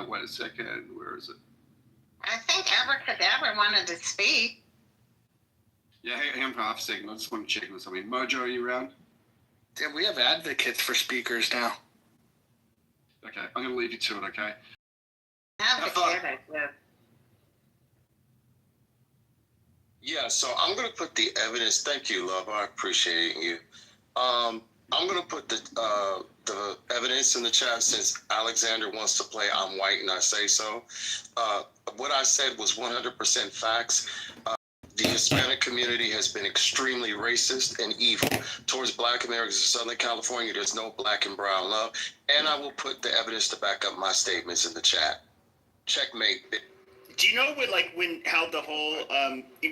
Wait a second. Where is it? I think Abracadabra wanted to speak. Yeah, hang on for half a second. I just want to check on something. Mojo, are you around? Yeah, we have advocates for speakers now. Okay, I'm going to leave you to it, okay? Advocate, Yeah, so I'm going to put the evidence. Thank you, love. I appreciate you. I'm going to put the evidence in the chat since Alexander wants to play I'm white and I say so. What I said was 100% facts. The Hispanic community has been extremely racist and evil towards Black Americans in Southern California. There's no black and brown love. And I will put the evidence to back up my statements in the chat. Checkmate. Do you know how the whole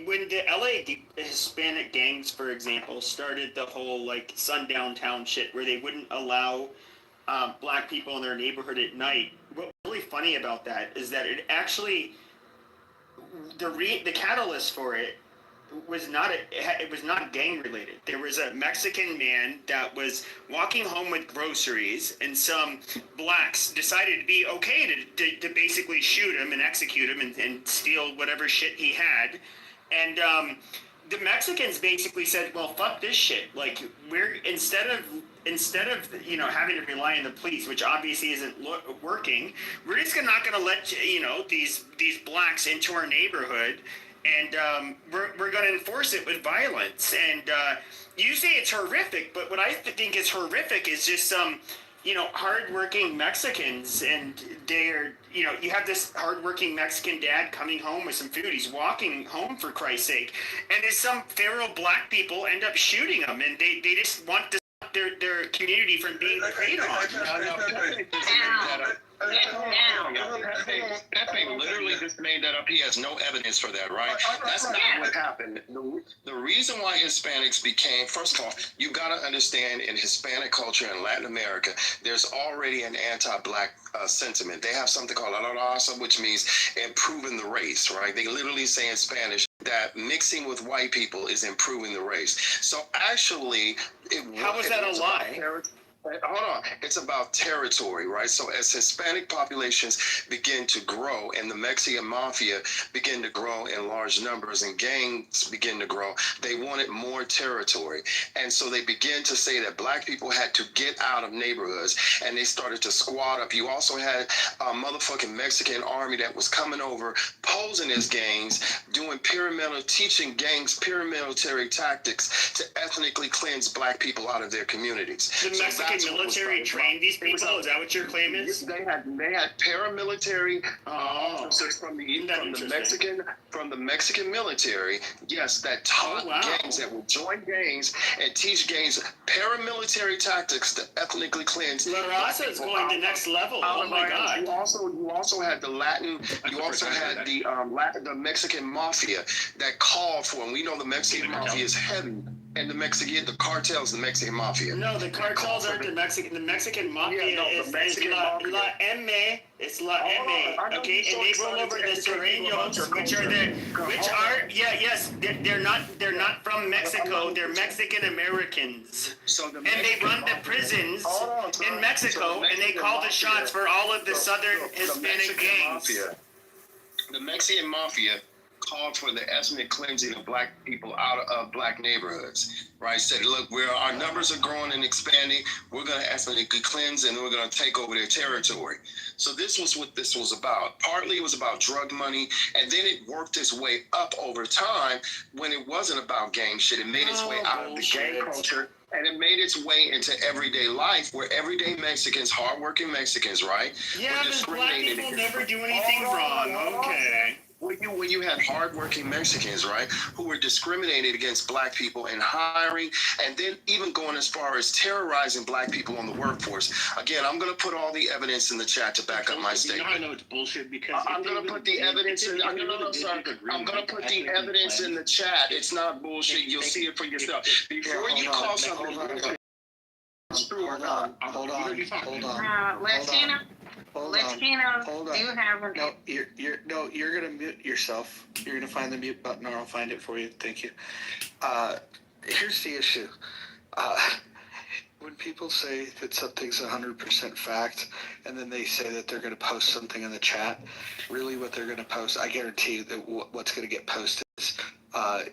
when the LA Hispanic gangs, for example, started the whole like sundown town shit where they wouldn't allow black people in their neighborhood at night? What's really funny about that is that it actually the catalyst for it was not gang related. There was a Mexican man that was walking home with groceries, and some blacks decided to be okay to basically shoot him and execute him and steal whatever shit he had. And the Mexicans basically said, well, fuck this shit. Like, we're instead of having to rely on the police, which obviously isn't working, we're just not going to let these blacks into our neighborhood, and we're going to enforce it with violence. And you say it's horrific, but what I think is horrific is just some hardworking Mexicans, and they're you have this hardworking Mexican dad coming home with some food. He's walking home, for Christ's sake, and there's some feral black people end up shooting him, and they just want to stop their community from being preyed on. Pepe literally just made that up. He has no evidence for that, right? That's not what happened. The reason why Hispanics became, first of all, you got to understand in Hispanic culture in Latin America, there's already an anti-black sentiment. They have something called la raza, which means improving the race, right? They literally say in Spanish that mixing with white people is improving the race. So actually, how is that a lie? Hold on. It's about territory, right? So as Hispanic populations begin to grow and the Mexican mafia begin to grow in large numbers and gangs begin to grow, they wanted more territory. And so they began to say that black people had to get out of neighborhoods, and they started to squat up. You also had a motherfucking Mexican army that was coming over, posing as gangs, doing teaching gangs paramilitary tactics to ethnically cleanse black people out of their communities. The Mexican military trained these people? Is that what your claim is? They had paramilitary officers from the Mexican military. Yes, that taught gangs, that would join gangs and teach gangs paramilitary tactics to ethnically cleanse. La Raza is going to the next level. Oh my God! You also had the the Mexican mafia that called for, and we know the Mexican mafia is heavy. And the cartels, the Mexican mafia. No, the cartels aren't the Mexican. The Mexican mafia is La M. It's La M. Okay, and they roll over the Sureños, they're not from Mexico. They're Mexican Americans. And they run the prisons in Mexico, and they call the shots for all of the southern Hispanic gangs. The Mexican mafia called for the ethnic cleansing of black people out of black neighborhoods, right? Said, look, our numbers are growing and expanding. We're going to ethnically cleanse, and we're going to take over their territory. So this was what this was about. Partly it was about drug money, and then it worked its way up over time when it wasn't about gang shit. It made its way out of the gang culture, and it made its way into everyday life, where everyday Mexicans, hardworking Mexicans, right? Yeah, but black people never do anything wrong. Okay. When you had hardworking Mexicans, right, who were discriminated against black people in hiring, and then even going as far as terrorizing black people on the workforce. Again, I'm going to put all the evidence in the chat to back up my statement. You know I know it's bullshit because I'm going to put the evidence in. I'm going to put the evidence in the chat. It's not bullshit. You'll see it for yourself. Before you call something. Hold on. Latino. Latinos do have a... No, you're gonna mute yourself. You're gonna find the mute button, or I'll find it for you. Thank you. Here's the issue. When people say that something's 100% fact, and then they say that they're going to post something in the chat, really what they're going to post, I guarantee you that what's going to get posted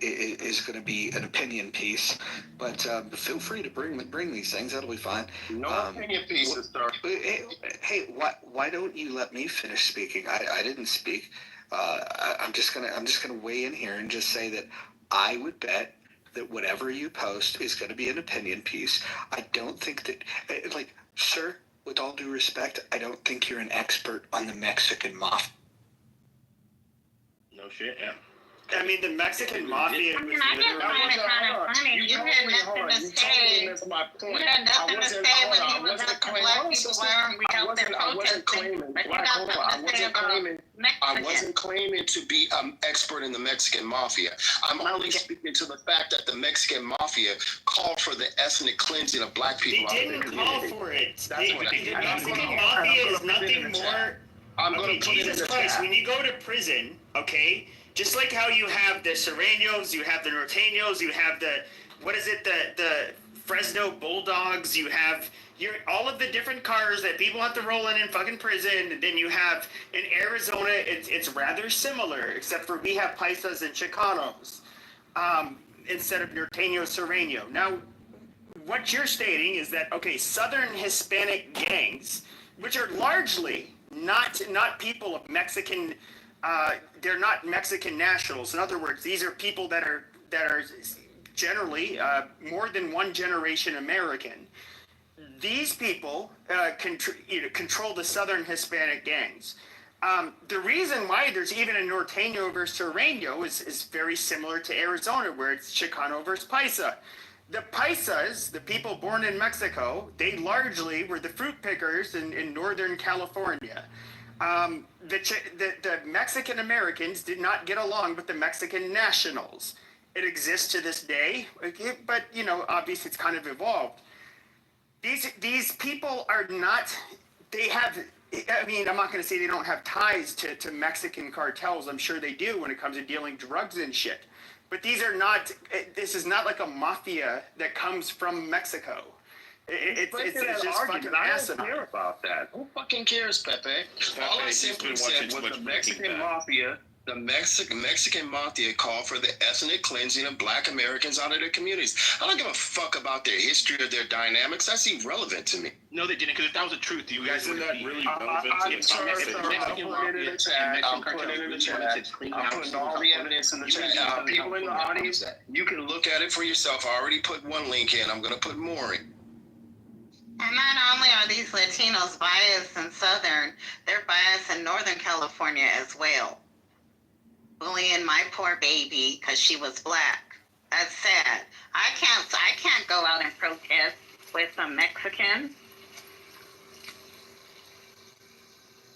is going to be an opinion piece. But feel free to bring these things. That'll be fine. No opinion pieces, sir. Hey, why don't you let me finish speaking? I didn't speak. I'm just gonna weigh in here and just say that I would bet that whatever you post is going to be an opinion piece. I don't think that, like, sir, with all due respect, I don't think you're an expert on the Mexican mafia. No shit, yeah. I mean, the Mexican mafia I was mean, I just literally. find it kind of funny. You had nothing to say. That's my You point. had nothing to say when he was asking black people why aren't we out there I wasn't protesting? claiming. But you Black, got hold on. I something to say wasn't about claiming. I Mexicans. wasn't claiming to be an expert in the Mexican mafia. I'm only speaking to the fact that the Mexican mafia called for the ethnic cleansing of black They people out of the didn't call community. for it. That's what The I- Mexican I'm mafia gonna is put it in nothing the more. chat. I'm going Okay, to put it in Jesus the Christ, chat. when you go to prison, okay, just like how you have the Serranos, you have the Norteños, you have the, the Fresno Bulldogs, you have all of the different cars that people have to roll in fucking prison, and then you have, in Arizona, it's rather similar, except for we have Paisas and Chicanos, instead of Norteño Serrano. Now, what you're stating is that, okay, Southern Hispanic gangs, which are largely not people of Mexican, they're not Mexican nationals. In other words, these are people that are generally more than one generation American. These people control the Southern Hispanic gangs. The reason why there's even a Norteño versus Serrano is very similar to Arizona, where it's Chicano versus Paisa. The Paisas, the people born in Mexico, they largely were the fruit pickers in Northern California. The Mexican Americans did not get along with the Mexican nationals. It exists to this day, but obviously it's kind of evolved. These people are not. They have. I mean, I'm not going to say they don't have ties to Mexican cartels. I'm sure they do when it comes to dealing drugs and shit. But these are not. This is not like a mafia that comes from Mexico. It's just fucking asinine. I don't care about that. Who fucking cares, Pepe? All I simply said was the Mexican mafia. The Mexican mafia called for the ethnic cleansing of black Americans out of their communities. I don't give a fuck about their history or their dynamics. That's irrelevant to me. No, they didn't, because if that was the truth, you guys Isn't would that be really relevant relevant to to the Mexican Mexican I'll put it in the chat. I'll put it in the chat. I'm putting all the evidence in the chat. People in the audience, you can look at it for yourself. I already put one link in. I'm going to put more in. And not only are these Latinos biased in Southern, they're biased in Northern California as well. Bullying my poor baby because she was black. That's sad. I can't go out and protest with some Mexicans.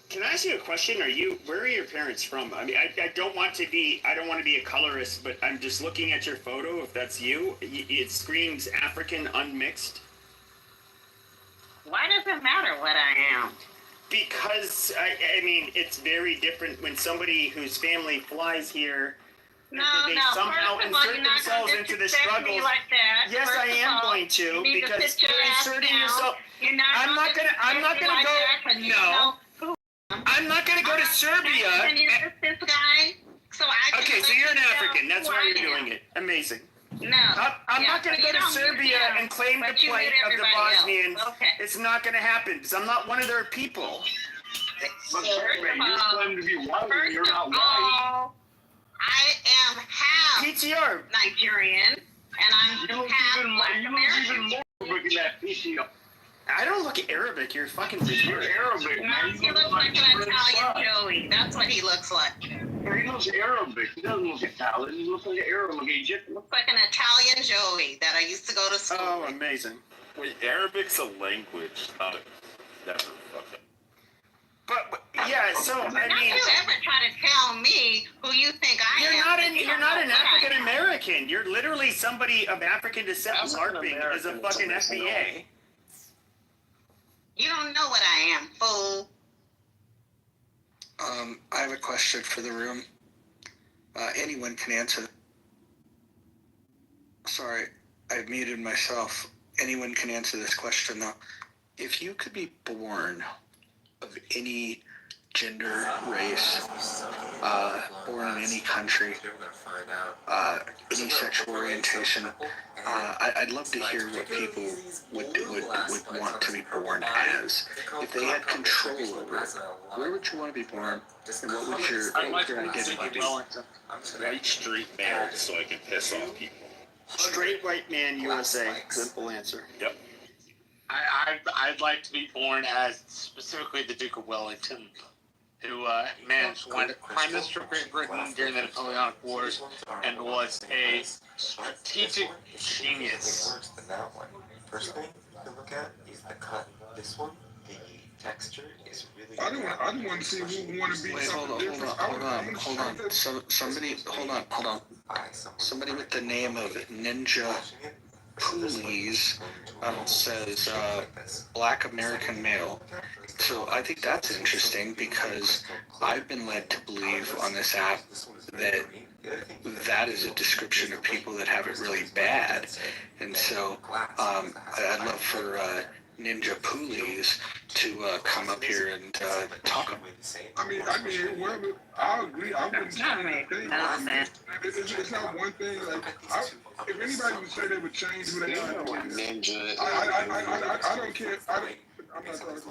Can I ask you a question? Where are your parents from? I mean, I don't want to be a colorist, but I'm just looking at your photo. If that's you, it screams African unmixed. Why does it matter what I am? Because I mean, it's very different when somebody whose family flies here. No, they no. somehow First of all, insert you're not themselves going to into the disrespect me struggles. like that. Yes, First I of am all, going to, you need because sit your you're ass inserting down. yourself. You're not I'm not gonna disrespect me go. like that 'cause you No. know who I'm not gonna go to Serbia. And you're just this guy, so I can Okay, so let you're an you know African. That's who why I you're am. doing it. Amazing. No. I'm not going to so go you to don't Serbia use him, and claim the but you plight hit of the everybody else. Bosnians. Okay. It's not going to happen because I'm not one of their people. But you claim to be white and you're not white. I am half PTR. Nigerian, and I'm You look half even Black more American. looking at PTO. I don't look Arabic. You're fucking You're retarded. Arabic, No, man. he looks like an Italian Joey. That's what he looks like. He looks Arabic. He doesn't look Italian. He looks like an Arab. Like Egyptian. Looks like an Italian Joey that I used to go to school Oh, with. amazing. Wait, Arabic's a language, not a. Never fucking. But yeah, so I Don't mean, you ever try to tell me who you think I am. you're not an 'cause you don't know African what I am. American. You're literally somebody of African descent LARPing as a African-American fucking is a FBA. You don't know what I am, fool. I have a question for the room. Anyone can answer. Sorry, I've muted myself. anyone can answer this question though. If you could be born of any gender, race, born in any country, any sexual orientation, I'd love to hear what people would want to be born as. If they had control over it, where would you want to be born, and what would your identity be? White straight male, so I can piss off people. Straight white man, USA. Simple answer. Yep. I'd like to be born as specifically the Duke of Wellington, who managed to wind up Prime Minister of Great Britain during the Napoleonic Wars and was a strategic genius. Worse than that one. First thing to look at is the cut. This one, the texture is really. I don't want to see who want to be. Wait, hold on. Somebody with the name of Ninja Coolies says black American male. So I think that's interesting because I've been led to believe on this app that that is a description of people that have it really bad. And so I'd love for Ninja Poolies to come up here and talk. I mean, whoever, I agree. I wouldn't say it's not one thing. Like, if anybody would say they would change who they are, I don't care. I'm not talking.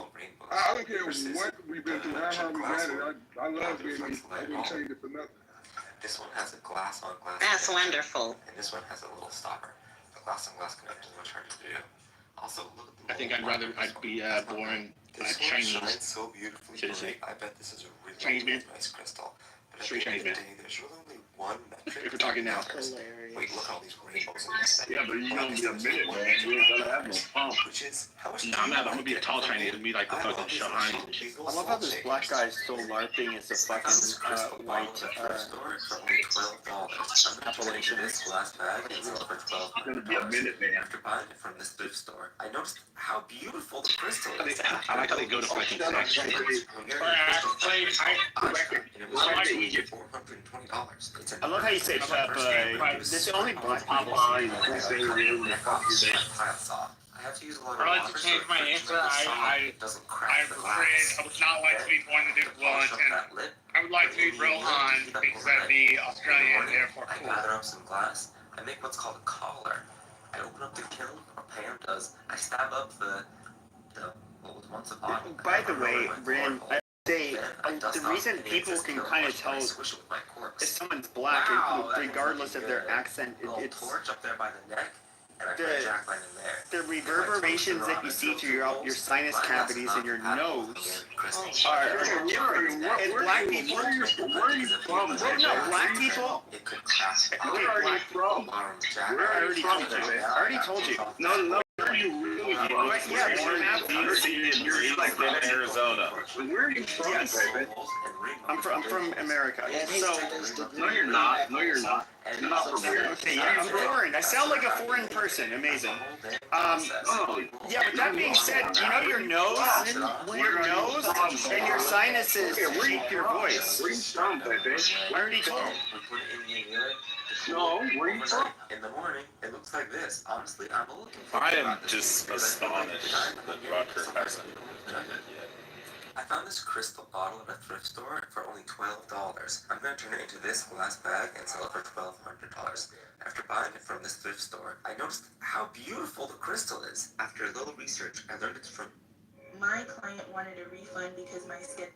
I don't care what we've been through, how hard we've had it. I love being me. I wouldn't change it for nothing. This one has a glass on glass. That's connection, wonderful. And this one has a little stopper. The glass on glass connection is much harder to do. Also, look at the I think I'd be born this Chinese. one shines so beautifully Citizen. bright. I bet this is a really, Chinese man. nice crystal. But at Straight the end Chinese of the day, there's really only one metric. If we're talking now. Wait, look at all these rainbows in this thing. Yeah, but you don't be a minute, man. You ain't gonna have no pump. Which is how much? No, I'm gonna be a tall Chinese and be like the fucking shine. I love how this black guy is still LARPing as a fucking white Appalachian. This glass bag and sell for $12. It's gonna be a minute, man. After buying it from this thrift store, I noticed how beautiful the crystal is. I like how they go to fucking sex. $420. I love how you say this is the only black people. I have to use a lot of I'd like to change my answer. I would not like to be born the Duke of Wellington. I would like to be Rohan because I'd be Australian and therefore I cool. gather up some glass. I make what's called a collar. I open up the kiln, or Pam does. I stab up the what was once a bottle. By the way, Bryn, I say the reason people can kind of tell if someone's black, regardless of their accent, it's torch up there by the neck. the reverberations that you see through your sinus cavities in your nose are different. And black people, no, black people. Okay, black people. I already told you. No. Yeah, You're like in Arizona. Where are you from, baby? I'm from America. So No, you're not. You're not from here. okay, yeah, I'm foreign. I sound like a foreign person. Amazing. Yeah, but that being said, you know your nose and your sinuses shape your voice. Where you from, baby? I already told you. No, where you from? In the morning, it looks like this. Honestly, I'm a little confused. I am just astonished that Roger hasn't done it yet. I found this crystal bottle at a thrift store for only $12. I'm going to turn it into this glass bag and sell it for $1,200. After buying it from this thrift store, I noticed how beautiful the crystal is. After a little research, I learned it's from... My client wanted a refund because my skin...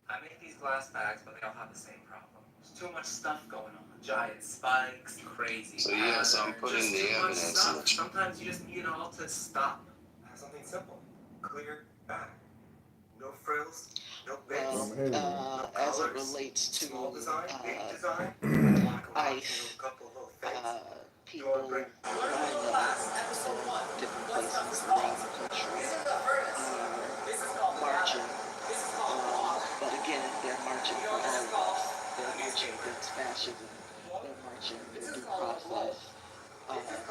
I make these glass bags, but they all have the same problem. There's too much stuff going on. Giant spikes, crazy. So yes, I'm putting the evidence in the chat. Sometimes you just need it all to stop. Have something simple. Clear bag. No frills, no bits. As it relates to small design, big design, ICE, people from different places around the country marching. But again, they're marching for all of us. They're marching against fascism. They're marching for due process. And they're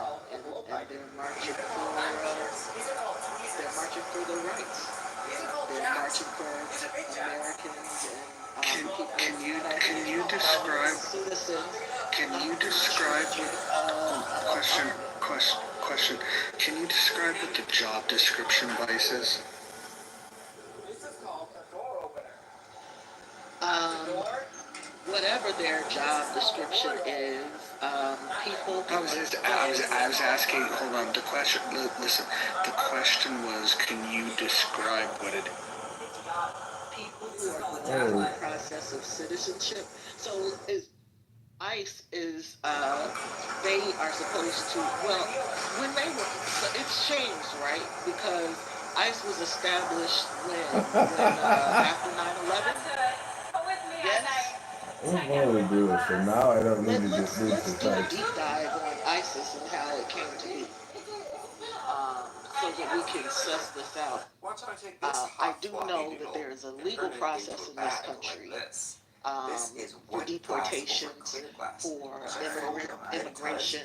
marching for their rights. They're marching for Americans and people. Can you describe? Citizens. Can you describe? Question question. Can you describe what the job description Vice is? Whatever their job description is, people. I was asking. Hold on. The question. Listen. The question was, can you describe what it? People who are put through the process of citizenship. So ICE is they are supposed to. Well, when they were, it's changed, right? Because ICE was established when after 9/11. Yes. I'm going to do it, so now I don't need to Let's just do a type. deep dive on ISIS and how it came to be, so that we can suss this out. I do know that there is a legal process in this country for deportations, for immigration.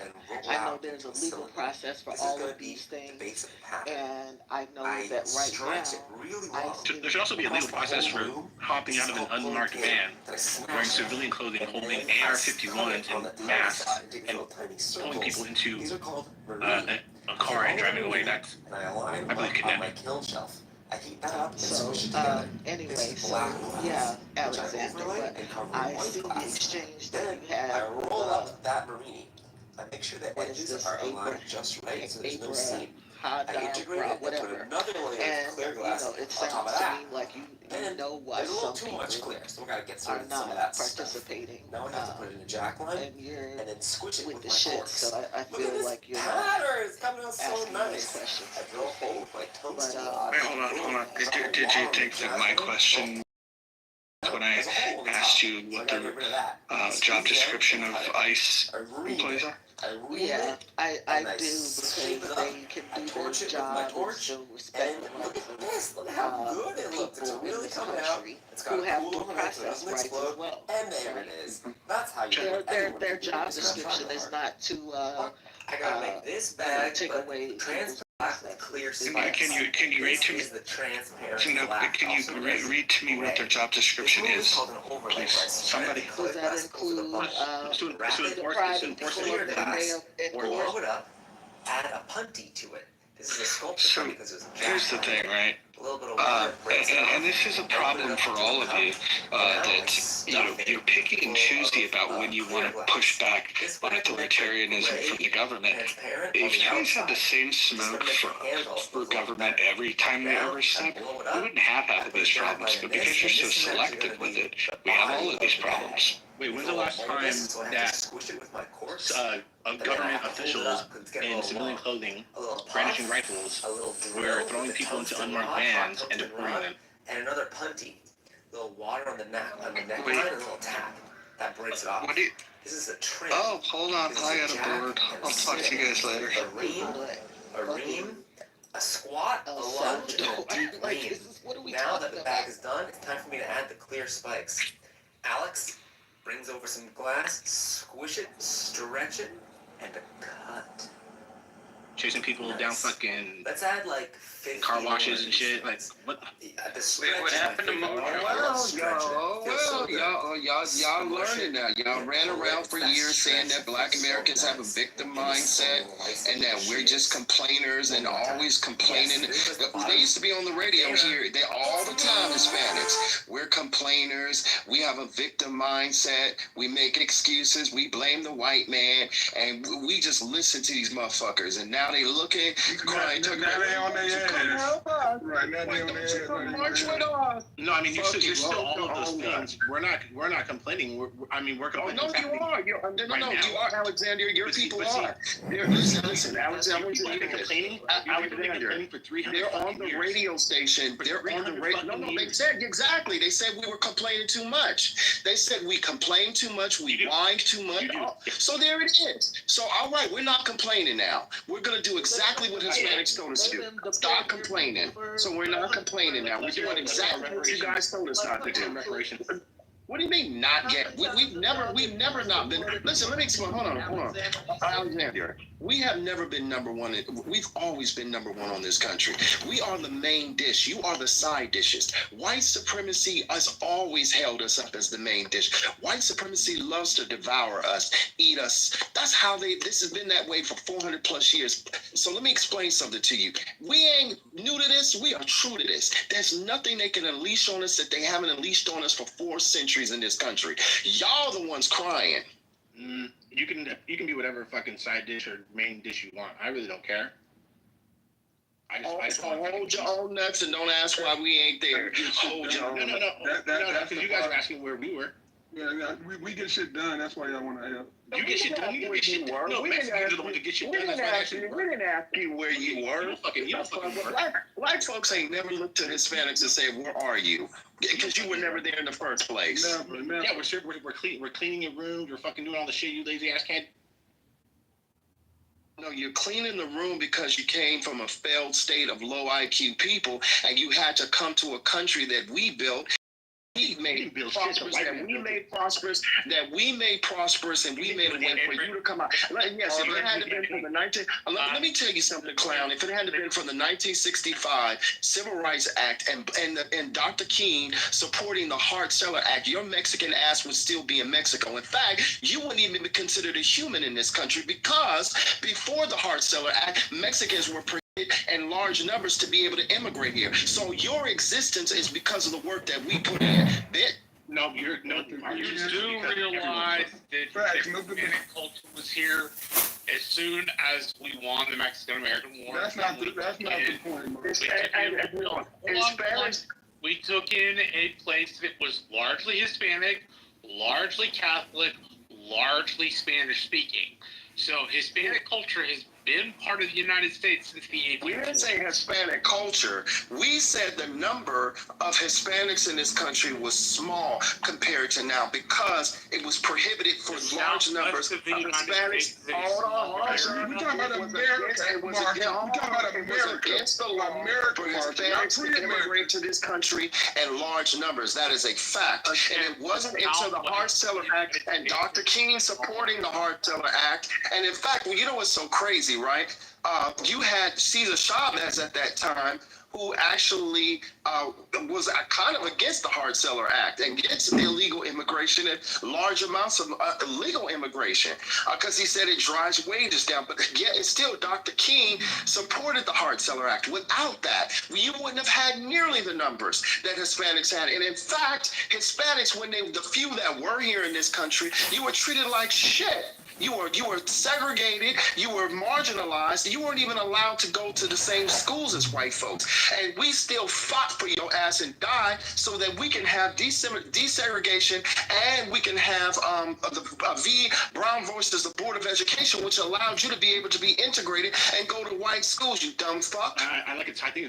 I know there's a legal process for all of these things, and I know that right now, There should also be a legal process for hopping out of an unmarked van, wearing civilian clothing, holding AR-51s and masks, and pulling people into a car and driving away. That's, I believe, kidnapping. Anyway, so yeah, Alexander, but I see the exchange that you had. I roll up that marini. I make sure the edges are aligned just right so there's no seam. Hot I dog, integrate it and put whatever. another layer And of clear you glass know, it on sounds top of to that. me like you And know why there's a little some too much people clear, so we gotta get are some of not that stuff. participating. Now we have to put it in a jack line And you're and then squish it with with the my shit, corks. so I Look at feel this like you're pattern, it's coming out so asking these nice. questions. I drill a hole with my tungsten But, rod. Wait, hold on. Did you think that my question, when I asked you what the job description of ICE employees are? Yeah, I do, because they can do their job and still respect the rights of people in this country who have due process rights as well. And there it is. That's how you Their job description is not to I gotta make this bag, take but away transparent with clear Can spikes. you read to me? This is the transparent Can you read to me what their job description is, please? Somebody. Does that include It's to enforce the the private enforcement clear of the glass in or court? blow it up, add a punty to it. This is a sculpture So because it's a here's the thing, right? A little bit of water breaks it And off. this is a problem for all of you, that you're picky and choosy about when you want to push back on authoritarianism from the government. If you guys had the same smoke for government every time we ever step, we wouldn't have half of these problems. But because you're so selective with it, we have all of these problems. Wait, when's the last time that government officials in civilian clothing, brandishing rifles, were throwing people into unmarked vans and deporting them? And another punty. Little water on the neckline, and a little tap. That breaks it off. What do you? This is a trim. Oh, hold on. I got a board. I'll talk to you guys later. A ream, a squat, a lunge, and a deep ream. Now that the bag is done, it's time for me to add the clear spikes. Alex brings over some glass, squish it, stretch it, and a cut. Chasing people down fucking Let's add like 50 car washes and shit. Like, what? The stretch Wait, what is my happened to favorite Mojo? part. I love stretching it. Feels so good. Y'all learning now. Y'all ran around for years saying that Black Americans have a victim mindset and that we're just complainers and always complaining. They used to be on the radio here. They all the time, Hispanics. We're complainers. We have a victim mindset. We make excuses. We blame the white man, and we just listen to these motherfuckers. And now they looking, crying, talking Now they about, on their ass. Right now they on their ass. march with us. No, I mean you're still all of those things. We're not complaining. We're complaining. Oh, no, you are. You are, Alexander. Your people see, are. Listen, Alexander. People have been complaining. Alexander, For 300 they're on the years. radio station. They're on the radio. No, they said exactly. They said we were complaining too much. They said we complain too much. We whine too much. So there it is. So all right, we're not complaining now. We're gonna do exactly what Hispanics told us to do. Stop complaining. So we're not complaining now. We're doing exactly what you guys told us not to do. What do you mean not get? We've never not been. Listen, let me explain. Hold on. Alexander, we have never been number one. We've always been number one on this country. We are the main dish. You are the side dishes. White supremacy has always held us up as the main dish. White supremacy loves to devour us, eat us. That's how this has been that way for 400 plus years. So let me explain something to you. We ain't new to this. We are true to this. There's nothing they can unleash on us that they haven't unleashed on us for 4 centuries in this country. Y'all the ones crying. You can be whatever fucking side dish or main dish you want. I really don't care. I just hold your own nuts and don't ask why we ain't there. Hold your own. No, because you guys are asking where we were. Yeah, we get shit done. That's why y'all want to help. You get shit done. You get shit done. No, Mexicans are the ones that get shit done. That's why we didn't ask you where you were. Black folks ain't never looked to Hispanics and say, "Where are you?" Because you were never there in the first place. Never. Yeah, we're cleaning your room. You're fucking doing all the shit you lazy ass can't. No, you're cleaning the room because you came from a failed state of low IQ people, and you had to come to a country that we built. We made prosperous, that we made prosperous, and we made a way for you to come out. Yes, if it hadn't been for the let me tell you something, clown. If it hadn't been for the 1965 Civil Rights Act and Dr. King supporting the Hart-Celler Act, your Mexican ass would still be in Mexico. In fact, you wouldn't even be considered a human in this country because before the Hart-Celler Act, Mexicans were in large numbers to be able to immigrate here. So your existence is because of the work that we put in. You do realize that Hispanic culture was here as soon as we won the Mexican-American War. That's not the point. We took in a place that was largely Hispanic, largely Catholic, largely Spanish-speaking. So Hispanic culture has been part of the United States since the 1840s. We didn't say Hispanic culture. We said the number of Hispanics in this country was small compared to now because it was prohibited for large numbers of Hispanics. Hold on. We're talking about America. We're talking about America. Against the law for Hispanics to immigrate to this country in large numbers. That is a fact. And it wasn't until the Hart-Celler Act and Dr. King supporting the Hart-Celler Act. And in fact, well, you know what's so crazy, right? You had Cesar Chavez at that time, who actually was kind of against the Hart-Celler Act and against the illegal immigration and large amounts of illegal immigration because he said it drives wages down. But yet, it's still Dr. King supported the Hart-Celler Act. Without that, you wouldn't have had nearly the numbers that Hispanics had. And in fact, Hispanics, the few that were here in this country, you were treated like shit. You were segregated, you were marginalized, you weren't even allowed to go to the same schools as white folks. And we still fought for your ass and died so that we can have desegregation and we can have the Brown Voices, the Board of Education, which allowed you to be able to be integrated and go to white schools, you dumb fuck. I think it's funny.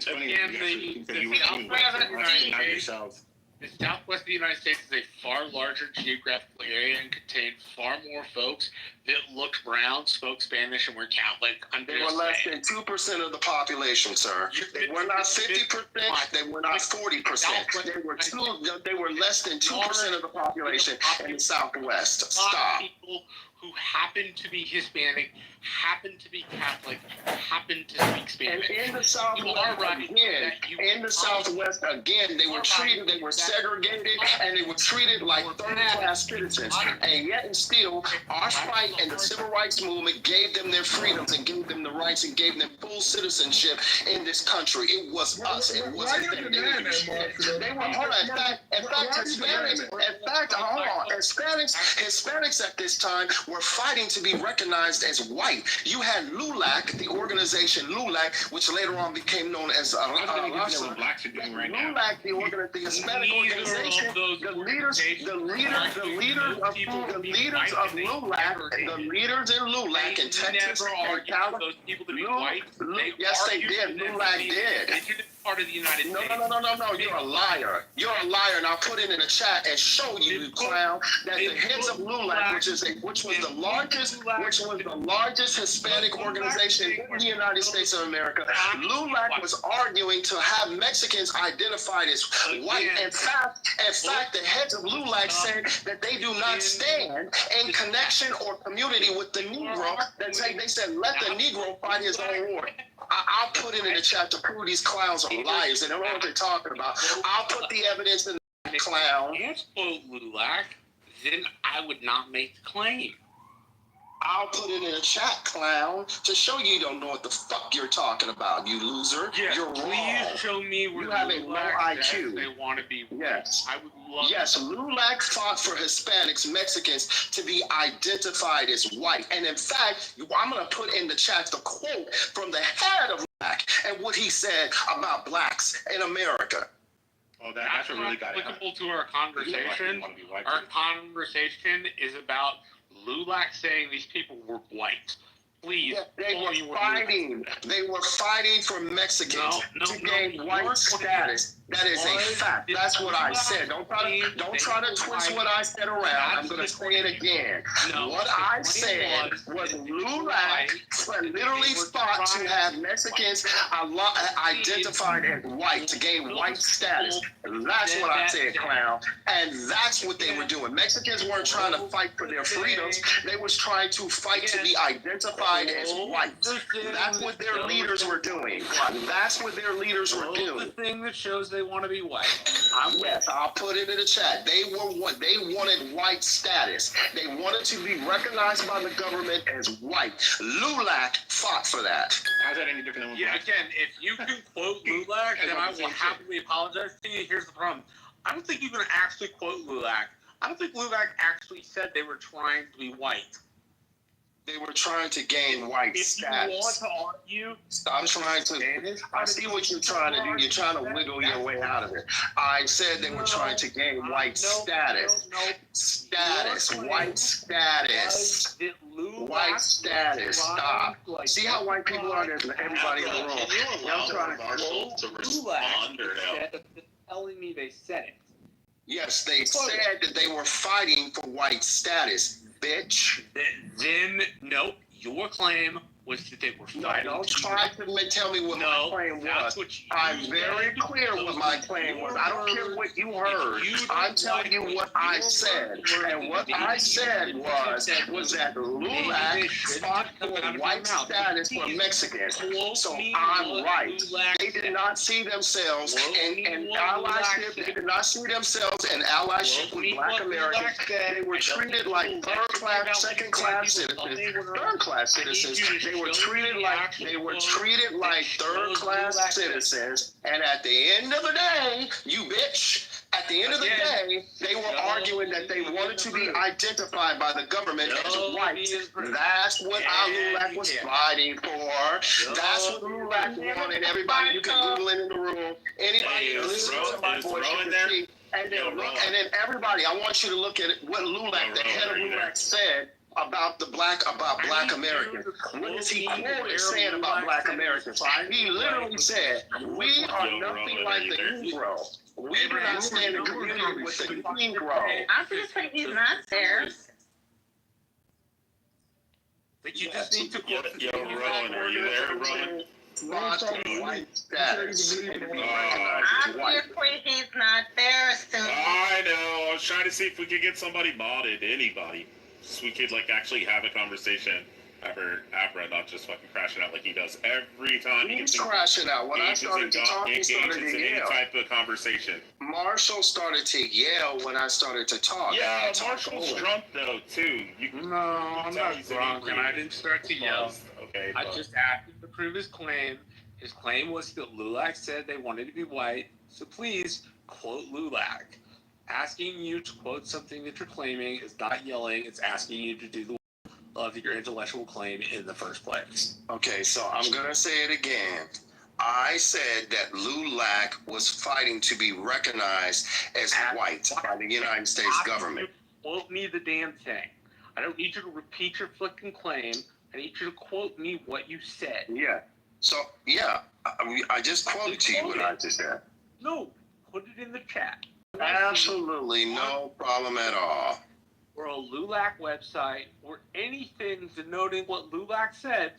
The Southwest of the United States is a far larger geographical area and contained far more folks that looked brown, spoke Spanish, and were Catholic. They were less than 2% of the population, sir. They were not 50%. They were not 40%. They were less than 2% of the population in the Southwest. Stop. People who happen to be Hispanic, happen to be Catholic, happen to speak Spanish. And in the Southwest, again, they were treated, they were segregated, and they were treated like third-class citizens. And yet and still, our fight and the Civil Rights Movement gave them their freedoms and gave them the rights and gave them full citizenship in this country. It was us. It wasn't them. They were, hold on. In fact, Hispanics at this time were fighting to be recognized as white. You had LULAC, the organization LULAC, which later on became known as what blacks are doing right now. LULAC, the Hispanic organization, the leaders in LULAC in Texas and California. Yes, they did. LULAC did. part of the United No, States. no. You're a liar. You're a liar, and I'll put it in the chat and show you, you clown, that the heads of LULAC, which was the largest Hispanic organization in the United States of America, LULAC was arguing to have Mexicans identified as white. In fact, the heads of LULAC said that they do not stand in connection or community with the Negro. They said, let the Negro fight his own war. I'll put it in the chat to prove these clowns are liars. They don't know what they're talking about. I'll put the evidence in the clown. If you can't quote LULAC, then I would not make the claim. I'll put it in a chat, clown, to show you don't know what the fuck you're talking about, you loser. Yes, you're please wrong. show me where you have a low IQ. They want to be. Yes. I would love. Yes, LULAC fought for Hispanics, Mexicans to be identified as white. And in fact, I'm going to put in the chat the quote from the head of LULAC and what he said about blacks in America. Oh, that's really applicable to our conversation. Our conversation is about LULAC saying these people were white. Please, they were fighting for Mexicans to gain white status. That is a fact. That's what I said. Don't try to twist what I said around. I'm going to say it again. What I said was LULAC literally fought to have Mexicans identified as white to gain white status. That's what I said, clown. And that's what they were doing. Mexicans weren't trying to fight for their freedoms. They was trying to fight to be identified as white. That's what their leaders were doing. That's what their leaders were doing. The thing that shows they want to be white. Yes, I'll put it in the chat. They wanted white status. They wanted to be recognized by the government as white. LULAC fought for that. How's that any different than again, if you can quote LULAC, then I will happily apologize to you. Here's the problem. I don't think you can actually quote LULAC. I don't think LULAC actually said they were trying to be white. They were trying to gain white status. If you want to argue, stop trying to. I see what you're trying to do. You're trying to wiggle your way out of it. I said they were trying to gain white status. White status. White status. Stop. See how white people are? There's everybody in the room. I'm trying to respond or no? Telling me they said it. Yes, they said that they were fighting for white status. Bitch. Then, nope, your claim was that they were fighting. No, don't try to tell me what my claim was. I'm very clear what my claim was. I don't care what you heard. I'm telling you what I said. And what I said was that LULAC fought for white status for Mexicans. So I'm right. They did not see themselves in allyship. They did not see themselves in allyship with Black Americans. They were treated like third-class, second-class citizens. Third-class citizens. They were treated like third-class citizens, and at the end of the day, you bitch. At the end of the day, they were arguing that they wanted to be identified by the government as white. That's what LULAC was fighting for. That's what LULAC wanted. Everybody, you can Google it in the room. Anybody listen to my voice, you can see. And then everybody, I want you to look at what LULAC, the head of LULAC, said about Black Americans. What is he quoted saying about Black Americans? He literally said, "We are nothing like the Negro. We do not stand in community with the Negro." I'm just saying he's not there. But you just need to quote. Yo, Rowan, are you there, Rowan? White status. Obviously, he's not there soon. I know. I was trying to see if we could get somebody modded, anybody. So we could actually have a conversation after Abra, not just fucking crashing out like he does every time. He's crashing out. When I started to talk, he started to any yell. type of conversation. Marshall started to yell when I started to talk. Yeah, Marshall's drunk though too. No, I'm not drunk, and I didn't start to yell. Okay, I just asked him to prove his claim. His claim was that LULAC said they wanted to be white, so please quote LULAC. Asking you to quote something that you're claiming is not yelling, it's asking you to do the work of your intellectual claim in the first place. Okay, so I'm going to say it again. I said that LULAC was fighting to be recognized as white by the United States government. Quote me the damn thing. I don't need you to repeat your fucking claim. I need you to quote me what you said. Yeah. So, yeah, I just quoted to you what I just said. No, put it in the chat. Absolutely no problem at all. Or a LULAC website, or anything denoting what LULAC said,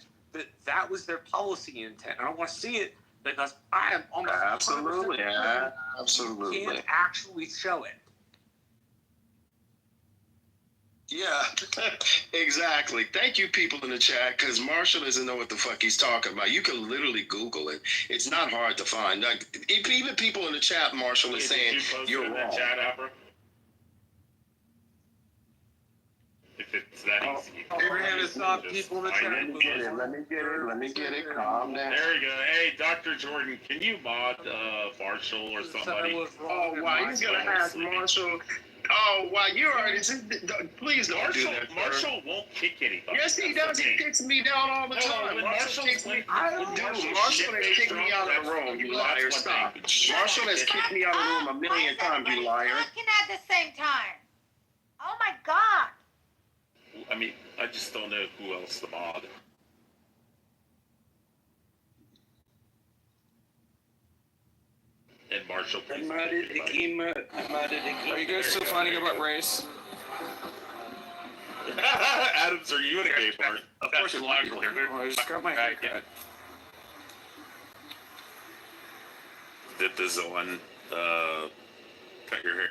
that was their policy intent. I don't want to see it because I am almost Absolutely, 100% absolutely. You can't actually show it. Yeah, exactly. Thank you, people in the chat, because Marshall doesn't know what the fuck he's talking about. You can literally Google it. It's not hard to find. Like, even people in the chat, Marshall is saying Did you post you're it in wrong. the chat, Abra? If it's that easy. Abraham has stopped people in the chat. Let me get it. Calm down. There you go. Hey, Dr. Jordan, can you mod Marshall or somebody? Oh, wow, you're gonna have Marshall. Oh, wow, you already. Please don't do that. Marshall won't kick anybody. Yes, he does. He kicks me down all the time. When Marshall kicks me. Dude, Marshall has kicked me out of the room. You liar! Stop. Marshall has kicked me out of the room a million times. You liar! Talking at the same time. Oh my God. I mean, I just don't know who else to mod. And Marshall, please. Are you guys still finding about race? Adams, are you in a gay bar? Of course, it's logical here. Oh, I just got my haircut. Did the Zoan cut your hair?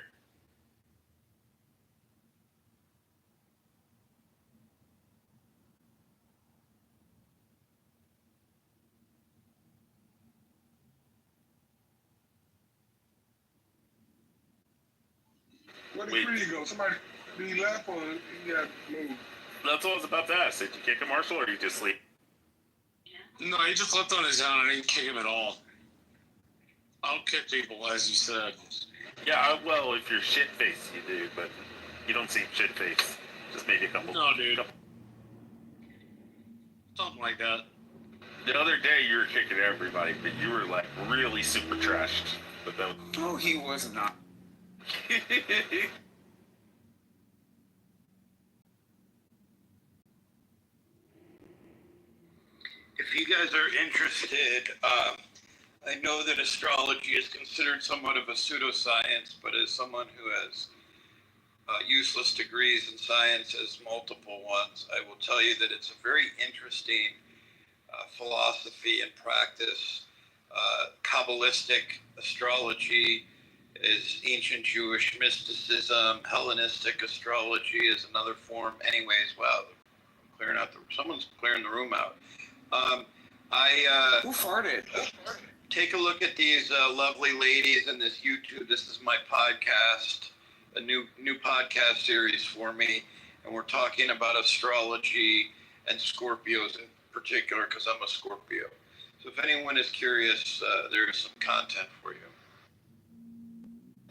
Where did Creedy go? Somebody, did he laugh or he got moved? That's what I was about to ask. Did you kick him, Marshall, or did you just sleep? No, he just left on his own. I didn't kick him at all. I'll kick people, as you said. Yeah, well, if you're shit-faced, you do, but you don't seem shit-faced. Just maybe a couple. No, dude. Something like that. The other day, you were kicking everybody, but you were, like, really super trashed. But then... No, he was not. If you guys are interested, I know that astrology is considered somewhat of a pseudoscience, but as someone who has useless degrees in science as multiple ones, I will tell you that it's a very interesting philosophy and practice. Kabbalistic astrology is ancient Jewish mysticism. Hellenistic astrology is another form. Anyways, wow, someone's clearing the room out. Who farted? Take a look at these lovely ladies in this YouTube. This is my podcast, a new podcast series for me, and we're talking about astrology and Scorpios in particular, because I'm a Scorpio. So if anyone is curious, there is some content for you.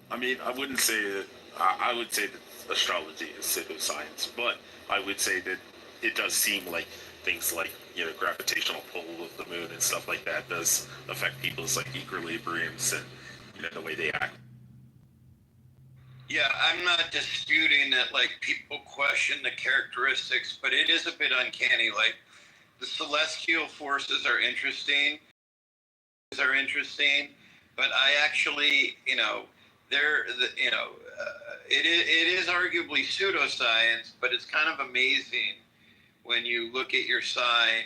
I mean, I wouldn't say that. I would say that astrology is pseudoscience, but I would say that it does seem like things like, you know, gravitational pull of the moon and stuff like that does affect people's like equilibriums and, you know, the way they act. Yeah, I'm not disputing that, like, people question the characteristics, but it is a bit uncanny. Like, the celestial forces are interesting, but I actually, it is arguably pseudoscience, but it's kind of amazing when you look at your sign,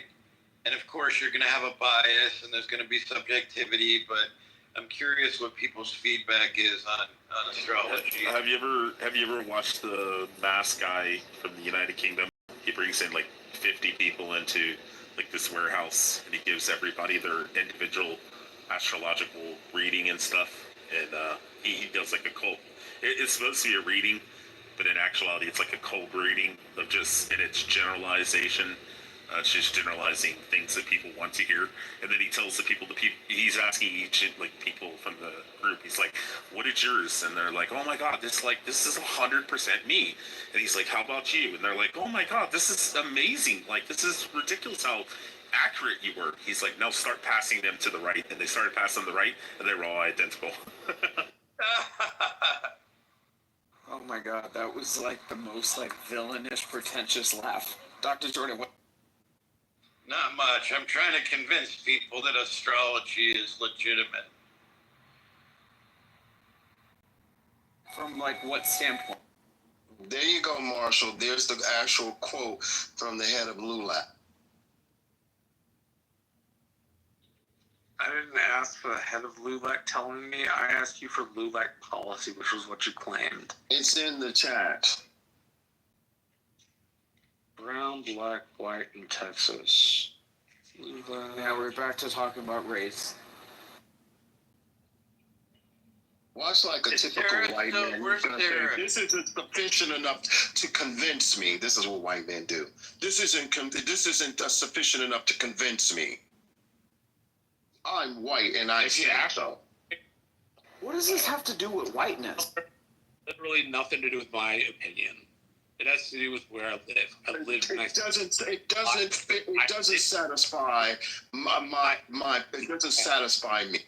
and of course you're going to have a bias and there's going to be subjectivity, but I'm curious what people's feedback is on astrology. Have you ever watched the mask guy from the United Kingdom? He brings in like 50 people into like this warehouse, and he gives everybody their individual astrological reading and stuff, and he does like a cold. It's supposed to be a reading, but in actuality, it's like a cold reading of just, and it's generalization. It's just generalizing things that people want to hear, and then he tells the people he's asking each like people from the group. He's like, "What is yours?" And they're like, "Oh my God, this is 100% me." And he's like, "How about you?" And they're like, "Oh my God, this is amazing! Like, this is ridiculous how accurate you were." He's like, "No, start passing them to the right." And they started passing them to the right, and they were all identical. Oh my God, that was like the most like villainous, pretentious laugh. Dr. Jordan, what? Not much. I'm trying to convince people that astrology is legitimate. From like what standpoint? There you go, Marshall. There's the actual quote from the head of LULAC. I didn't ask for the head of LULAC telling me. I asked you for LULAC policy, which was what you claimed. It's in the chat. Brown, black, white, in Texas. Now we're back to talking about race. Watch like a typical white man. He's gonna say, this isn't sufficient enough to convince me. This is what white men do. This isn't sufficient enough to convince me. I'm white and I say so. What does this have to do with whiteness? Literally nothing to do with my opinion. It has to do with where I live. I live next. It doesn't satisfy my. It doesn't satisfy me.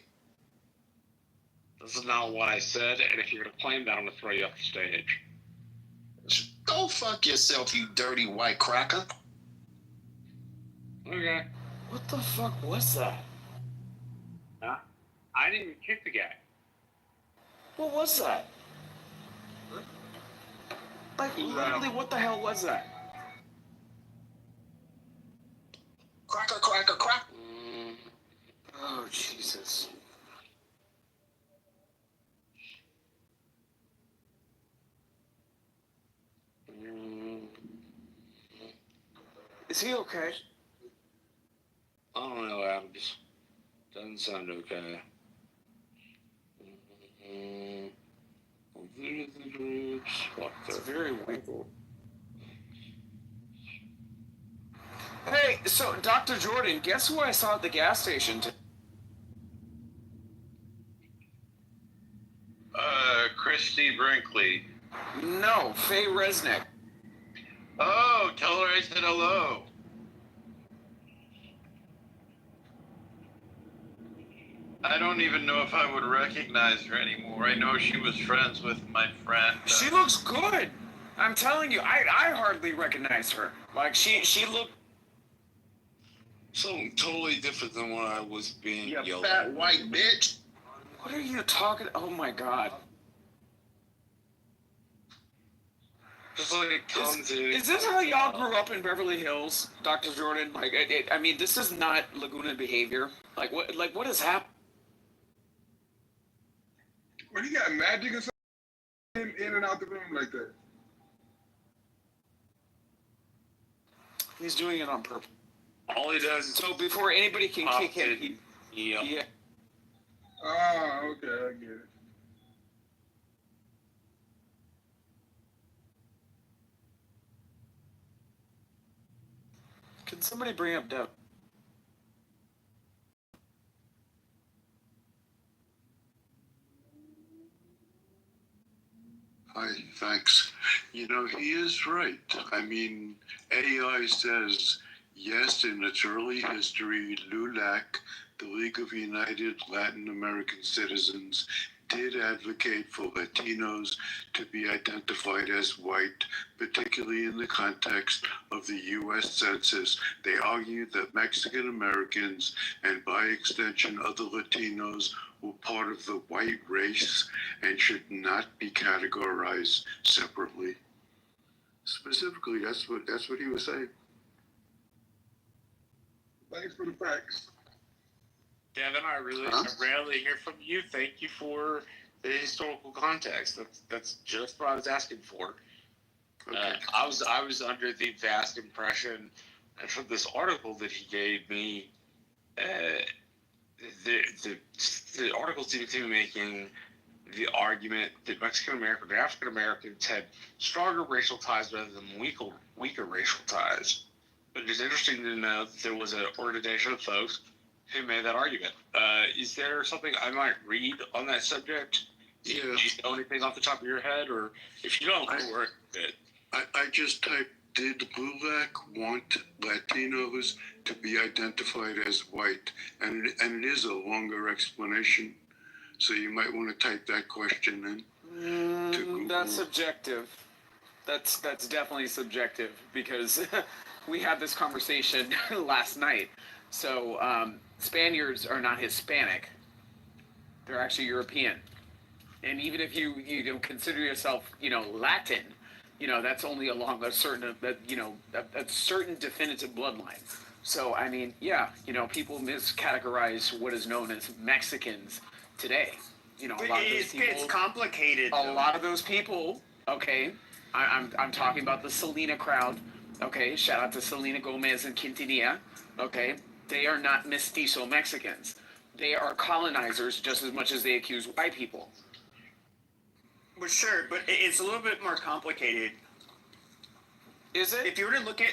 This is not what I said, and if you're gonna claim that, I'm gonna throw you off the stage. Go fuck yourself, you dirty white cracker. Okay. What the fuck was that? Huh? I didn't even kick the guy. What was that? Like, literally, what the hell was that? Cracker, cracker, crack. Oh, Jesus. Is he okay? I don't know, Adams. Doesn't sound okay. It's very weak. Hey, so Dr. Jordan, guess who I saw at the gas station? Christy Brinkley. No, Faye Resnick. Oh, tell her I said hello. I don't even know if I would recognize her anymore. I know she was friends with my friend. She looks good. I'm telling you, I hardly recognize her. Like, she looked... Something totally different than what I was being You yelled fat at. white bitch. What are you talking... Oh, my God. Just like it comes in. Is this how y'all grew up in Beverly Hills, Dr. Jordan? Like, I mean, this is not Laguna behavior. Like, what has happened? When he got magic or something in and out the room like that. He's doing it on purpose. All he does is So before anybody can kick him, yeah. Oh, okay, I get it. Can somebody bring up Dev? Hi, thanks. You know, he is right. I mean, AI says, yes, in its early history, LULAC, the League of United Latin American Citizens, did advocate for Latinos to be identified as white, particularly in the context of the U.S. Census. They argued that Mexican Americans, and by extension other Latinos, were part of the white race and should not be categorized separately. Specifically, that's what he was saying. Thanks for the facts. Devin, I rarely hear from you. Thank you for the historical context. That's just what I was asking for. Okay. I was under the vast impression, and from this article that he gave me, the article seemed to be making the argument that Mexican Americans and African Americans had stronger racial ties rather than weaker racial ties. But it is interesting to know that there was an organization of folks who made that argument. Is there something I might read on that subject? Yeah. Do you know anything off the top of your head? Or if you don't, we're good. I just typed, did LULAC want Latinos to be identified as white? And it is a longer explanation. So you might want to type that question in. That's subjective. That's definitely subjective because we had this conversation last night. So Spaniards are not Hispanic; they're actually European. And even if you don't consider yourself, Latin, that's only along a certain a certain definitive bloodline. So I mean, yeah, people miscategorize what is known as Mexicans today. A lot of those people, it's complicated. A lot of those people, okay, I'm talking about the Selena crowd, okay. Shout out to Selena Gomez and Quintanilla, okay. They are not mestizo Mexicans. They are colonizers just as much as they accuse white people. Well, sure, but it's a little bit more complicated. Is it? If you were to look at,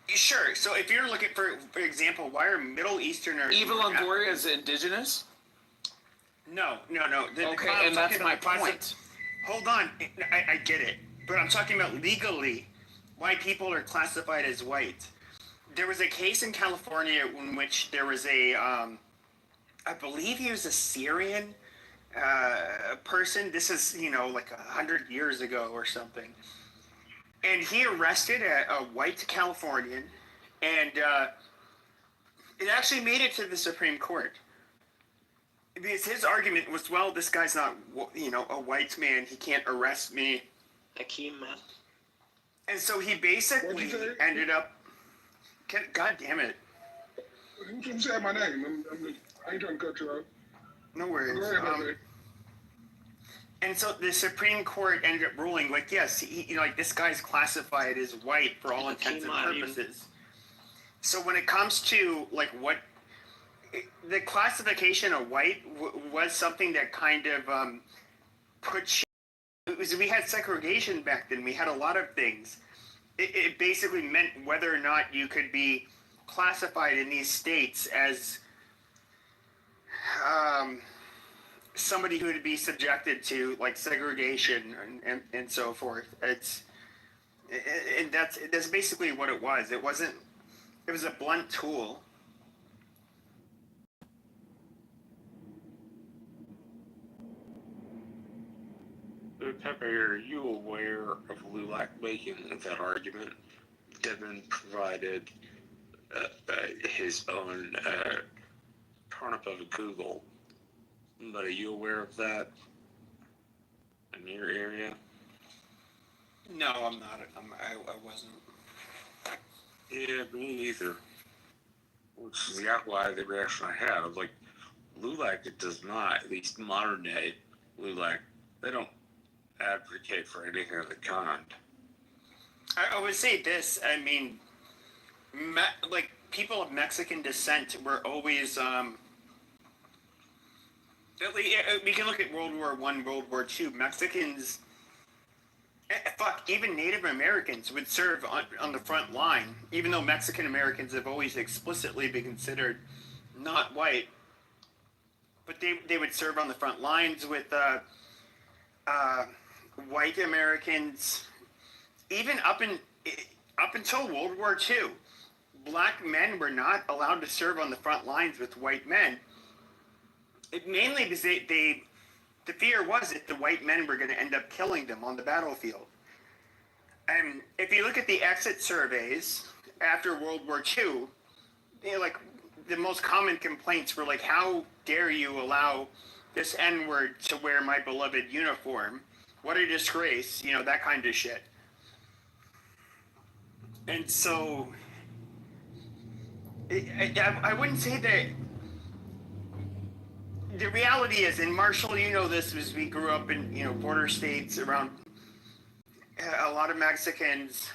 sure. So if you were to look at, for example, why are Middle Easterners? Eva Longoria is indigenous? No. Okay, and that's my point. Hold on, I get it, but I'm talking about legally, why people are classified as white. There was a case in California in which there was I believe he was a Syrian person. This is, like 100 years ago or something. And he arrested a white Californian, and it actually made it to the Supreme Court. Because his argument was, well, this guy's not, a white man. He can't arrest me. Akeem. And so he basically ended up. God damn it. You said my name. I ain't trying to cut you off. No worries. Go ahead, and so the Supreme Court ended up ruling, like, yes, this guy's classified as white for all intents and purposes. So when it comes to, what the classification of white was something that kind of we had segregation back then. We had a lot of things. It basically meant whether or not you could be classified in these states as somebody who would be subjected to segregation and so forth. That's basically what it was. It was a blunt tool. Pepe, are you aware of Lulac making that argument? Devin provided his own turnip of Google, but are you aware of that in your area? No, I'm not. I wasn't. Yeah, me neither. Which is exactly why the reaction I had. I was like, Lulac, it does not, at least modern day Lulac, they don't advocate for anything of the kind. I would say this. I mean, people of Mexican descent were always. We can look at World War I, World War II. Mexicans, even Native Americans would serve on the front line, even though Mexican Americans have always explicitly been considered not white. But they would serve on the front lines with white Americans. Even up until World War II, black men were not allowed to serve on the front lines with white men. Mainly because the fear was that the white men were going to end up killing them on the battlefield. And if you look at the exit surveys after World War II, the most common complaints were how dare you allow this N-word to wear my beloved uniform? What a disgrace, that kind of shit. And so, I wouldn't say that. The reality is, and Marshall, this, as we grew up in, border states around a lot of Mexicans,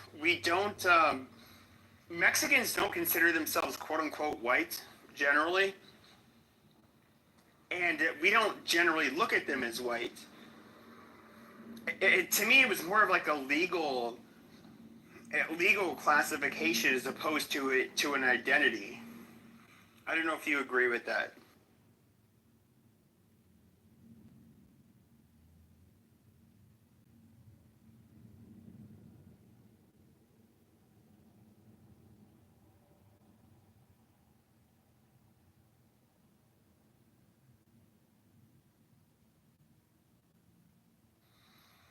Mexicans don't consider themselves quote unquote white, generally. And we don't generally look at them as white. To me, it was more of a legal classification as opposed to an identity. I don't know if you agree with that.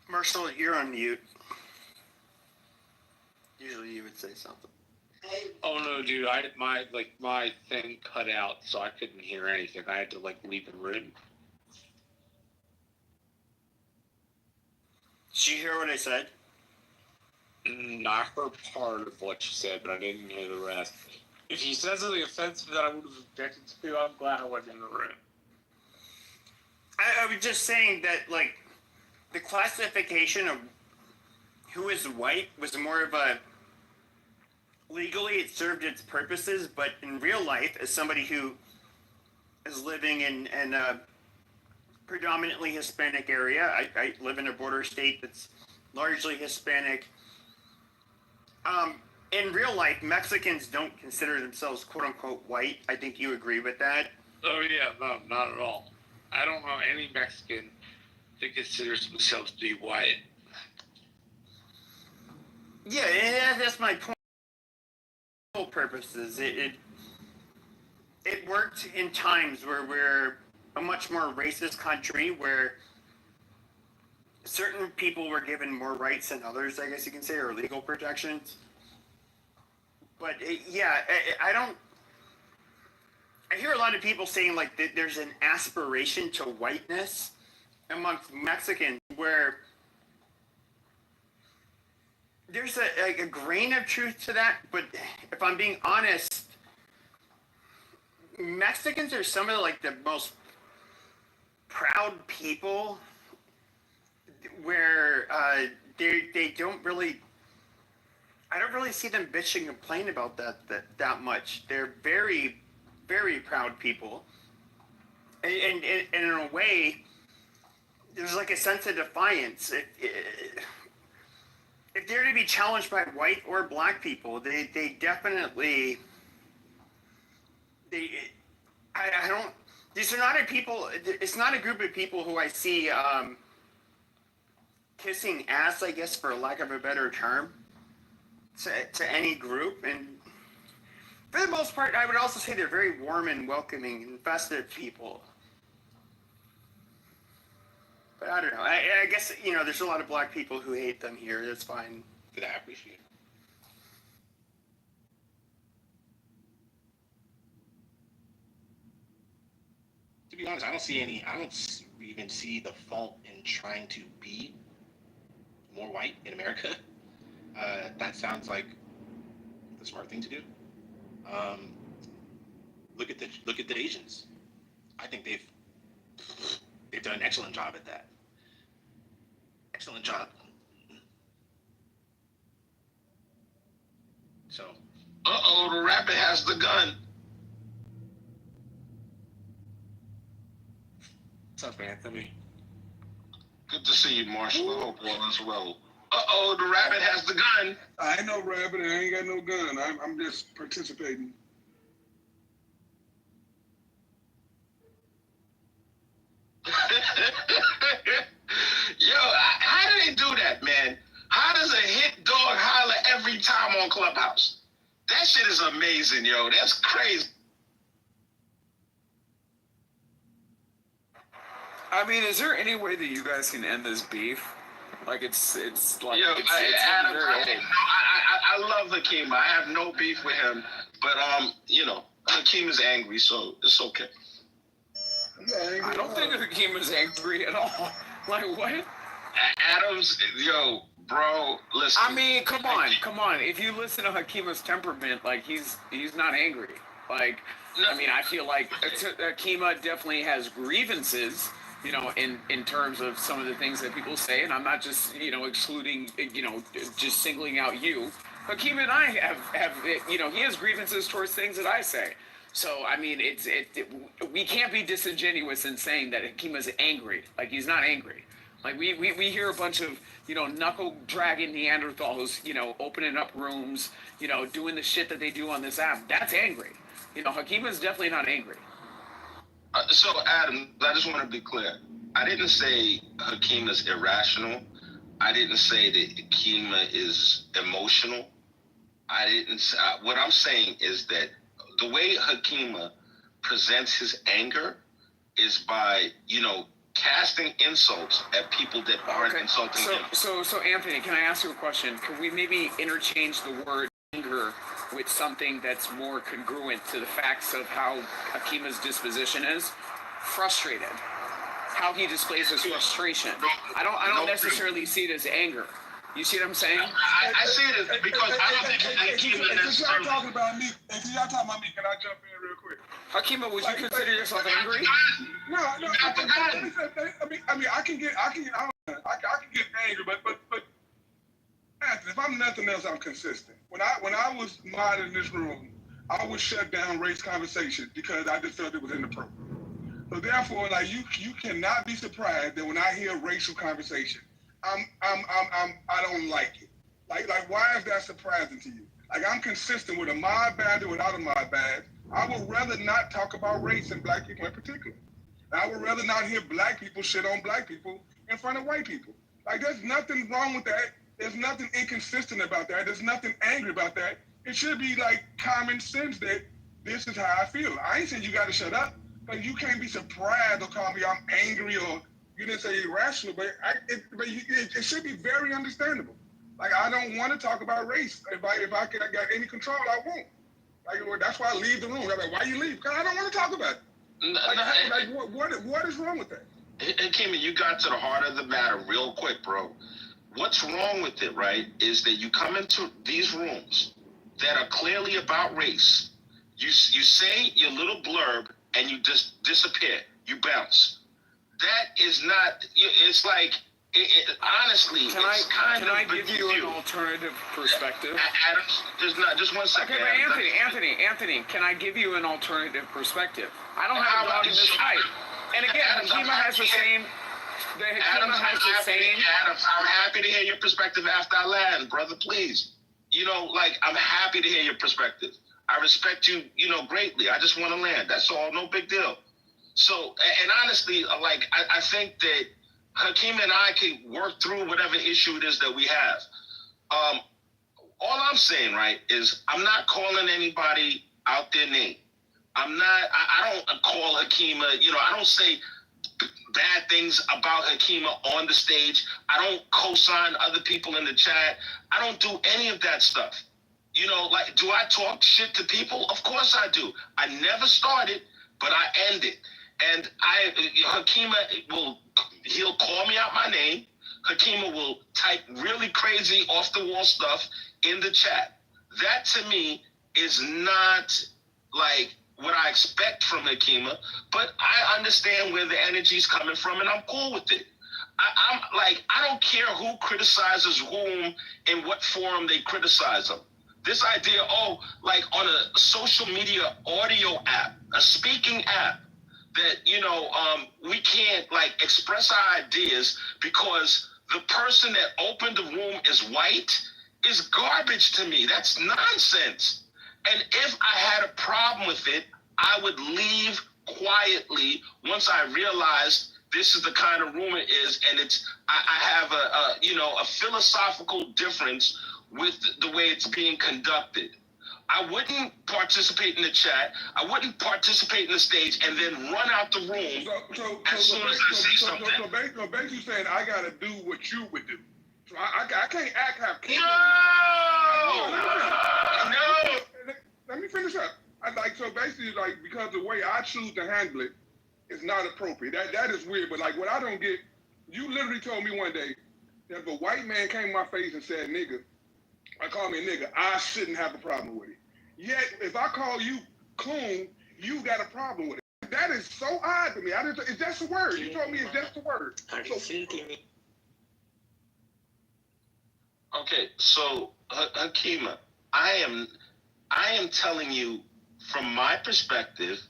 Marshall, you're on mute. would say something. Oh no, dude! My thing cut out, so I couldn't hear anything. I had to leave the room. Did you hear what I said? I heard part of what you said, but I didn't hear the rest. If you said something offensive that I would have objected to, I'm glad I wasn't in the room. I was just saying that, the classification of who is white was more of a... Legally, it served its purposes, but in real life, as somebody who is living in a predominantly Hispanic area, I live in a border state that's largely Hispanic. In real life, Mexicans don't consider themselves quote-unquote white. I think you agree with that. Oh yeah, no, not at all. I don't know any Mexican that considers themselves to be white. Yeah, that's my point. Purposes, it worked in times where we're a much more racist country, where certain people were given more rights than others, I guess you can say, or legal protections. But I hear a lot of people saying that there's an aspiration to whiteness amongst Mexicans, where there's a grain of truth to that, but if I'm being honest, Mexicans are some of the most proud people, where they don't really... I don't really see them bitch and complain about that much. They're very, very proud people. And in a way, there's a sense of defiance. If they're to be challenged by white or black people, they definitely... I don't... These are not people... It's not a group of people who I see kissing ass, I guess, for lack of a better term, to any group. And for the most part, I would also say they're very warm and welcoming and festive people. But I don't know. I guess, there's a lot of black people who hate them here. That's fine. That I appreciate. To be honest, I don't even see the fault in trying to be more white in America. That sounds like the smart thing to do. Look at the Asians. I think they've done an excellent job at that. Excellent job. So. The rabbit has the gun. What's up, Anthony? Good to see you, Marshall. I hope all is well. The rabbit has the gun. I ain't no rabbit. I ain't got no gun. I'm just participating. Yo, how do they do that, man? How does a hit dog holler every time on Clubhouse? That shit is amazing, yo. That's crazy. I mean, is there any way that you guys can end this beef? It's like... Yo, it's Adam, very old. I love Hakeem. I have no beef with him. But, Hakeem is angry, so it's okay. I don't think Hakeem is angry at all. What? Adams, yo, bro, listen. I mean, come on. If you listen to Hakeem's temperament, he's not angry. I feel like Hakima definitely has grievances, in terms of some of the things that people say, and I'm not just, excluding, just singling out you. Hakeem and I have he has grievances towards things that I say. So, I mean, we can't be disingenuous in saying that Hakeem is angry. He's not angry. We hear a bunch of, knuckle-dragging Neanderthals, opening up rooms, doing the shit that they do on this app. That's angry. Hakeem is definitely not angry. So, Adam, I just want to be clear. I didn't say Hakeem is irrational. I didn't say that Hakeem is emotional. I didn't say... What I'm saying is that the way Hakima presents his anger is by, casting insults at people that aren't insulting him. So Anthony, can I ask you a question? Could we maybe interchange the word anger with something that's more congruent to the facts of how Hakima's disposition is. Frustrated. How he displays his frustration. I don't necessarily see it as anger. You see what I'm saying? I see it as because I don't think Hakima necessarily. Y'all talking about me, and since y'all talking about me, can I jump in real quick? Hakima, would you consider yourself angry? No. I mean, I can get angry, but if I'm nothing else, I'm consistent. When I was modding this room, I would shut down race conversation because I just felt it was inappropriate. So therefore, like you cannot be surprised that when I hear racial conversation, I don't like it. Like why is that surprising to you? Like I'm consistent with a mod badge or without a mod badge. I would rather not talk about race and black people in particular. I would rather not hear black people shit on black people in front of white people. Like there's nothing wrong with that. There's nothing inconsistent about that. There's nothing angry about that. It should be like common sense that this is how I feel. I ain't saying you got to shut up, but you can't be surprised or call me I'm angry or you didn't say irrational, but it should be very understandable. Like I don't want to talk about race. If I got any control, I won't. Like that's why I leave the room. I'm like, why you leave? Because I don't want to talk about it. What is wrong with that? Hakima, you got to the heart of the matter real quick, bro. What's wrong with it, right, is that you come into these rooms that are clearly about race. You say your little blurb and you just disappear. You bounce. That is not. It's like. Honestly, can I give you an alternative perspective? Adam, just one second. Okay, but Anthony, can I give you an alternative perspective? I don't have a dog in this fight. And again, Hakima has the same. Adam, I'm happy to hear your perspective after I land, brother. Please, I'm happy to hear your perspective. I respect you, greatly. I just want to land. That's all. No big deal. So, and honestly, I think that Hakima and I can work through whatever issue it is that we have. All I'm saying, right, is I'm not calling anybody out their name. I don't call Hakima, I don't say bad things about Hakima on the stage. I don't co-sign other people in the chat. I don't do any of that stuff. Do I talk shit to people? Of course I do. I never started, but I ended. And Hakima he'll call me out my name. Hakima will type really crazy off the wall stuff in the chat. That to me is not like what I expect from Hakima, but I understand where the energy's coming from and I'm cool with it. I don't care who criticizes whom in what forum they criticize them. This idea, on a social media audio app, a speaking app, that, we can't express our ideas because the person that opened the room is white is garbage to me. That's nonsense. And if I had a problem with it, I would leave quietly once I realized this is the kind of room it is, and I have a philosophical difference with the way it's being conducted. I wouldn't participate in the chat. I wouldn't participate in the stage and then run out the room as soon as I say something. So basically saying I got to do what you would do. So I can't act how. No. Let me finish up. So basically, because the way I choose to handle it is not appropriate. That is weird. But what I don't get, you literally told me one day that if a white man came in my face and said nigga, call me a nigga, I shouldn't have a problem with it. Yet, if I call you coon, you got a problem with it. That is so odd to me. It's just a word. You told me it's just a word. Okay, so Hakima, I am telling you from my perspective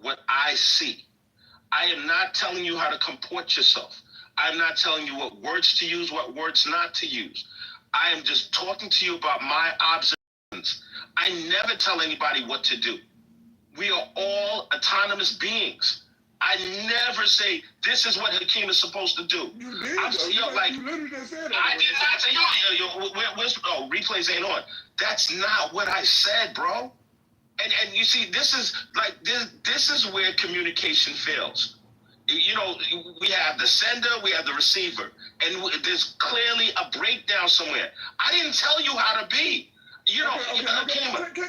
what I see. I am not telling you how to comport yourself. I'm not telling you what words to use, what words not to use. I am just talking to you about my observations. I never tell anybody what to do. We are all autonomous beings. I never say, this is what Hakeem is supposed to do. You did, you literally just said that. I did. Replays ain't on. That's not what I said, bro. And you see, this is where communication fails. We have the sender, we have the receiver, and there's clearly a breakdown somewhere. I didn't tell you how to be. You know,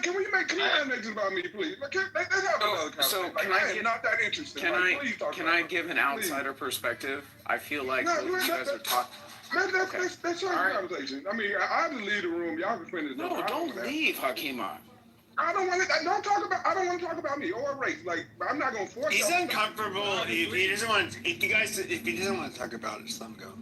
Can we make this about me, please? Let's have another conversation. So I am not that interested. Please talk can about I it. give an outsider perspective? I feel like No, you guys are talking. That's our conversation. I mean, I just leave the room. Y'all can finish. No, don't leave, Hakima. I don't want to. I don't want to talk about me or race. Like, I'm not gonna force. He's y'all. uncomfortable. If he doesn't want. If he doesn't want to talk about it, just let him go.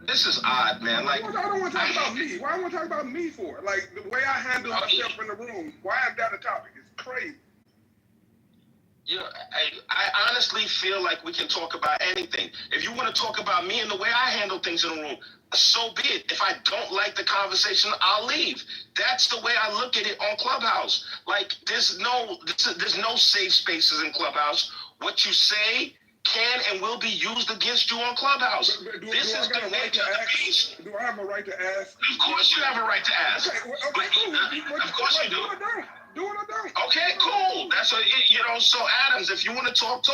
This is odd, man. Like, I don't want to talk about me. Why I want to talk about me for? Like, the way I handle myself in the room. Why is that a topic? It's crazy. You know, I honestly feel like we can talk about anything. If you want to talk about me and the way I handle things in the room, so be it. If I don't like the conversation, I'll leave. That's the way I look at it on Clubhouse. Like, there's no safe spaces in Clubhouse. What you say can and will be used against you on Clubhouse. This is the nature of the beast. Do I have a right to ask? Of course you have a right to ask. Okay, cool. Of course you do. Do it or don't. Okay, cool. That's what, so Adams, if you want to talk.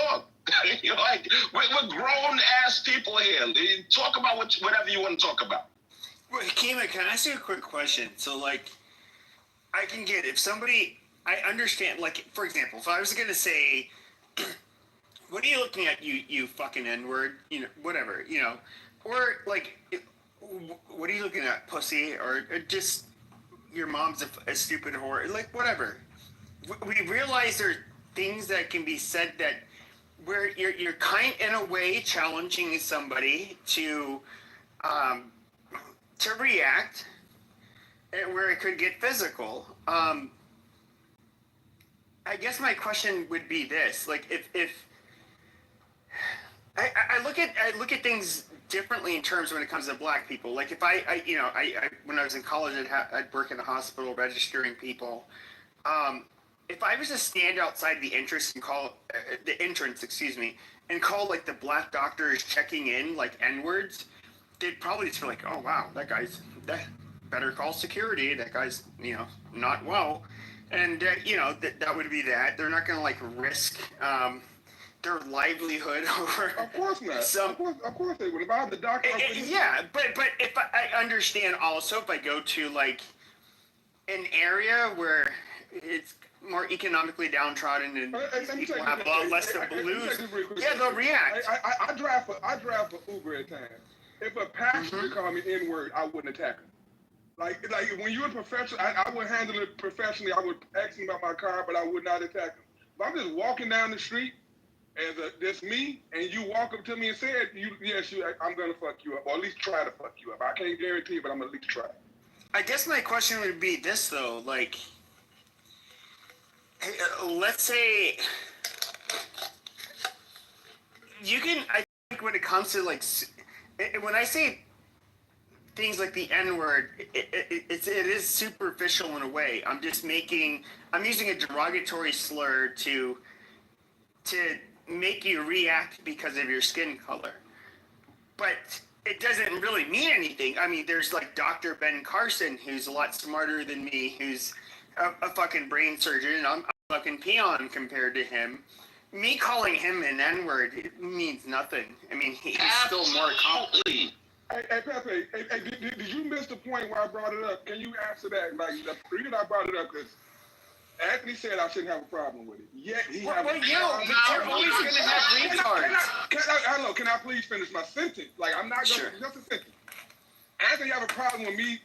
You're like, we're grown-ass people here. Talk about whatever you want to talk about. Wait, Kima, can I ask you a quick question? So, like, I can get, if somebody, I understand, like, for example, if I was going to say, what are you looking at, you fucking N-word, whatever, or, like, what are you looking at, pussy, or just, your mom's a stupid whore, like, whatever. We realize there are things that can be said that, where you're kind, in a way, challenging somebody to react, and where it could get physical. I guess my question would be this: like, if I look at things differently in terms when it comes to black people. Like, if I when I was in college, I'd work in a hospital registering people. If I was to stand outside the entrance and call like the black doctors checking in like N-words, they'd probably just be like, oh wow, that better call security. That guy's not well, and that would be that. They're not gonna like risk their livelihood over. Of course not. Of course they would. If I have the doctor. Yeah, but if I understand also, if I go to like an area where it's more economically downtrodden and people have a lot less to lose, yeah, they'll react. I drive for Uber at times. If a passenger called me N-word, I wouldn't attack him. Like when you're a professional, I would handle it professionally. I would ask him about my car, but I would not attack him. If I'm just walking down the street as this me, and you walk up to me and say, I'm gonna fuck you up, or at least try to fuck you up. I can't guarantee, but I'm gonna at least try. I guess my question would be this though, like, let's say you can. I think when it comes to like, when I say things like the N-word, it is superficial in a way. I'm using a derogatory slur to make you react because of your skin color. But it doesn't really mean anything. I mean, there's like Dr. Ben Carson, who's a lot smarter than me, who's a fucking brain surgeon, and I'm a fucking peon compared to him. Me calling him an N-word, it means nothing. I mean, he's still more complicated. Hey, Pepe, did you miss the point where I brought it up? Can you answer that? Like, the reason I brought it up because Anthony said I shouldn't have a problem with it. Yet he has a problem. You're always going to have retards. Can I please finish my sentence? Like, I'm not going to, just a sentence. Anthony have a problem with me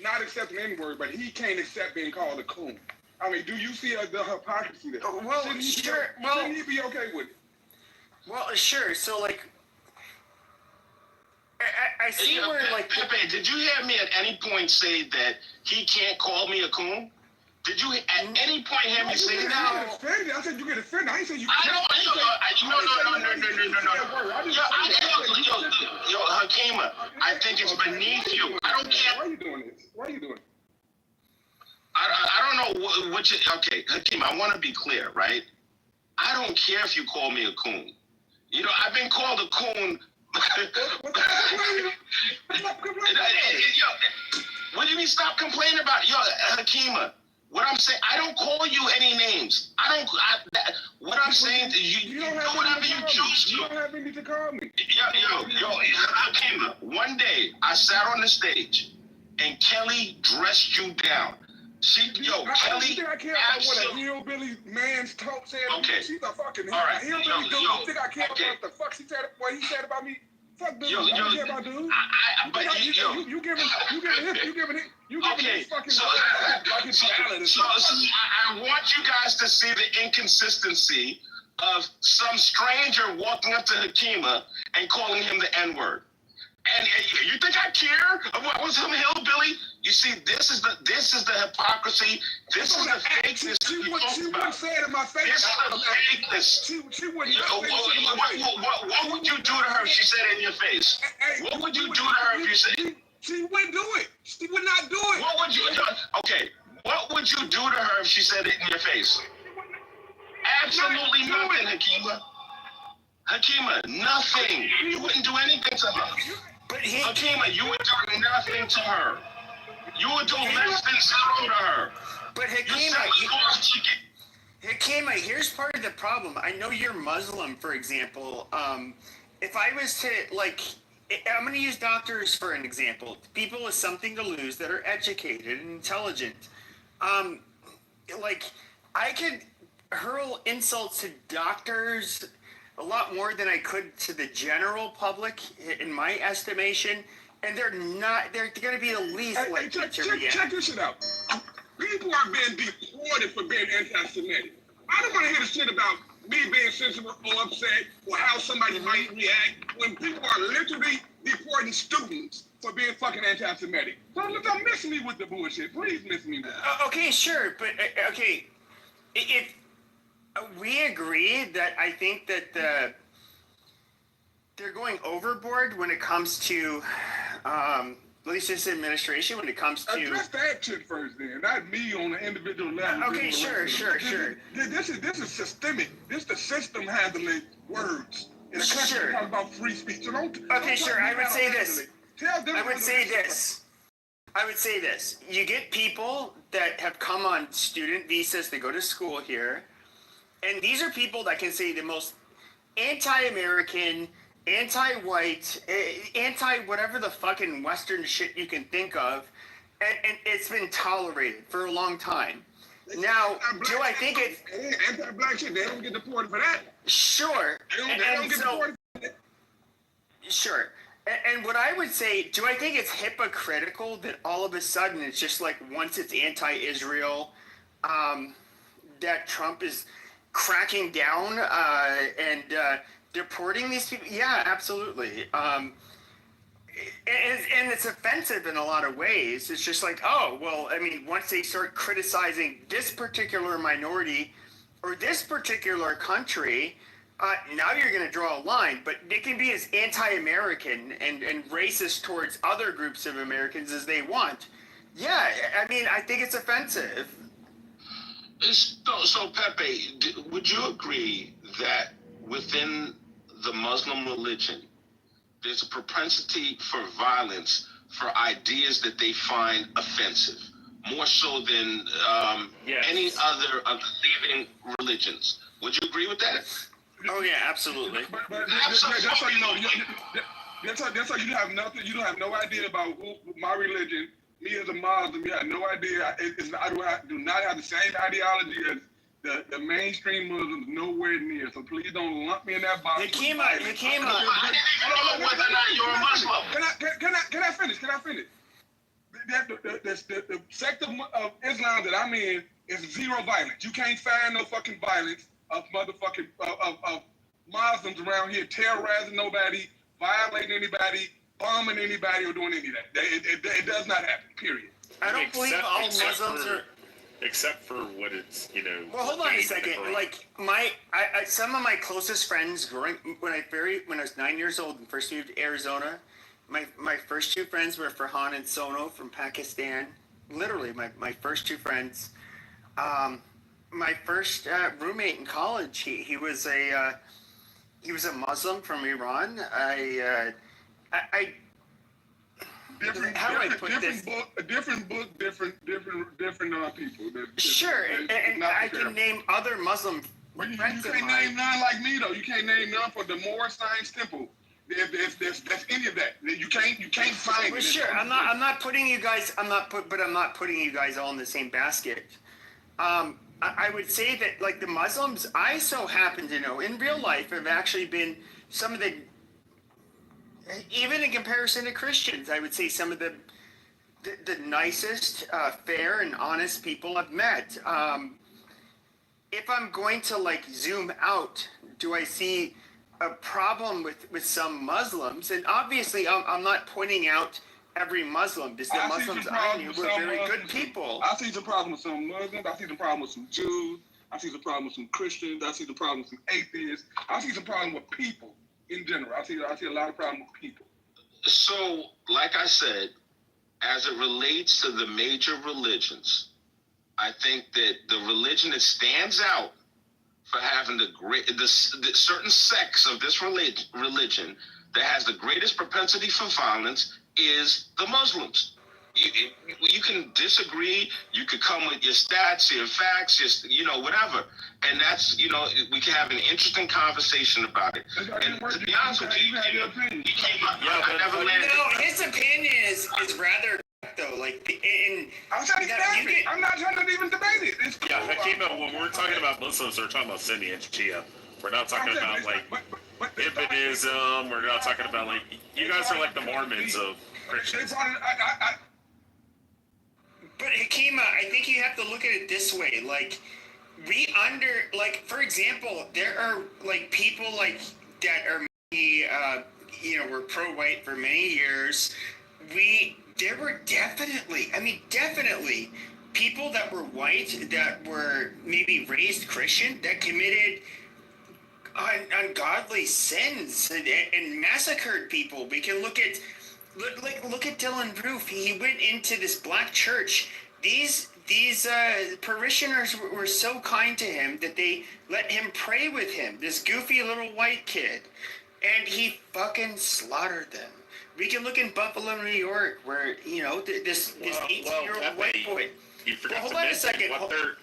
not accepting any word, but he can't accept being called a coon. I mean, do you see the hypocrisy there? Well, shouldn't he be okay with it? Well, sure. So, like, I see where, like... Pepe, did you hear me at any point say that he can't call me a coon? Did you at any point hear me say that? I said you get offended. I ain't saying you can't. No. Hakima, I think it's beneath you. I don't care. Why are you doing this? Why are you doing it? I don't know what you... Okay, Hakima, I want to be clear, right? I don't care if you call me a coon. I've been called a coon... What do you mean stop complaining about? Yo, Hakima, what I'm saying, I don't call you any names. What I'm saying, you do whatever you choose to. You don't have any to call me. Yo, Hakima, one day I sat on the stage and Kelly dressed you down. Kelly. You think I care about what a hillbilly man's talk said? Okay. She's a fucking Yo, hillbilly dude. You think I care about what the fuck she said? What he said about me? Fuck dude. I don't care about dude. You giving his fucking like his ballad or something. I want you guys to see the inconsistency of some stranger walking up to Hakima and calling him the N-word. And you think I care about what's some hillbilly? You see, this is the hypocrisy. This is the fakeness. She wouldn't say it in my face. This is the fakeness. She wouldn't say it in my face. What would you do to her if she said it in your face? What would you do to her if you said? She wouldn't do it. She would not do it. What would you do? Okay, what would you do to her if she said it in your face? Absolutely nothing, Hakima. Hakima, nothing. You wouldn't do anything to her. Hakima, you would do nothing to her. You would do less than zero to her. But Hakima, here's part of the problem. I know you're Muslim, for example. If I was to, I'm going to use doctors for an example. People with something to lose that are educated and intelligent. I could hurl insults to doctors a lot more than I could to the general public, in my estimation. And they're going to be the least likely to react. Check this shit out. People are being deported for being anti-Semitic. I don't want to hear the shit about me being sensitive or upset or how somebody might react when people are literally deporting students for being fucking anti-Semitic. So don't miss me with the bullshit. Please miss me with it. Okay, sure. But, if we agree that I think that they're going overboard when it comes to at least this administration, when it comes to address that shit first, then, not me on an individual level. Okay, sure. This is systemic. This the system handling words in a country talking about free speech. So I would say this. I would say this. You get people that have come on student visas to go to school here, and these are people that can say the most anti-American, anti-white, anti-whatever the fucking Western shit you can think of, and it's been tolerated for a long time. Now, do I think it's anti-black shit? They don't get deported for that. Sure. They don't get deported for that. Sure. And what I would say, do I think it's hypocritical that all of a sudden it's just like once it's anti-Israel, that Trump is cracking down and deporting these people? Yeah, absolutely. And it's offensive in a lot of ways. It's just like, oh, well, I mean, once they start criticizing this particular minority or this particular country, now you're going to draw a line. But they can be as anti-American and racist towards other groups of Americans as they want. Yeah, I mean, I think it's offensive. So Pepe, would you agree that within the Muslim religion, there's a propensity for violence for ideas that they find offensive, more so than any other believing religions? Would you agree with that? Oh yeah, absolutely. But that's how you know. That's how you have nothing. You don't have no idea about my religion. Me as a Muslim, you have no idea. I do not have the same ideology as the mainstream Muslims, nowhere near. So please don't lump me in that box. Hakima. I didn't even know whether or not you're a Muslim. Can I finish? The sect of Islam that I'm in is zero violence. You can't find no fucking violence of motherfucking of Muslims around here terrorizing nobody, violating anybody, bombing anybody, or doing any of that. It does not happen. Period. I don't believe all Muslims are. Except for what it's, Well, hold on a second. Like some of my closest friends when I was 9 years old and first moved to Arizona, my first two friends were Farhan and Sono from Pakistan. Literally, my first two friends. My first roommate in college, he was a Muslim from Iran. Different people. Sure, and I can name other Muslim friends. You friends can't name none like me though. You can't name none for the Moorish Science Temple. If any of that. You can't find For it. sure, I'm not putting you guys all in the same basket. I would say that like the Muslims, I so happen to know in real life have actually been some of the, even in comparison to Christians, I would say some of the nicest, fair and honest people I've met. If I'm going to like zoom out, do I see a problem with some Muslims? And obviously, I'm not pointing out every Muslim, because the Muslims I knew were very good people. I see some problem with some Muslims. I see some problem with some Jews. I see some problem with some Christians. I see some problem with some atheists. I see some problem with people in general. I see a lot of problem with people. So, like I said, as it relates to the major religions, I think that the religion that stands out for having the certain sects of this religion that has the greatest propensity for violence is the Muslims. You can disagree, you could come with your stats, your facts, just whatever, and that's we can have an interesting conversation about it. And to be honest with you, he came up. I never landed. No, his opinion is rather though. Like, I'm not trying to even debate it. Hakima, when we're talking about Muslims, we're talking about Sunni and Shia. We're not talking about like Ibadism. We're not talking about like you guys are like the Mormons of Christians. But Hakima, I think you have to look at it this way. Like, for example, there are like people like that are were pro-white for many years. There were definitely people that were white that were maybe raised Christian that committed ungodly sins and massacred people. We can look at Dylan Roof. He went into this black church. These parishioners were so kind to him that they let him pray with him, this goofy little white kid, and he fucking slaughtered them. We can look in Buffalo, New York, where this 18-year-old white boy. You forgot to mention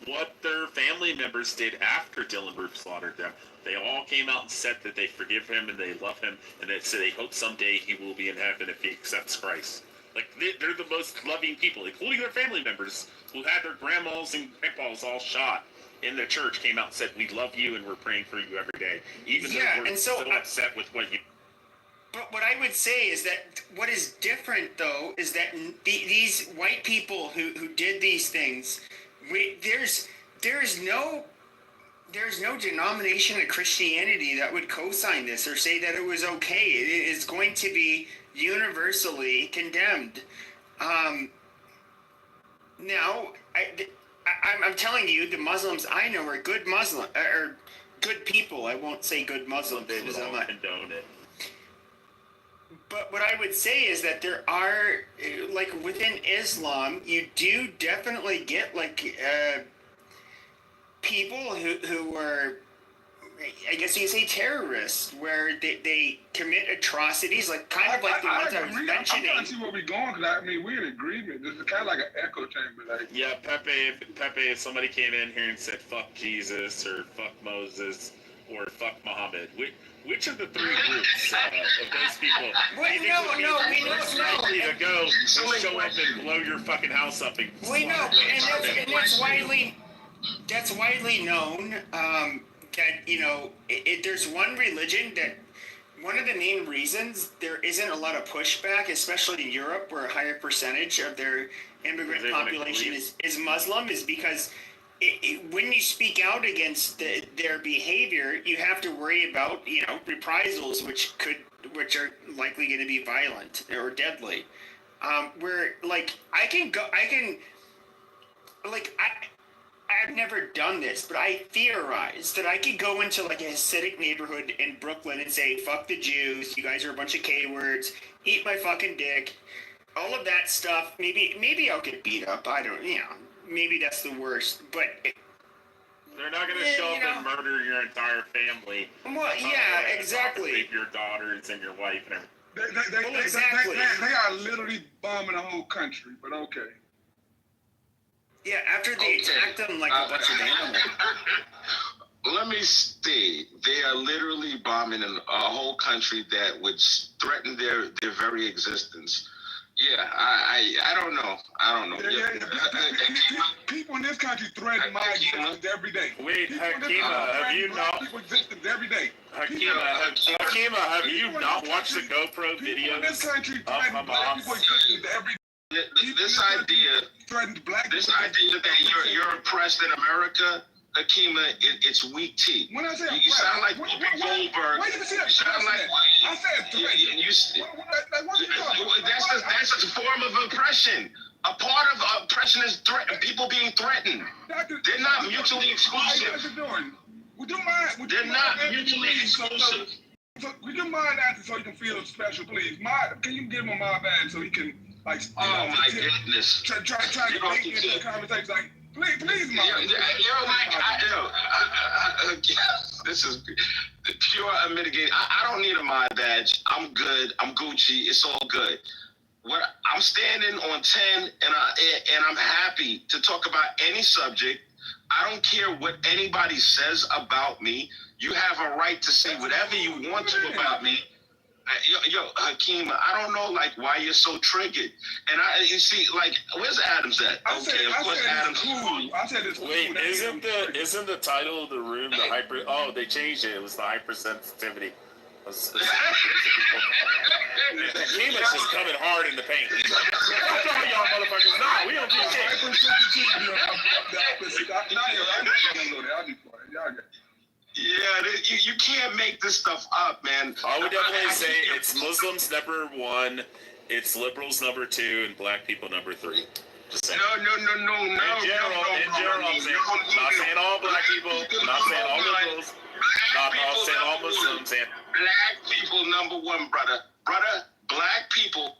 what their family members did after Dylan Roof slaughtered them. They all came out and said that they forgive him and they love him, and they said they hope someday he will be in heaven if he accepts Christ. Like, they're the most loving people, including their family members who had their grandmas and grandpas all shot in the church, came out and said, "We love you and we're praying for you every day," even though we're so upset with what you. But what I would say is that what is different, though, is that these white people who did these things, there's no denomination of Christianity that would co-sign this or say that it was okay. It is going to be universally condemned. Now, I'm telling you, the Muslims I know are good good people. I won't say good Muslims because I'm not condone it. But what I would say is that there are, like within Islam, you do definitely get like people who are, I guess you could say, terrorists, where they commit atrocities, like kind of like the ones I was mentioning. I'm trying to see where we're going, because we're in agreement. This is kind of like an echo chamber. Like, yeah, Pepe, if somebody came in here and said "fuck Jesus" or "fuck Moses" or "fuck Muhammad," which of the three groups of those people likely to go show up and blow your fucking house up? And that's widely known that there's one religion that one of the main reasons there isn't a lot of pushback, especially in Europe, where a higher percentage of their immigrant population is Muslim, is because when you speak out against their behavior, you have to worry about reprisals, which are likely going to be violent or deadly. Where I've never done this, but I theorize that I could go into like a Hasidic neighborhood in Brooklyn and say, "Fuck the Jews, you guys are a bunch of K-words, eat my fucking dick," all of that stuff. Maybe I'll get beat up. I don't, maybe that's the worst, but they're not going to show up and murder your entire family. Well, yeah, exactly. Rape your daughters and your wife and everything. They are literally bombing a whole country, but okay. Yeah, after they attacked them like a bunch of animals. Let me see. They are literally bombing a whole country that would threaten their very existence. Yeah, I don't know. I don't know. People in this country threaten my existence every day. Wait, Hakima, have you not? People existence every day. Hakima, have you not watched the GoPro video in this country of threaten black people Hamas? existence every day. This idea that you're oppressed in America, Hakima, it's weak tea. When I say you sound like Whoopi Goldberg. Why you say You sound like I said threat. That's a form of oppression. A part of oppression is people being threatened. They're not mutually exclusive. They're not mutually exclusive. Would you mind asking so he can feel special, please? Can you give him my badge so he can, like, oh my goodness. Try to make it into the conversation, like, please, this is pure unmitigated. I don't need a my badge. I'm good. I'm Gucci. It's all good. What I'm standing on 10, and I'm happy to talk about any subject. I don't care what anybody says about me. You have a right to say whatever you want to about me. Yo, Hakeem, I don't know, like, why you're so triggered. And you see, like, where's Adams at? Okay, of course, Adams. Wait, isn't the title of the room the hyper? Oh, they changed it. It was the hypersensitivity. Hakima's just coming hard in the paint. He's like, "Fuck all y'all motherfuckers! Nah, we don't do shit." Yeah, you can't make this stuff up, man. I would definitely say it's Muslims number 1, it's liberals number 2, and black people number 3. Just saying. No. In general, I'm saying, not saying all black people, not saying all liberals, not saying all Muslims. And black people number 1, brother. Black people.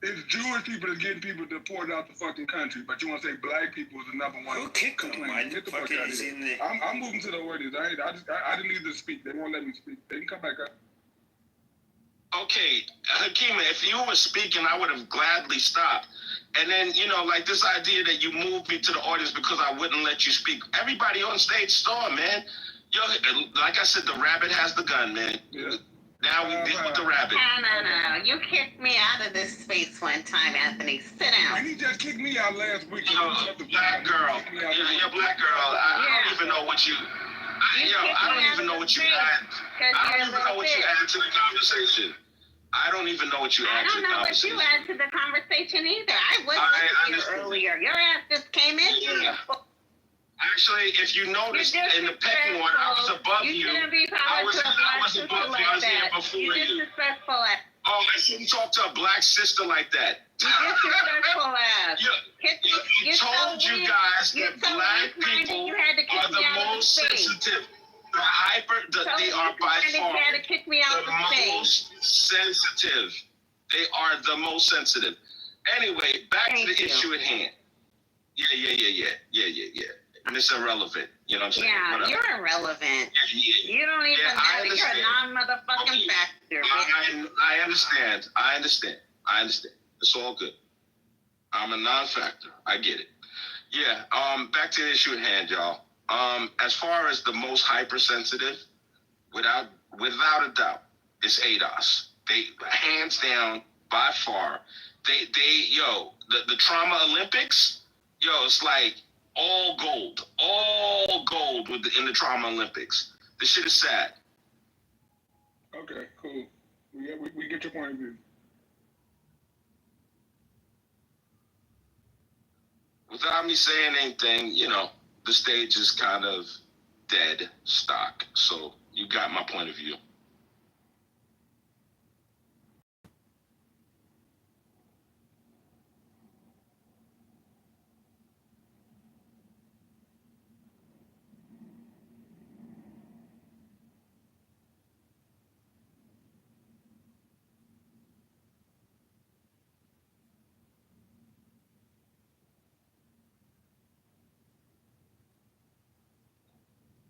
It's Jewish people that's getting people deported out the fucking country, but you want to say black people is the number 1. Who kicked them? Get the fuck out of here. I'm moving to the audience. I didn't need to speak. They won't let me speak. They can come back up. Okay, Hakima, if you were speaking, I would have gladly stopped. And then, like this idea that you moved me to the audience because I wouldn't let you speak. Everybody on stage saw, man. Yo, like I said, the rabbit has the gun, man. Yeah. Now we deal with the rabbit. No. You kicked me out of this space one time, Anthony. Sit down. And he just kicked me out last week. Black girl. You're black girl. I don't even know what you... I don't even know what you add. I don't even know what you add to the conversation. I don't even know what you add to the conversation. I don't know what you add to the conversation either. I wasn't here earlier. Your ass just came in here. Actually, if you noticed in the pecking order, I was above you. I was above you. I was here before you. You're disrespectful ass. Oh, I shouldn't talk to a black sister like that. You disrespectful ass. You told you guys that black people are the most sensitive. They are by far the most sensitive. They are the most sensitive. Anyway, back to the issue at hand. Yeah. Miss Irrelevant. You know what I'm saying? Yeah, whatever. You're irrelevant. You don't even matter. You're a non-motherfucking factor. I understand. It's all good. I'm a non-factor. I get it. Yeah. Back to the issue at hand, y'all. As far as the most hypersensitive, without a doubt, it's ADOS. They hands down by far. The Trauma Olympics. It's like all gold in the Trauma Olympics. This shit is sad. Okay, cool. We get your point of view. Without me saying anything, the stage is kind of dead stock. So you got my point of view.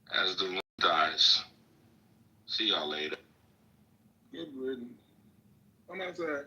As the moon dies. See y'all later. Good riddance. I'm outside.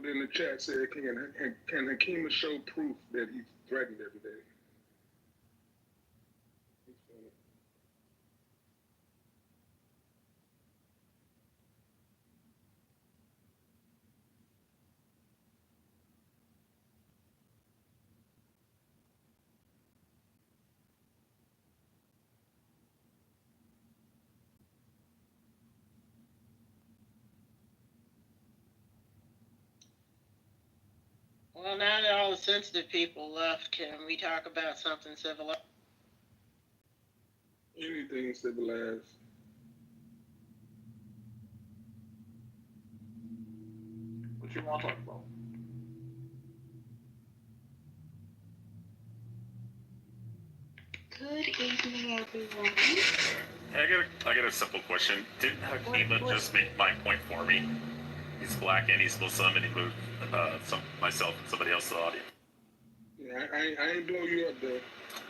in the chat said, can Hakima show proof that he's threatened every day? Well, now that all the sensitive people left, can we talk about something civilized? Anything civilized. What you want to talk about? Good evening, everyone. Hey, I got a simple question. Didn't Hakima just make my point for me? He's black and he's Muslim, and he moved myself and somebody else to the audience. Yeah, I ain't blow you up there.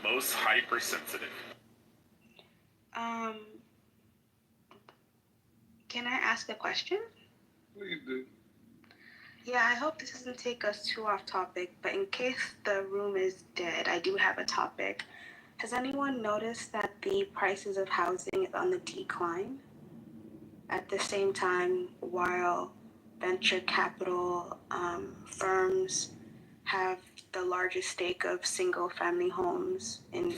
Most hypersensitive. Can I ask a question? Please do. Yeah, I hope this doesn't take us too off topic, but in case the room is dead, I do have a topic. Has anyone noticed that the prices of housing is on the decline? At the same time, while venture capital firms have the largest stake of single-family homes in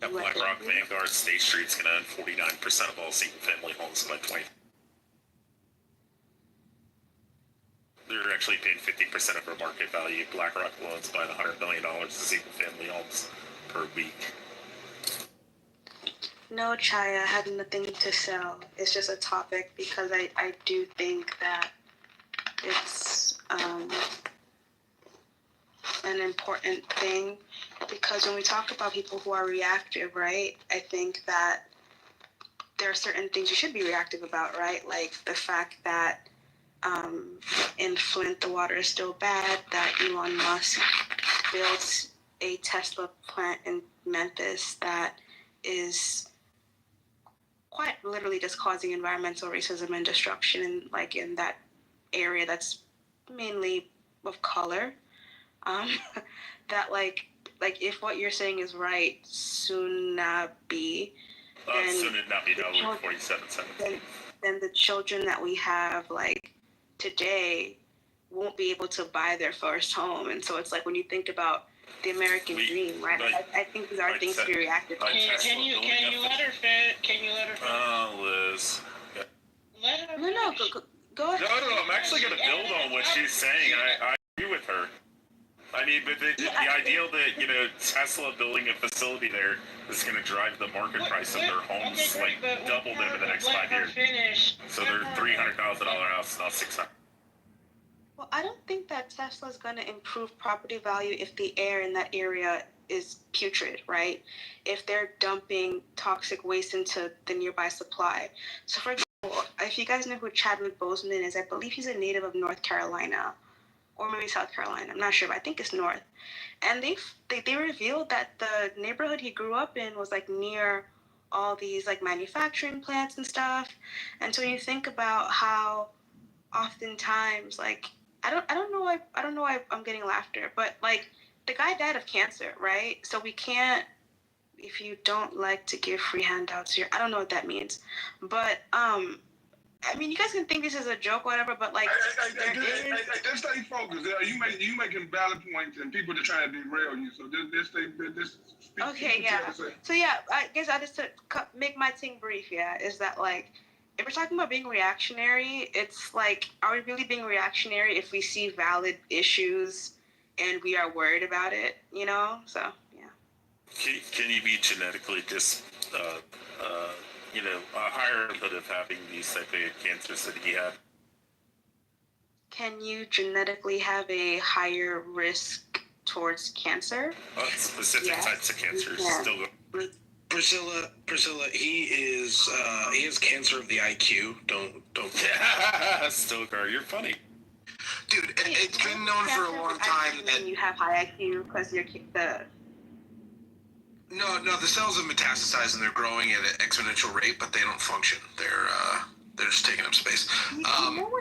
BlackRock, Vanguard, State Street's going to own 49% of all single-family homes by 20. They're actually paying 50% of their market value. BlackRock loans buying $100 billion of single-family homes per week. No, Chaya, I have nothing to sell. It's just a topic because I do think that it's an important thing, because when we talk about people who are reactive, right, I think that there are certain things you should be reactive about, right? Like the fact that in Flint the water is still bad, that Elon Musk built a Tesla plant in Memphis that is quite literally just causing environmental racism and destruction in that area that's mainly of color. That like if what you're saying is right, Sunabi, Sunabi, 4717. Then the children that we have like today won't be able to buy their first home. And so it's like when you think about the American dream, right? I think these are things to be reactive to. Can you let her fit? Can you let her fit? Oh, Liz. Let her No, go ahead. No, I'm actually going to build on what she's saying. I agree with her. I mean, but the ideal that, Tesla building a facility there is going to drive the market price of their homes, double them in the next 5 years. Finish. So they're $300,000 house, now $600,000. Well, I don't think that Tesla's going to improve property value if the air in that area is putrid, right? If they're dumping toxic waste into the nearby supply. So, for example, if you guys know who Chadwick Boseman is, I believe he's a native of North Carolina, or maybe South Carolina. I'm not sure, but I think it's North. And they revealed that the neighborhood he grew up in was like near all these like manufacturing plants and stuff. And so when you think about how oftentimes like I don't know why I'm getting laughter, but like the guy died of cancer, right? So we can't, if you don't like to give free handouts here, I don't know what that means, but I mean, you guys can think this is a joke or whatever, but like, just stay focused. You making valid points, and people are trying to derail you. So just okay, yeah. So yeah, I guess I just to make my thing brief. Yeah, is that like, if we're talking about being reactionary, it's like, are we really being reactionary if we see valid issues and we are worried about it? So yeah. Can you be genetically a higher likelihood of having these type of cancers that he had? Can you genetically have a higher risk towards cancer? Specific types of cancers. Still. Priscilla, he has cancer of the IQ. Don't. Stoker, you're funny. Dude, it's been known for a long time that you have high IQ because you're the. No, the cells have metastasized and they're growing at an exponential rate, but they don't function. They're just taking up space.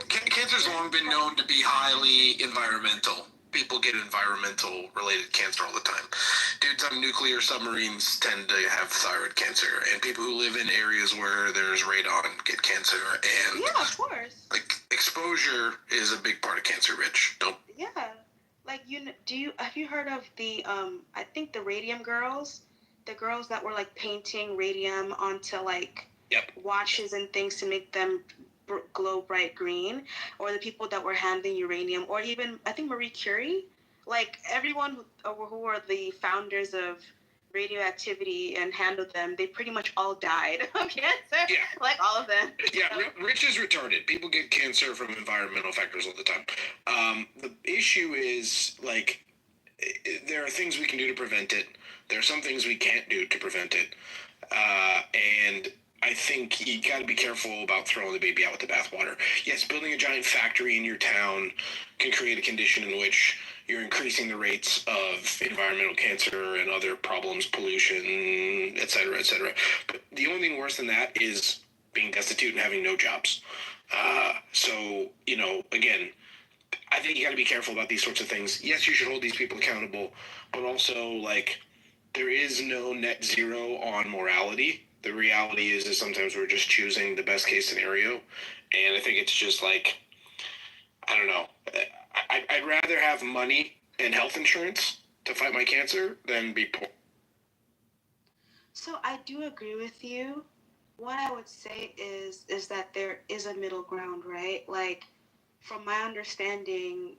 Cancer's long been known to be highly environmental. People get environmental related cancer all the time. Dudes on nuclear submarines tend to have thyroid cancer, and people who live in areas where there's radon get cancer. And yeah, of course. like exposure is a big part of cancer, Rich. Don't. Yeah, like have you heard of the I think the radium girls, the girls that were like painting radium onto like watches and things to make them glow bright green, or the people that were handling uranium, or even I think Marie Curie, like everyone who were the founders of radioactivity and handled them, they pretty much all died of cancer. Yeah. Like all of them. Yeah, Rich is retarded. People get cancer from environmental factors all the time. The issue is like there are things we can do to prevent it. There are some things we can't do to prevent it, and I think you got to be careful about throwing the baby out with the bathwater. Yes, building a giant factory in your town can create a condition in which you're increasing the rates of environmental cancer and other problems, pollution, et cetera, et cetera. But the only thing worse than that is being destitute and having no jobs. So, again, I think you got to be careful about these sorts of things. Yes, you should hold these people accountable, but also, like, there is no net zero on morality. The reality is sometimes we're just choosing the best case scenario. And I think it's just like, I don't know. I'd rather have money and health insurance to fight my cancer than be poor. So I do agree with you. What I would say is that there is a middle ground, right? Like, from my understanding,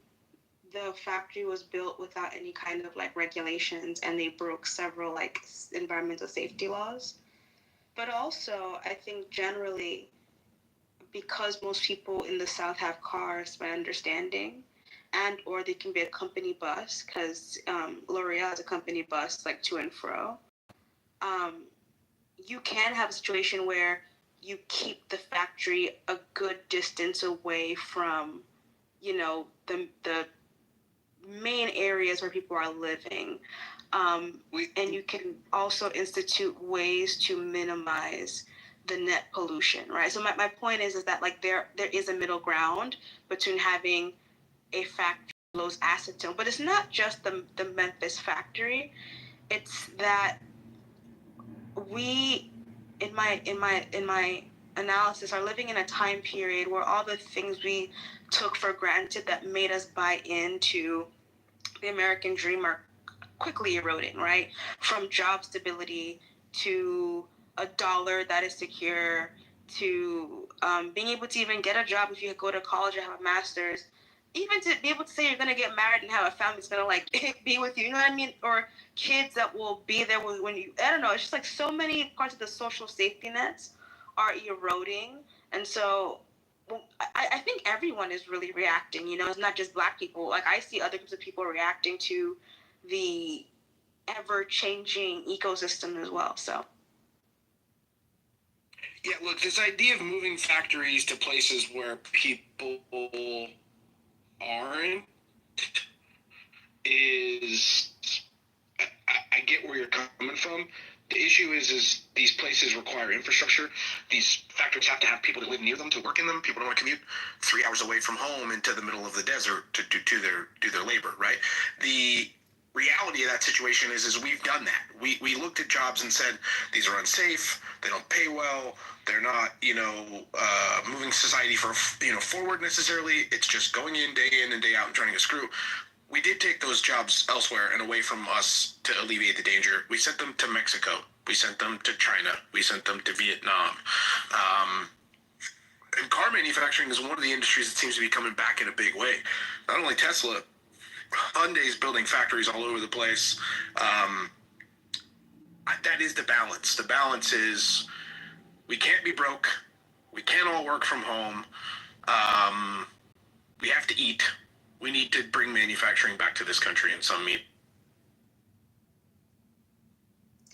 the factory was built without any kind of like regulations, and they broke several like environmental safety laws. But also, I think generally, because most people in the South have cars, my understanding, and or they can be a company bus, because L'Oreal is a company bus, like to and fro. You can have a situation where you keep the factory a good distance away from, the main areas where people are living. And you can also institute ways to minimize the net pollution, right? So my point is that like there is a middle ground between having a factory that blows acetone, but it's not just the Memphis factory. It's that we, in my analysis, are living in a time period where all the things we took for granted that made us buy into the American dream are quickly eroding, right? From job stability to a dollar that is secure to being able to even get a job if you go to college and have a master's, even to be able to say you're going to get married and have a family that's going to like be with you, you know what I mean? Or kids that will be there when you, I don't know, it's just like so many parts of the social safety nets are eroding. And so I think everyone is really reacting, it's not just Black people. Like I see other groups of people reacting to the ever-changing ecosystem as well. So yeah, look, this idea of moving factories to places where people aren't is I get where you're coming from. The issue is these places require infrastructure. These factories have to have people that live near them to work in them. People don't want to commute 3 hours away from home into the middle of the desert to do their labor, right? The reality of that situation is we've done that. We looked at jobs and said, these are unsafe, they don't pay well, they're not, moving society forward necessarily. It's just going in and day out and trying to screw. We did take those jobs elsewhere and away from us to alleviate the danger. We sent them to Mexico. We sent them to China. We sent them to Vietnam. And car manufacturing is one of the industries that seems to be coming back in a big way. Not only Tesla, Hyundai's building factories all over the place. That is the balance. The balance is we can't be broke. We can't all work from home. We have to eat. We need to bring manufacturing back to this country in some means.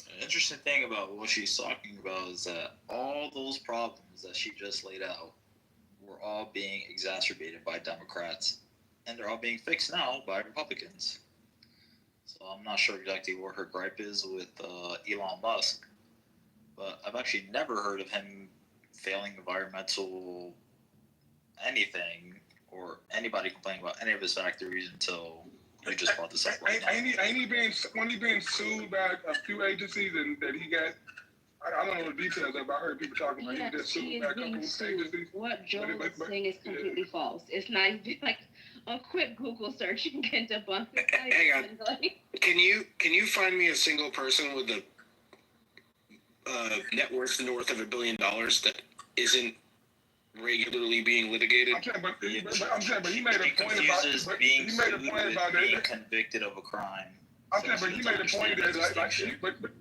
An interesting thing about what she's talking about is that all those problems that she just laid out were all being exacerbated by Democrats, and they're all being fixed now by Republicans. So I'm not sure exactly what her gripe is with Elon Musk, but I've actually never heard of him failing environmental anything or anybody complaining about any of his factories until you just brought this up right now. Ain't he been sued by a few agencies and that he got? I don't know the details of it. I heard people talking about he was just sued by a couple of agencies. What Joel is saying is completely false. It's not even like a quick Google search and can debunk it. Hang on. Can you find me a single person with a net worth north of $1 billion that isn't regularly being litigated? I'm saying, but he made a point Confuses about. being He made a sued point with about being that. convicted of a crime. I'm saying, but he made a point that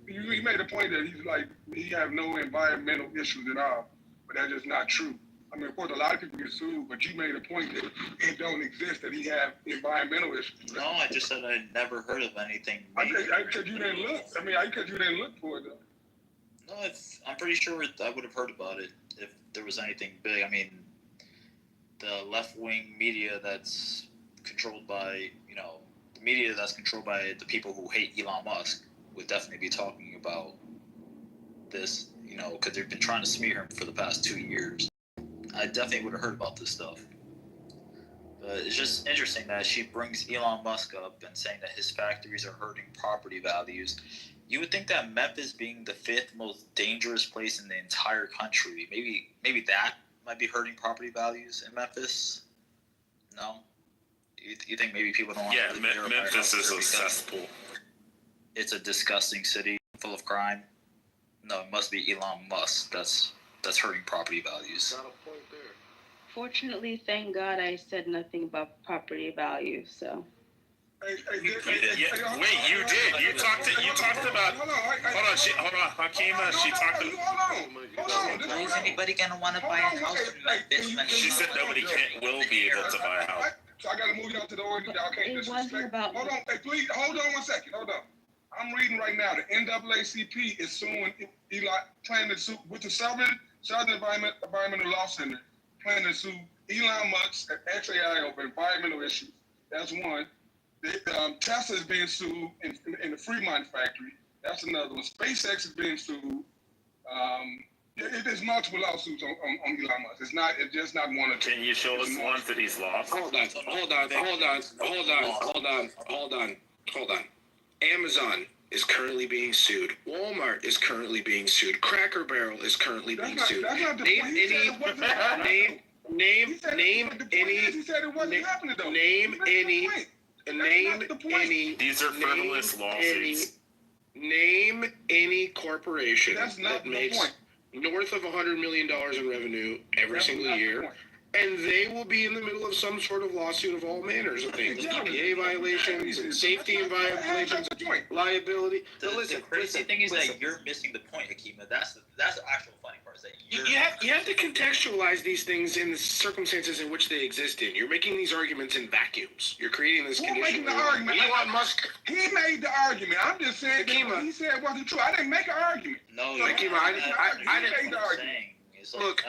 he made a point that he's like he have no environmental issues at all, but that's just not true. I mean, of course, a lot of people get sued, but you made a point that it don't exist that he have environmental issues. No, I just said I never heard of anything. Because you didn't look. I mean, because you didn't look for it though. No, I'm pretty sure I would have heard about it if there was anything big. I mean, the left-wing media that's controlled by, the media that's controlled by the people who hate Elon Musk would definitely be talking about this, because they've been trying to smear him for the past 2 years. I definitely would have heard about this stuff. But it's just interesting that she brings Elon Musk up and saying that his factories are hurting property values. You would think that Memphis being the 5th most dangerous place in the entire country, maybe that might be hurting property values in Memphis? No? You think maybe people don't want to live near Memphis is a cesspool. It's a disgusting city full of crime? No, it must be Elon Musk that's hurting property values. Fortunately, thank God I said nothing about property value, so. Wait, you did. You talked about. Hold on, Hakima. She talked about. Why is anybody gonna want to buy a house in Memphis? She said nobody will be able to buy a house. So I got to move y'all to the order. Y'all can't disrespect. Hold on, hey, please, hold on 1 second. Hold on. I'm reading right now. The NAACP is suing Eli, planning to sue with the Southern Environmental Law Center, planning to sue Elon Musk and XAI over environmental issues. That's one. Tesla is being sued in the Fremont factory. That's another one. SpaceX is being sued. There's multiple lawsuits on Elon Musk. It's just not one or two. Can you show us ones that he's lost? Hold on. Amazon is currently being sued. Walmart is currently being sued. Cracker Barrel is currently being sued. These are frivolous lawsuits. Name any corporation that makes point. north of $100 million in revenue every single year, and they will be in the middle of some sort of lawsuit of all manners of things, EPA violations, and safety violations, liability. The crazy thing is that you're missing the point, Hakima. That's the actual funny part. Is that you have to contextualize these things in the circumstances in which they exist in. You're making these arguments in vacuums. You're creating this condition. Making the argument? Elon Musk. He made the argument. I'm just saying what he said wasn't true. I didn't make an argument. No, Hakima, I didn't made the argument. Look,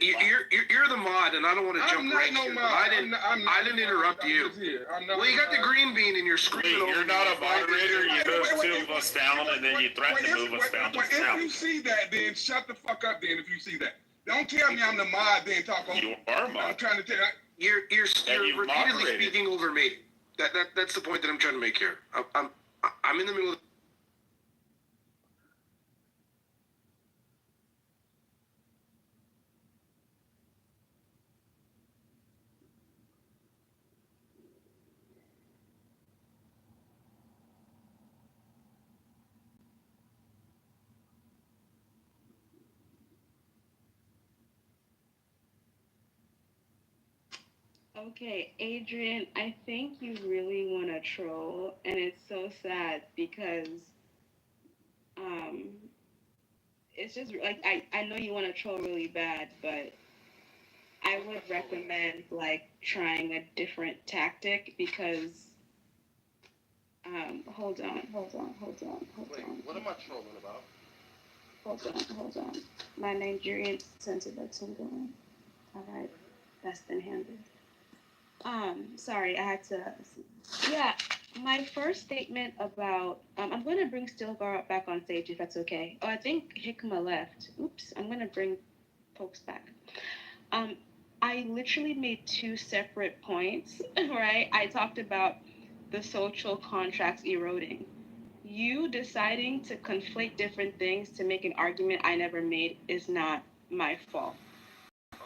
you're the mod, and I don't want to jump right no here. mod. I didn't interrupt you. Well, you got the green bean, and you're screaming over. You're not a moderator. You move us down, and then you threaten to move us down. If you see that, then shut the fuck up. Then if you see that, don't tell me I'm the mod. Then talk over. You are mod. I'm trying to tell you. You're repeatedly speaking over me. That's the point that I'm trying to make here. I'm in the middle of. Okay, Adrian, I think you really want to troll, and it's so sad because it's just like I know you want to troll really bad, but I would recommend like trying a different tactic because hold on. Wait, what am I trolling about? Hold on. My Nigerian sensitive syndrome. All right, that's been handled. Sorry, I had to. Yeah, my first statement about. I'm going to bring Stilgar back on stage if that's okay. Oh, I think Hikma left. Oops, I'm going to bring folks back. I literally made two separate points, right? I talked about the social contracts eroding. You deciding to conflate different things to make an argument I never made is not my fault.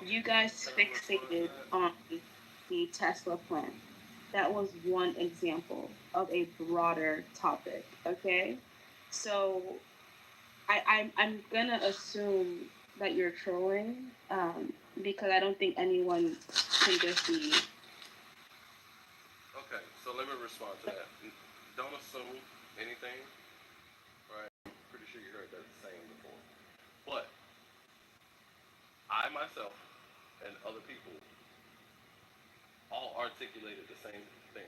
You guys fixated on the Tesla plan. That was one example of a broader topic, okay? So I'm gonna assume that you're trolling, because I don't think anyone can just be. Okay, so let me respond to that. Don't assume anything, right? I'm pretty sure you heard that saying before. But I myself and other people all articulated the same thing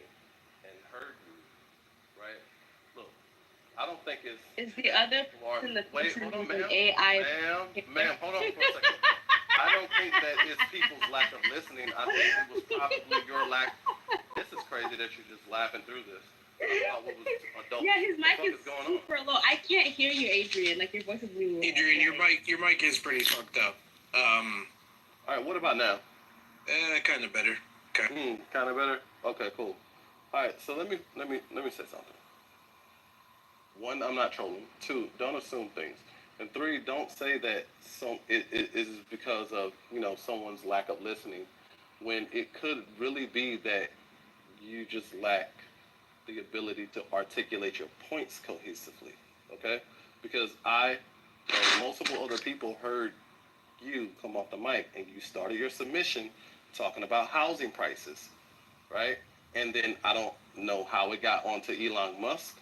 and heard you, right? Look, I don't think it's. Is the other person the Wait, person hold on, with an ma'am. AI? Ma'am, hold on for a second. I don't think that it's people's lack of listening. I think it was probably your lack. This is crazy that you're just laughing through this. What was adult? Yeah, his mic What the is fuck is going on? super low. I can't hear you, Adrian. Like your voice is really low. Adrian, your mic is pretty fucked up. All right, what about now? Kind of better. Okay. Kind of better. Okay, cool. All right, so let me say something. One, I'm not trolling. Two, don't assume things. And three, don't say that it is because of someone's lack of listening, when it could really be that you just lack the ability to articulate your points cohesively. Okay, because I and multiple other people heard you come off the mic and you started your submission talking about housing prices, right? And then I don't know how it got onto Elon Musk,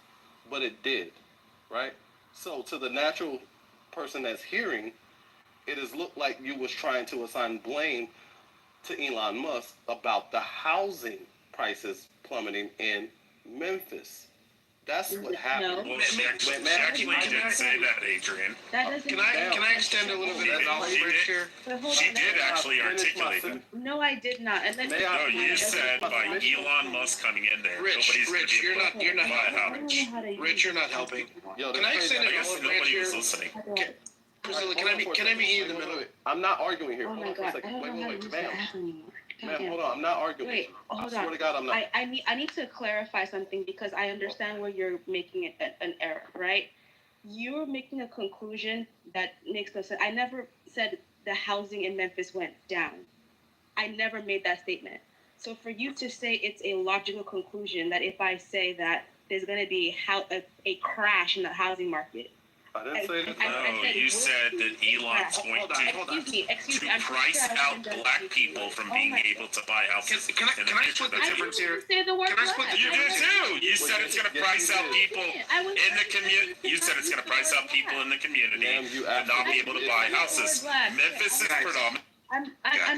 but it did, right? So to the natural person that's hearing, it has looked like you was trying to assign blame to Elon Musk about the housing prices plummeting in Memphis. That's what happened. Well, she actually didn't say that, Adrian. That doesn't. Can I extend a little bit of knowledge here? She did actually articulate it. No, I did not. And then No, you said by Elon Musk coming in there, nobody's going to be able to buy a house. Rich, you're not helping. Can I extend I a guess little branch nobody here? was listening. Priscilla, can I meet you in the middle? I'm not arguing here. Oh Hold my on for a God, I second. don't know how to use the Ma'am. app anymore. Ma'am, hold on. I'm not arguing. Wait, I hold swear on. to God, I'm not. I need to clarify something because I understand where you're making an error, right? You're making a conclusion that makes no sense. I never said the housing in Memphis went down. I never made that statement. So for you to say it's a logical conclusion that if I say that there's going to be a crash in the housing market. I didn't say that. No, you said that Elon's going to price out black people from being able to buy houses. Can I split the difference here? Say the word Can I split the You did difference? too. You said it's going to price out people in the community. You said it's going to price out people in the community to not be able to buy houses. Memphis is predominant. I'm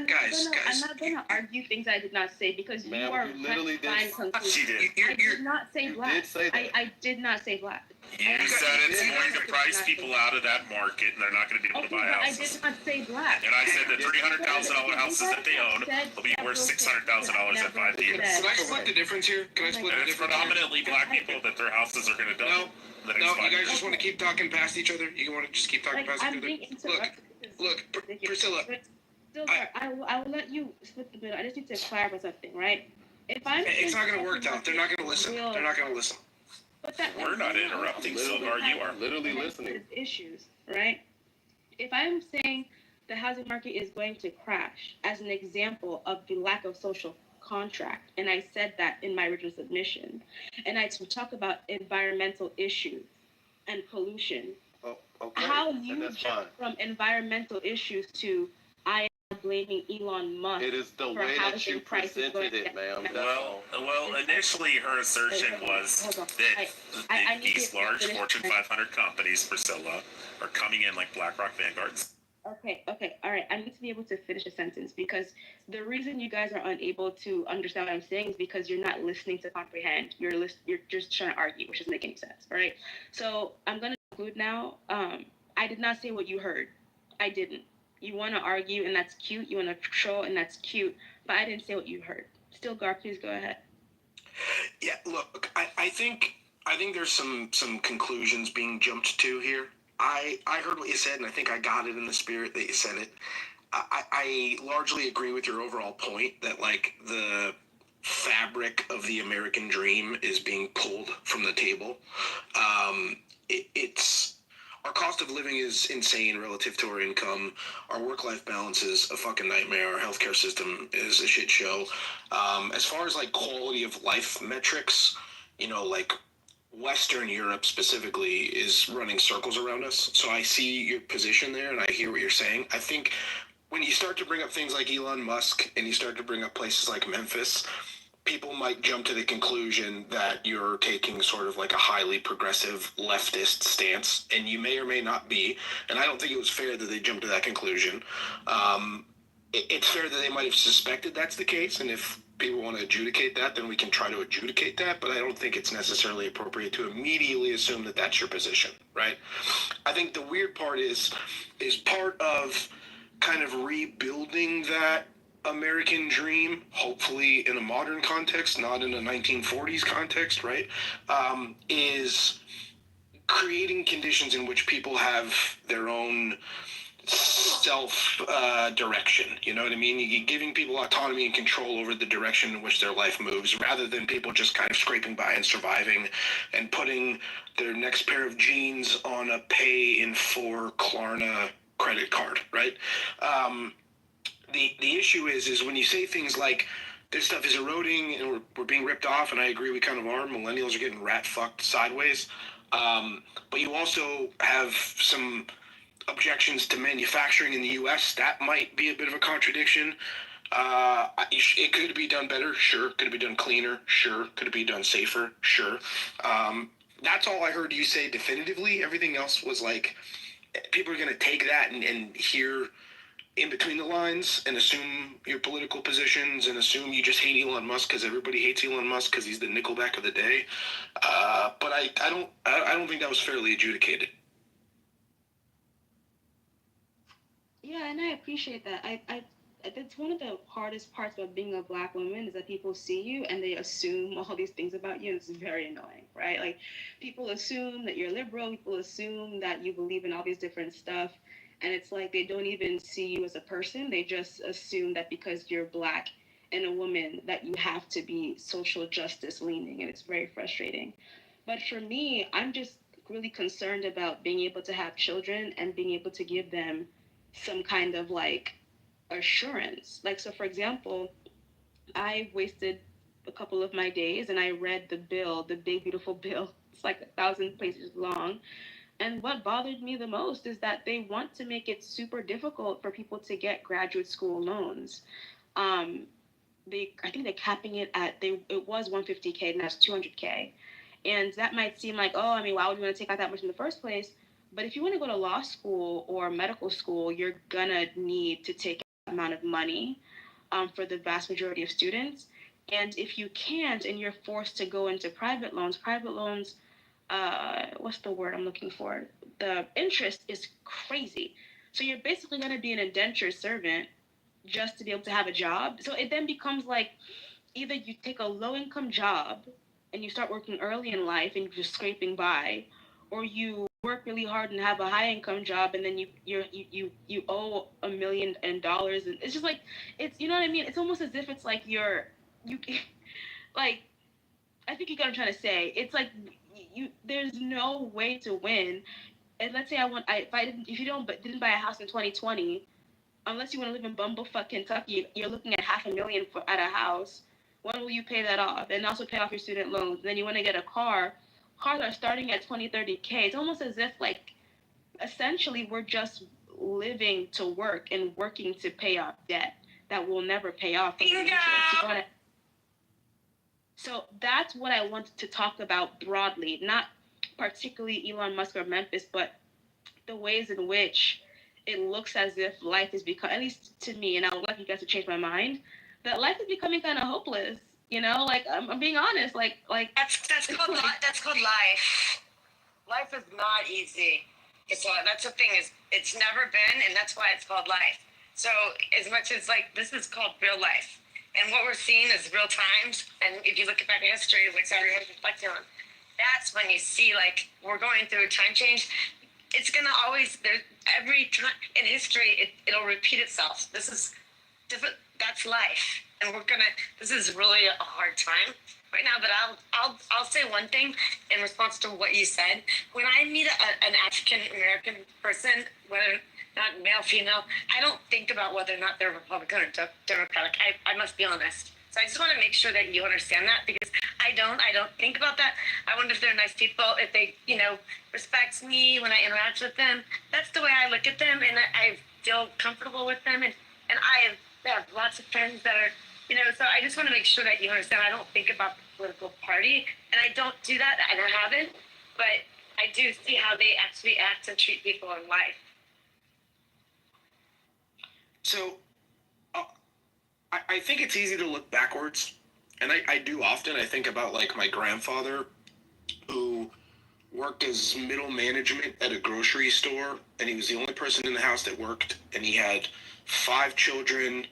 not gonna argue things I did not say because you are literally trying to conclude. She did. I did not say black. did say that. I did not say black. You said it's going to price people out of that market and they're not going to be able to buy I houses. did not say black. And I said the $300,000 houses that they own will be worth $600,000 in 5 years. Can I split the difference here? Can I split And the it's difference? predominantly black people that their houses are going to double. No, you guys just want to keep talking past each other. You want to just keep talking past I'm each being other. interrupted. Look, Priscilla. Still, I will let you split the bill. I just need to clarify something, right? If I'm It's not going to work out. They're not going to listen. They're not going to listen. But that We're not interrupting, Silvar. You are literally listening. Issues, right? If I'm saying the housing market is going to crash as an example of the lack of social contract, and I said that in my original submission, and I talk about environmental issues and pollution, how you jump from environmental issues to I am blaming Elon Musk. It is the for way that housing you prices going presented it, ma'am. Well, initially her assertion was that these large Fortune 500 companies, Priscilla, are coming in like BlackRock, Vanguard. Okay, all right. I need to be able to finish a sentence because the reason you guys are unable to understand what I'm saying is because you're not listening to comprehend. You're just trying to argue, which doesn't make any sense. All right. So I'm gonna conclude now. I did not say what you heard. I didn't. You want to argue, and that's cute. You want to troll, and that's cute. But I didn't say what you heard. Still, Gar, please go ahead. Yeah, look, I think there's some conclusions being jumped to here. I heard what you said, and I think I got it in the spirit that you said it. I largely agree with your overall point that like the fabric of the American dream is being pulled from the table. It's our cost of living is insane relative to our income. Our work-life balance is a fucking nightmare. Our healthcare system is a shit show. As far as like quality of life metrics, you know, like Western Europe specifically is running circles around us. So I see your position there and I hear what you're saying. I think when you start to bring up things like Elon Musk and you start to bring up places like Memphis, people might jump to the conclusion that you're taking sort of like a highly progressive leftist stance, and you may or may not be. And I don't think it was fair that they jumped to that conclusion. It's fair that they might have suspected that's the case, and if people want to adjudicate that, then we can try to adjudicate that, but I don't think it's necessarily appropriate to immediately assume that that's your position, right? I think the weird part is part of kind of rebuilding that American dream, hopefully in a modern context, not in a 1940s context, right, is creating conditions in which people have their own self-direction, you know what I mean? You're giving people autonomy and control over the direction in which their life moves, rather than people just kind of scraping by and surviving and putting their next pair of jeans on a pay-in-4 Klarna credit card, right? The issue is when you say things like this stuff is eroding and we're being ripped off, and I agree we kind of are. Millennials are getting rat-fucked sideways. But you also have some objections to manufacturing in the U.S. That might be a bit of a contradiction. It could be done better, sure. Could it be done cleaner? Sure. Could it be done safer? Sure. That's all I heard you say definitively. Everything else was like, people are going to take that and hear in between the lines and assume your political positions and assume you just hate Elon Musk because everybody hates Elon Musk because he's the Nickelback of the day. But I don't think that was fairly adjudicated. Yeah, and I appreciate that. That's one of the hardest parts about being a Black woman is that people see you and they assume all these things about you, and it's very annoying, right? Like, people assume that you're liberal, people assume that you believe in all these different stuff, and it's like they don't even see you as a person. They just assume that because you're Black and a woman that you have to be social justice leaning, and it's very frustrating. But for me, I'm just really concerned about being able to have children and being able to give them some kind of like assurance. Like, so for example, I wasted a couple of my days and I read the bill, the big beautiful bill. It's like 1,000 pages long. And what bothered me the most is that they want to make it super difficult for people to get graduate school loans. I think they're capping it at, it was $150K and that's $200K. And that might seem like, oh, I mean, why would you want to take out that much in the first place? But if you want to go to law school or medical school, you're gonna need to take that amount of money for the vast majority of students. And if you can't and you're forced to go into private loans, what's the word I'm looking for? The interest is crazy. So you're basically gonna be an indentured servant just to be able to have a job. So it then becomes like either you take a low income job and you start working early in life and you're just scraping by, or you work really hard and have a high income job and then you owe $1 million, and it's just like, it's, you know what I mean? It's almost as if it's like like, I think you get what I'm trying to say. It's like there's no way to win. And let's say if you didn't buy a house in 2020, unless you want to live in Bumblefuck, Kentucky, you're looking at $500,000 at a house. When will you pay that off? And also pay off your student loans. And then you want to get a car. Cars are starting at 20, 30K. It's almost as if, like, essentially we're just living to work and working to pay off debt that will never pay off. So that's what I wanted to talk about broadly, not particularly Elon Musk or Memphis, but the ways in which it looks as if life is becoming, at least to me, and I would like you guys to change my mind, that life is becoming kind of hopeless. You know, like I'm being honest. Like that's called life. Life is not easy. That's the thing, is it's never been, and that's why it's called life. So as much as like this is called real life, and what we're seeing is real times. And if you look back in history, like Sarah has reflected on, that's when you see like we're going through a time change. it's gonna always there every time in history it'll repeat itself. This is different. That's life, and this is really a hard time right now. But I'll say one thing in response to what you said. When I meet an African American person, whether not male, female, I don't think about whether or not they're Republican or Democratic. I must be honest. So I just want to make sure that you understand that, because I don't think about that. I wonder if they're nice people, if they, respect me when I interact with them. That's the way I look at them, and I feel comfortable with them. And I have lots of friends that are, so I just want to make sure that you understand. I don't think about the political party, and I don't do that, and I haven't, but I do see how they actually act and treat people in life. So, I think it's easy to look backwards, and I do often. I think about like my grandfather, who worked as middle management at a grocery store, and he was the only person in the house that worked, and he had 5 children,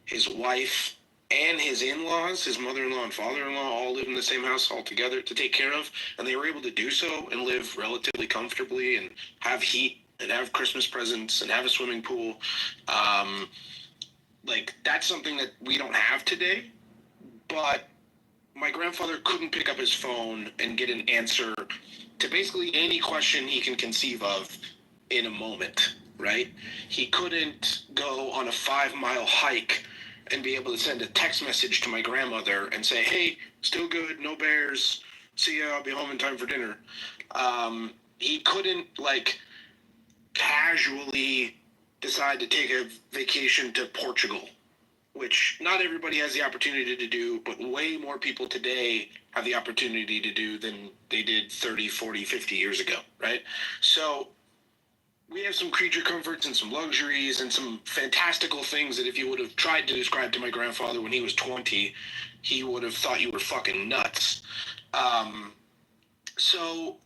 his wife, and his in-laws, his mother-in-law and father-in-law, all live in the same house all together to take care of, and they were able to do so and live relatively comfortably and have heat and have Christmas presents and have a swimming pool. Like, that's something that we don't have today, but my grandfather couldn't pick up his phone and get an answer to basically any question he can conceive of in a moment, right? He couldn't go on a 5-mile hike and be able to send a text message to my grandmother and say, hey, still good, no bears, see ya, I'll be home in time for dinner. He couldn't, like, casually decide to take a vacation to Portugal, which not everybody has the opportunity to do, but way more people today have the opportunity to do than they did 30, 40, 50 years ago, right? So we have some creature comforts and some luxuries and some fantastical things that if you would have tried to describe to my grandfather when he was 20, he would have thought you were fucking nuts. So,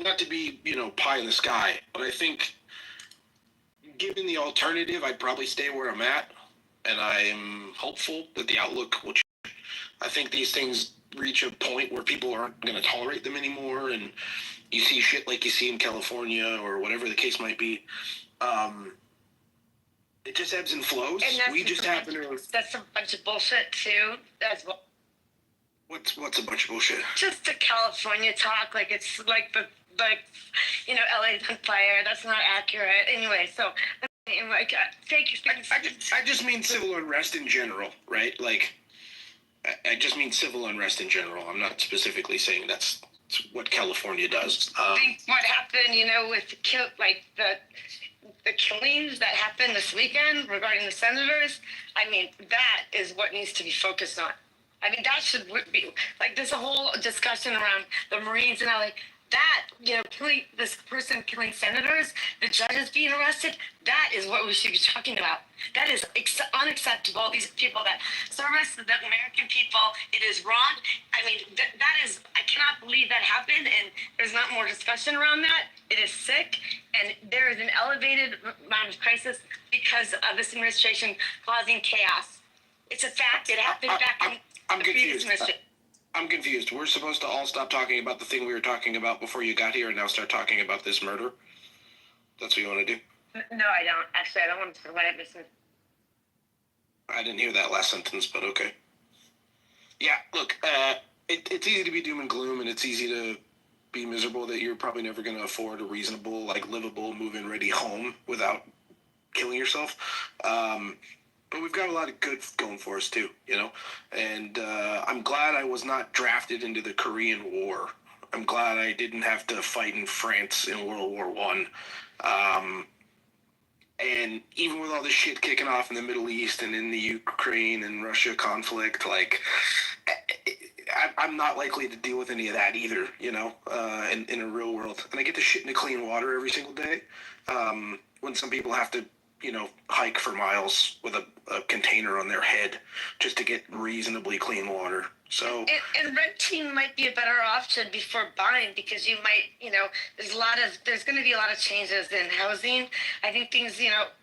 not to be, pie in the sky, but I think given the alternative, I'd probably stay where I'm at, and I am hopeful that the outlook will change. I think these things reach a point where people aren't going to tolerate them anymore, and you see shit like you see in California or whatever the case might be. It just ebbs and flows. And we just happen to... That's a bunch of bullshit, too, as well. What's a bunch of bullshit? Just the California talk, like it's like LA's on fire. That's not accurate. Anyway, so take your I just mean civil unrest in general, right? Like, I just mean civil unrest in general. I'm not specifically saying that's what California does. I think what happened, with the killings that happened this weekend regarding the senators, that is what needs to be focused on. That should be, there's a whole discussion around the Marines and LA. That, killing this person, killing senators, the judges being arrested, that is what we should be talking about. That is unacceptable. These people that service the American people, it is wrong. That is, I cannot believe that happened, and there's not more discussion around that. It is sick, and there is an elevated amount of crisis because of this administration causing chaos. It's a fact. It happened back in the previous administration. I'm confused. We're supposed to all stop talking about the thing we were talking about before you got here and now start talking about this murder? That's what you want to do? No, I don't. Actually, I don't want to talk about it. I didn't hear that last sentence, but okay. Yeah, look, it's easy to be doom and gloom, and it's easy to be miserable that you're probably never going to afford a reasonable, livable, move-in ready home without killing yourself. But we've got a lot of good going for us, too, And I'm glad I was not drafted into the Korean War. I'm glad I didn't have to fight in France in World War I. And even with all this shit kicking off in the Middle East and in the Ukraine and Russia conflict, I'm not likely to deal with any of that either, in a real world. And I get to shit into clean water every single day. When some people have to, hike for miles with a container on their head just to get reasonably clean water. So and renting might be a better option before buying, because you might, there's going to be a lot of changes in housing. I think things,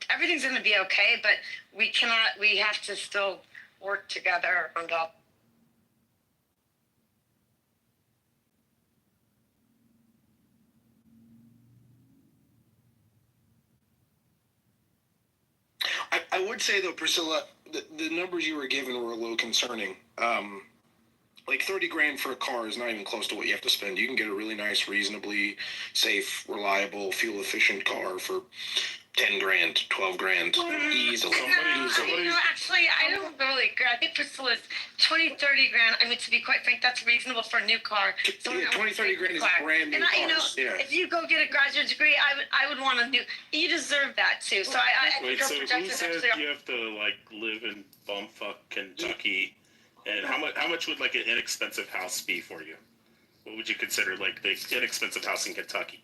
everything's going to be okay, but we have to still work together on all. I would say though, Priscilla, the numbers you were given were a little concerning. Like 30 grand for a car is not even close to what you have to spend. You can get a really nice, reasonably safe, reliable, fuel efficient car for 10 grand, 12 grand, easily. Actually, I don't really agree. I think Priscilla's 20, 30 grand. I mean, to be quite frank, that's reasonable for a new car. Yeah, 20, 30 grand is brand new And cars. if you go get a graduate degree, I would want a new. You deserve that too. So I Wait, think her so who projections said actually you have to like live in bumfuck Kentucky? And how much would like an inexpensive house be for you? What would you consider like the inexpensive house in Kentucky?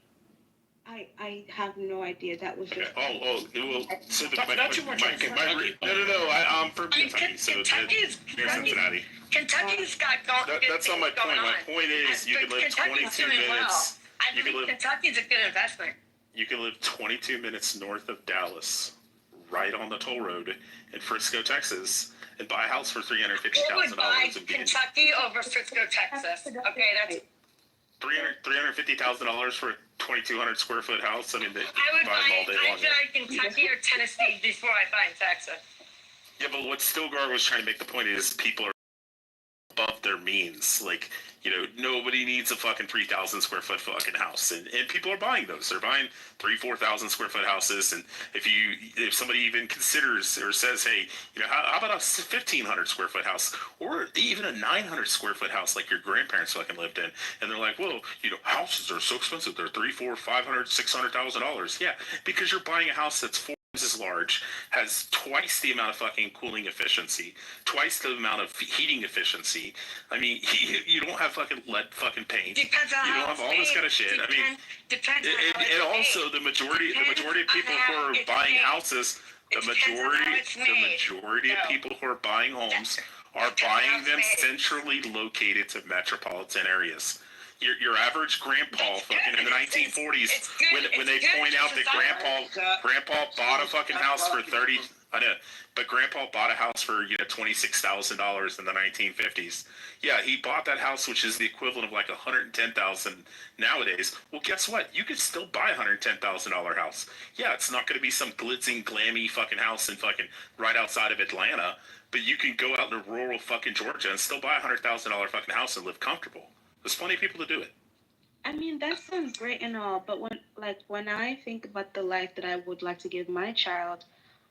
I have no idea. That was just. Well, so Not too much on Kentucky. No. I'm from Kentucky, so Kentucky's near Cincinnati. Kentucky's got That's not my point. My point is you could live 22 minutes. I believe Kentucky's a good investment. You can live 22 minutes north of Dallas, right on the toll road in Frisco, Texas, and buy a house for Who would buy $350,000. Kentucky over Frisco, Texas? Okay, that's. $350,000 for a 2,200 square foot house. I mean, they I would buy them all day long. I'd buy Kentucky or Tennessee before I buy in Texas. Yeah, but what Stilgar was trying to make the point is people are above their means. Like, nobody needs a fucking 3,000 square foot fucking house, and people are buying those. They're buying 4,000 square foot houses, and if somebody even considers or says, hey, how about a 1,500 square foot house, or even a 900 square foot house like your grandparents fucking lived in, and they're like, well, houses are so expensive. They're $300,000, $400,000, $500,000, $600,000. Yeah, because you're buying a house that's 4 times as large, has twice the amount of fucking cooling efficiency, twice the amount of heating efficiency. I mean, you don't have fucking lead fucking paint. Depends on you how don't have all this kind of shit. Depends on how and also the majority of people who are buying houses, the majority of people who are buying homes are buying them centrally located to metropolitan areas. Your average grandpa fucking in the 1940s, when they point out that grandpa bought a fucking house for but grandpa bought a house for $26,000 in the 1950s. Yeah, he bought that house, which is the equivalent of like $110,000 nowadays. Well, guess what? You could still buy a $110,000 house. Yeah, it's not going to be some glitzing, glammy fucking house in fucking right outside of Atlanta, but you can go out into rural fucking Georgia and still buy a $100,000 fucking house and live comfortable. There's plenty of people to do it. I mean, that sounds great and all, but when I think about the life that I would like to give my child,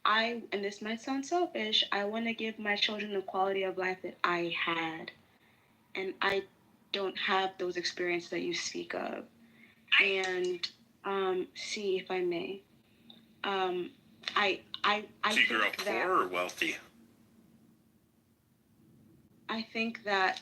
and this might sound selfish, I want to give my children the quality of life that I had, and I don't have those experiences that you speak of. And see, if I may, So you grew up poor or wealthy? I think that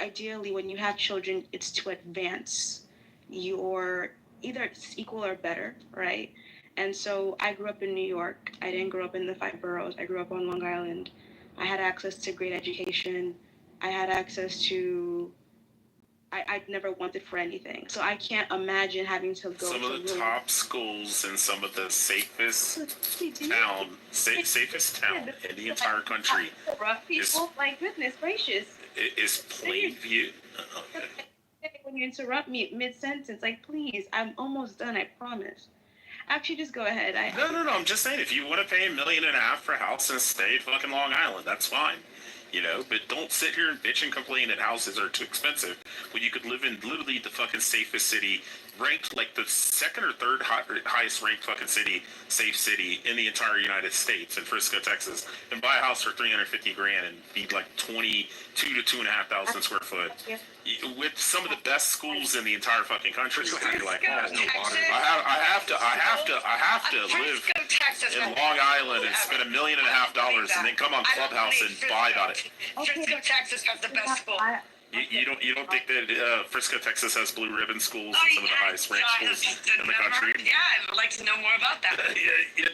ideally, when you have children, it's to advance your either equal or better, right? And so I grew up in New York. I didn't grow up in the 5 boroughs. I grew up on Long Island. I had access to great education. I had access to. I'd never wanted for anything. So I can't imagine having to go. Some of the top schools in some of the safest town in the entire country. Rough people, like goodness gracious. Is Plainview. When you interrupt me mid-sentence, like, please, I'm almost done, I promise. Actually, just go ahead. No, I'm just saying, if you want to pay $1.5 million for a house and stay fucking Long Island, that's fine. But don't sit here and bitch and complain that houses are too expensive when you could live in literally the fucking safest city, ranked like the second or third highest ranked fucking safe city in the entire United States in Frisco, Texas, and buy a house for $350,000 and be like 22 to 2,500 square foot with some of the best schools in the entire fucking country. You're like, oh, I have to live in Long Island and spend $1.5 million and then come on Clubhouse and buy about it. Frisco, Texas has the best school. You don't think that Frisco, Texas has blue ribbon schools and some of the highest ranked schools in the country? Yeah, I would like to know more about that.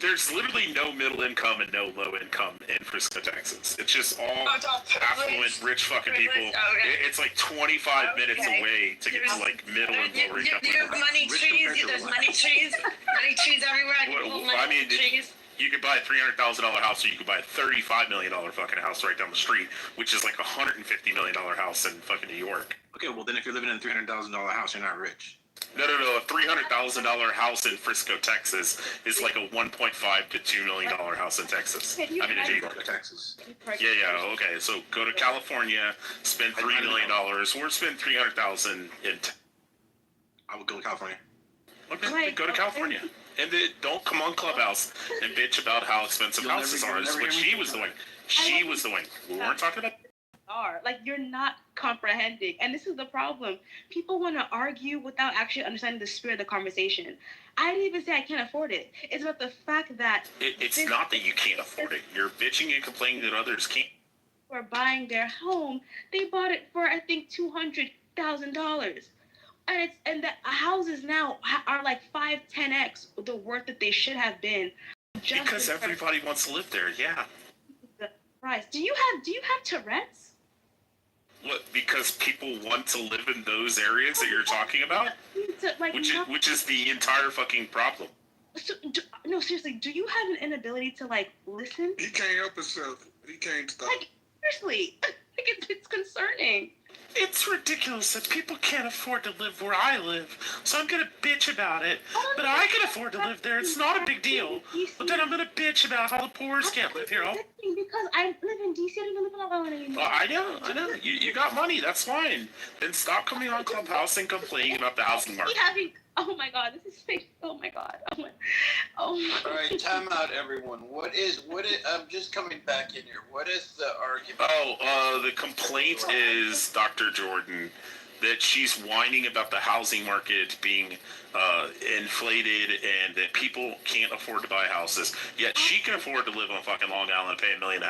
There's literally no middle income and no low income in Frisco, Texas. It's just all affluent, rich fucking people. It's like 25 minutes away to get to like middle and lower income. There's money trees. There's money trees. Money trees everywhere. I mean, you could buy a $300,000 house, or you could buy a $35 million fucking house right down the street, which is like a $150 million house in fucking New York. Okay, well then if you're living in a $300,000 house, you're not rich. No. A $300,000 house in Frisco, Texas, is like a $1.5 to $2 million house in Texas. I mean, in Texas. Yeah. Okay, so go to California, spend $3 million, or spend $300,000 in. I would go to California. Okay, go to California. And then don't come on Clubhouse and bitch about how expensive houses are. This is what she was doing. She was doing. We weren't talking about. Like, you're not comprehending, and this is the problem. People want to argue without actually understanding the spirit of the conversation. I didn't even say I can't afford it. It's about the fact that It's not that you can't afford it. You're bitching and complaining that others can't. for buying their home, they bought it for, I think, $200,000. And the houses now are like 5-10x the worth that they should have been. Because everybody wants to live there, yeah. The price. Do you have Tourette's? What? Because people want to live in those areas that you're talking about, which is the entire fucking problem. So, no, seriously, do you have an inability to like listen? He can't help himself. He can't stop. Like, seriously, like it's concerning. It's ridiculous that people can't afford to live where I live, so I'm gonna bitch about it. But I can afford to live there. It's not a big deal. But then I'm gonna bitch about how the poorest can't live here. Because I live in DC, I don't even live in Alabama anymore. Well, I know. You got money. That's fine. Then stop coming on Clubhouse and complaining about the housing market. Oh my God, this is fake. Oh my God. All right, time out, everyone. What is? I'm just coming back in here. What is the argument? The complaint is, Dr. Jordan, that she's whining about the housing market being inflated and that people can't afford to buy houses. Yet she can afford to live on fucking Long Island and pay $1.5 million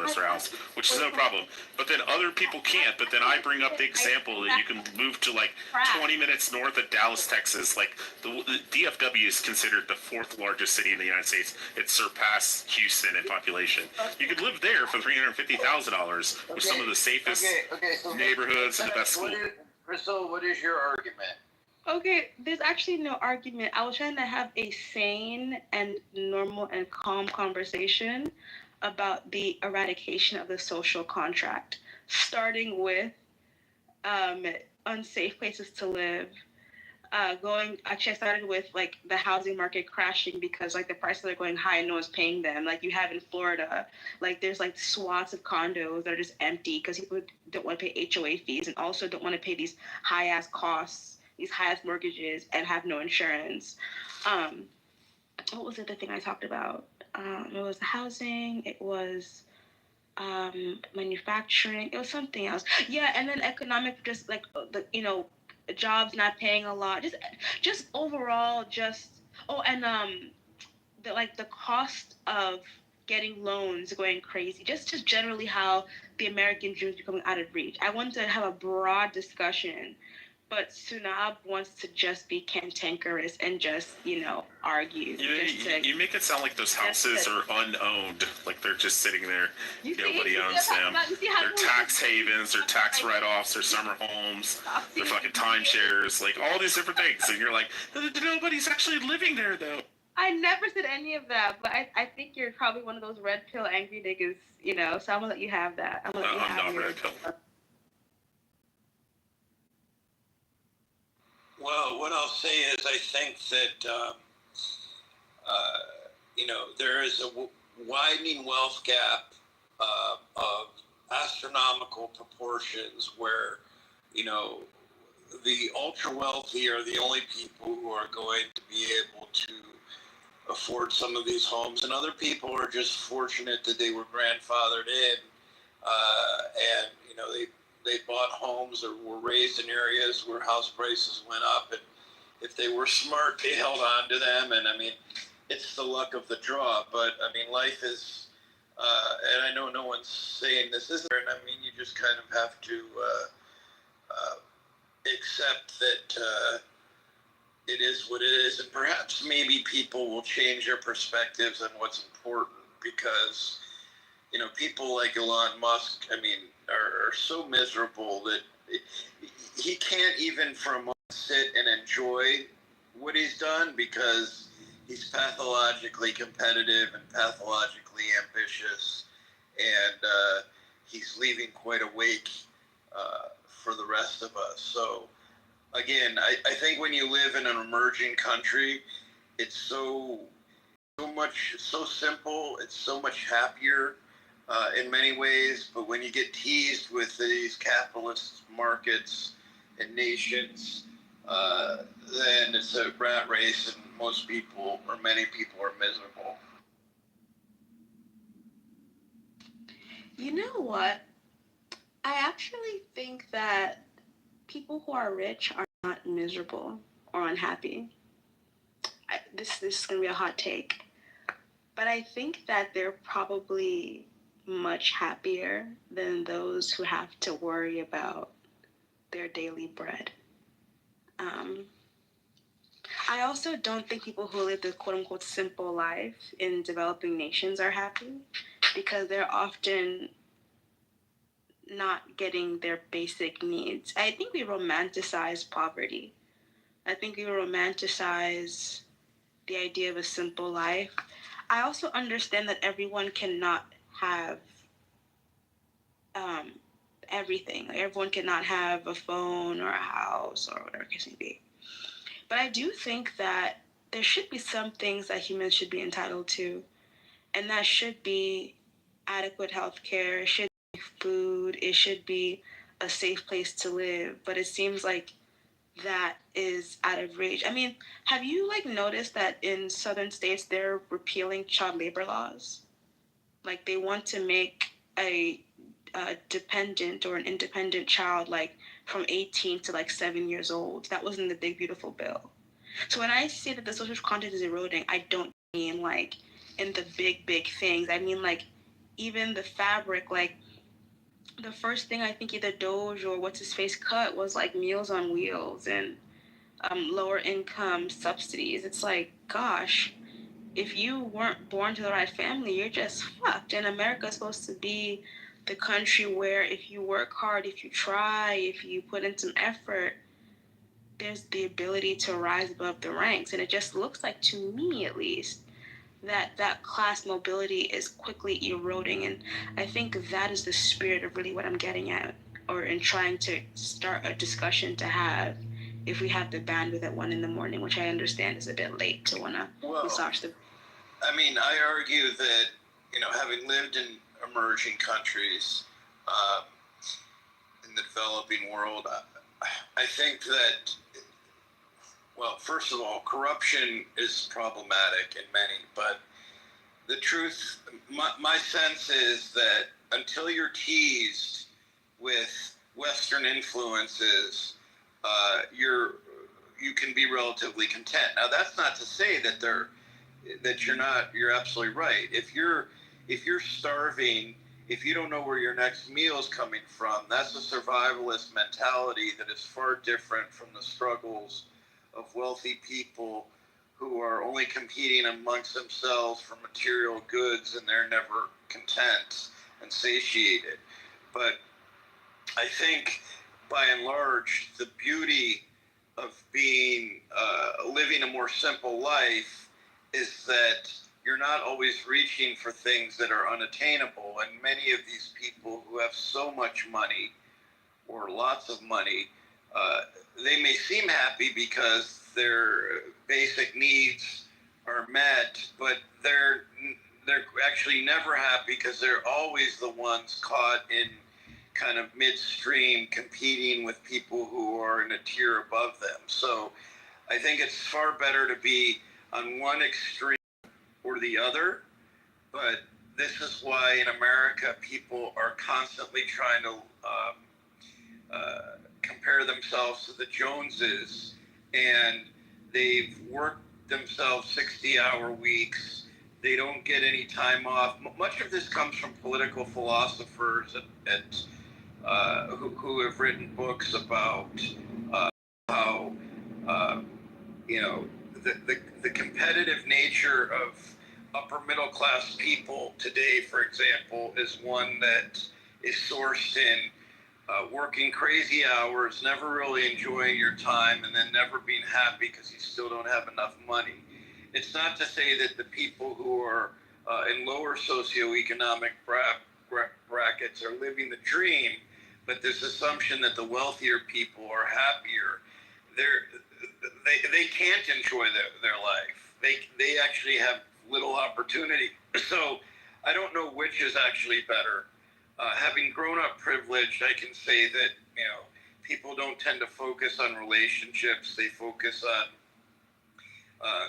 for a house, which is no problem. But then other people can't. But then I bring up the example that you can move to like 20 minutes north of Dallas, Texas. Like the DFW is considered the 4th largest city in the United States. It surpassed Houston in population. You could live there for $350,000 with some of the safest neighborhoods and the best schools. Crystal, what is your argument? Okay, there's actually no argument. I was trying to have a sane and normal and calm conversation about the eradication of the social contract, starting with unsafe places to live. I started with like the housing market crashing because like the prices are going high and no one's paying them. Like you have in Florida, like there's like swaths of condos that are just empty because people don't want to pay HOA fees and also don't want to pay these high ass costs, these high ass mortgages, and have no insurance. What was the other thing I talked about? It was the housing. It was manufacturing. It was something else. Yeah, and then economic, just like jobs not paying a lot, just overall, the cost of getting loans going crazy, just generally how the American dream is becoming out of reach. I want to have a broad discussion, but Sunab wants to just be cantankerous and just argue. You make it sound like those houses are unowned, like they're just sitting there. Nobody owns them. They're tax havens, they're tax write-offs, they're summer homes, they're fucking timeshares, like all these different things. And you're like, nobody's actually living there though. I never said any of that, but I think you're probably one of those red pill angry niggas, so I'm gonna let you have that. I'm not red pill. Well, what I'll say is I think that, there is a widening wealth gap of astronomical proportions where, the ultra wealthy are the only people who are going to be able to afford some of these homes, and other people are just fortunate that they were grandfathered in, and, they bought homes or were raised in areas where house prices went up, and if they were smart, they held on to them. And I mean, it's the luck of the draw. But I mean, life is, and I know no one's saying this isn't, and I mean, you just kind of have to accept that it is what it is, and perhaps maybe people will change their perspectives on what's important, because people like Elon Musk, I mean, are so miserable that he can't even for a moment sit and enjoy what he's done, because he's pathologically competitive and pathologically ambitious, and he's leaving quite a wake for the rest of us. So again, I think when you live in an emerging country, it's so simple. It's so much happier in many ways. But when you get teased with these capitalist markets and nations, then it's a rat race, and most people, or many people, are miserable. You know what? I actually think that people who are rich are not miserable or unhappy. This is going to be a hot take. But I think that they're probably much happier than those who have to worry about their daily bread. I also don't think people who live the quote unquote simple life in developing nations are happy, because they're often not getting their basic needs. I think we romanticize poverty. I think we romanticize the idea of a simple life. I also understand that everyone cannot have everything. Like, everyone cannot have a phone or a house or whatever it may be. But I do think that there should be some things that humans should be entitled to, and that should be adequate health care, it should be food, it should be a safe place to live. But it seems like that is out of reach. I mean, have you noticed that in southern states they're repealing child labor laws? Like, they want to make a dependent or an independent child from 18 to 7 years old. That was in the Big Beautiful Bill. So when I say that the social content is eroding, I don't mean in the big things. I mean even the fabric. The first thing I think either Doge or what's his face cut was Meals on Wheels and lower income subsidies. It's gosh, if you weren't born to the right family, you're just fucked. And America's supposed to be the country where if you work hard, if you try, if you put in some effort, there's the ability to rise above the ranks. And it just looks like, to me at least, that class mobility is quickly eroding. And I think that is the spirit of really what I'm getting at, or in trying to start a discussion to have if we have the bandwidth at 1 a.m, which I understand is a bit late to want to massage the... I mean, I argue that, having lived in emerging countries, in the developing world, I think that, well, first of all, corruption is problematic in many, but the truth, my sense is that until you're teased with Western influences, you can be relatively content. Now, that's not to say that you're absolutely right. If you're starving, if you don't know where your next meal is coming from, that's a survivalist mentality that is far different from the struggles of wealthy people who are only competing amongst themselves for material goods, and they're never content and satiated. But I think, by and large, the beauty of being living a more simple life is that you're not always reaching for things that are unattainable. And many of these people who have so much money or lots of money, they may seem happy because their basic needs are met, but they're actually never happy because they're always the ones caught in kind of midstream competing with people who are in a tier above them. So I think it's far better to be on one extreme or the other, but this is why in America people are constantly trying to compare themselves to the Joneses, and they've worked themselves 60-hour weeks. They don't get any time off. Much of this comes from political philosophers who have written books about how the competitive nature of upper middle class people today, for example, is one that is sourced in working crazy hours, never really enjoying your time, and then never being happy because you still don't have enough money. It's not to say that the people who are in lower socioeconomic brackets are living the dream, but this assumption that the wealthier people are happier. they can't enjoy their life. They actually have little opportunity. So I don't know which is actually better. Having grown up privileged, I can say that, you know, people don't tend to focus on relationships. They focus on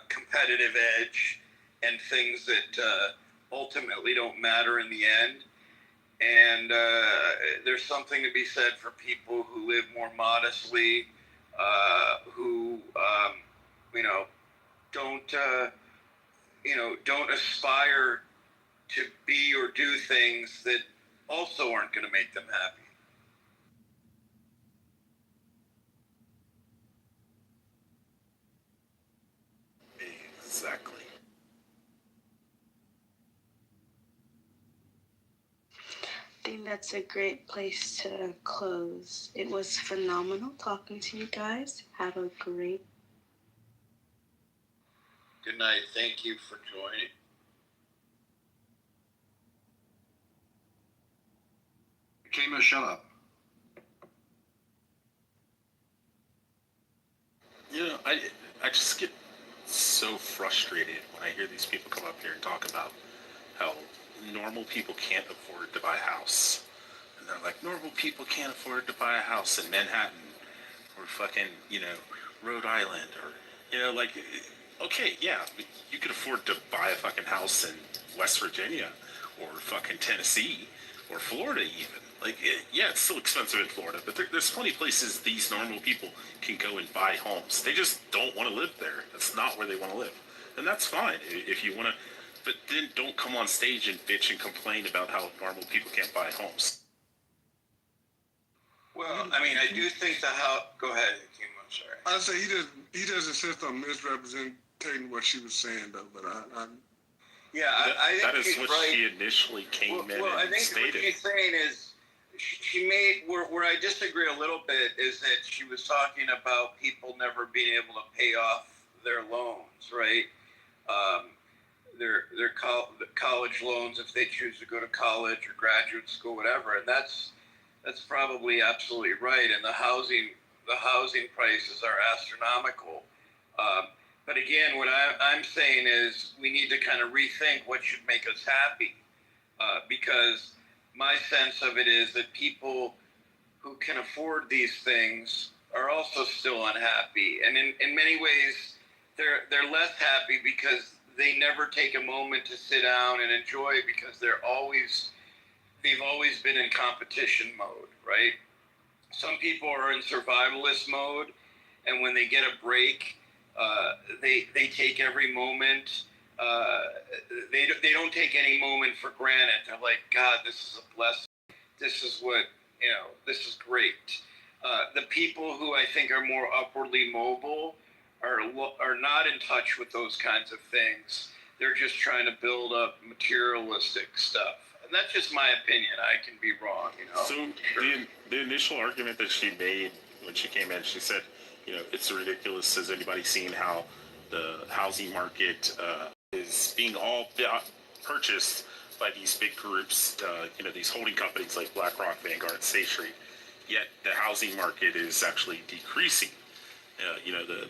competitive edge and things that ultimately don't matter in the end. And there's something to be said for people who live more modestly, who don't aspire to be or do things that also aren't going to make them happy. Exactly. I think that's a great place to close. It was phenomenal talking to you guys. Have a great Good night. Thank you for joining. Kama, shut up. You know, I just get so frustrated when I hear these people come up here and talk about how normal people can't afford to buy a house. And they're like, normal people can't afford to buy a house in Manhattan or fucking, you know, Rhode Island or, you know, like, okay, yeah, you could afford to buy a fucking house in West Virginia or fucking Tennessee or Florida even. Like, yeah, it's still expensive in Florida, but there's plenty of places these normal people can go and buy homes. They just don't want to live there. That's not where they want to live. And that's fine if you want to, but then don't come on stage and bitch and complain about how normal people can't buy homes. Well, I mean, I do think the house. Go ahead, Hakeem. I'm sorry. I say he does insist on misrepresenting what she was saying though, but I I think that is she's what right. she initially came in Well, I and think stated. what she's saying is she made where I disagree a little bit is that she was talking about people never being able to pay off their loans, right? Their college loans if they choose to go to college or graduate school, whatever, and that's probably absolutely right. And the housing prices are astronomical. But again, what I'm saying is we need to kind of rethink what should make us happy, because my sense of it is that people who can afford these things are also still unhappy, and in many ways they're less happy because they never take a moment to sit down and enjoy, because they've always been in competition mode, right? Some people are in survivalist mode, and when they get a break, they take every moment. They don't take any moment for granted. They're like, God, this is a blessing. This is what, this is great. The people who I think are more upwardly mobile are not in touch with those kinds of things. They're just trying to build up materialistic stuff. And that's just my opinion. I can be wrong, So the initial argument that she made when she came in, she said, it's ridiculous. Has anybody seen how the housing market is being all purchased by these big groups, these holding companies like BlackRock, Vanguard, State Street, yet the housing market is actually decreasing,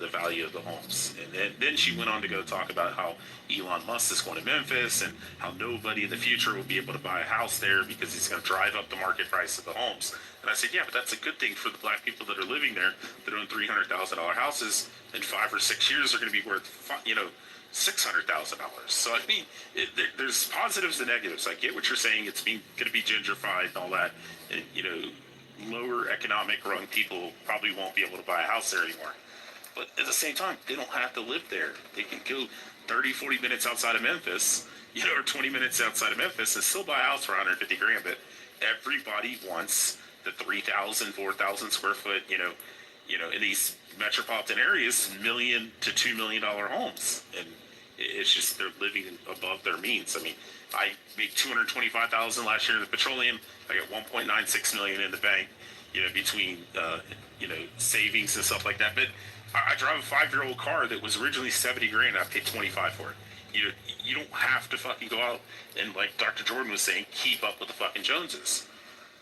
the value of the homes. And then she went on to go talk about how Elon Musk is going to Memphis and how nobody in the future will be able to buy a house there because he's going to drive up the market price of the homes. And I said, yeah, but that's a good thing for the black people that are living there that own $300,000 houses. In 5 or 6 years, they're going to be worth, $600,000. So I mean, there's positives and negatives. I get what you're saying. It's going to be gentrified and all that. And, lower economic rung people probably won't be able to buy a house there anymore. But at the same time, they don't have to live there. They can go 30, 40 minutes outside of Memphis, or 20 minutes outside of Memphis and still buy a house for $150,000. But everybody wants the 3,000, 4,000 square foot, in these metropolitan areas, $1 million to $2 million homes. And it's just they're living above their means. I mean, I made $225,000 last year in the petroleum. I got $1.96 million in the bank, between savings and stuff like that. But I drive a 5-year-old car that was originally $70,000. I paid $25,000 for it. You don't have to fucking go out and, like Dr. Jordan was saying, keep up with the fucking Joneses.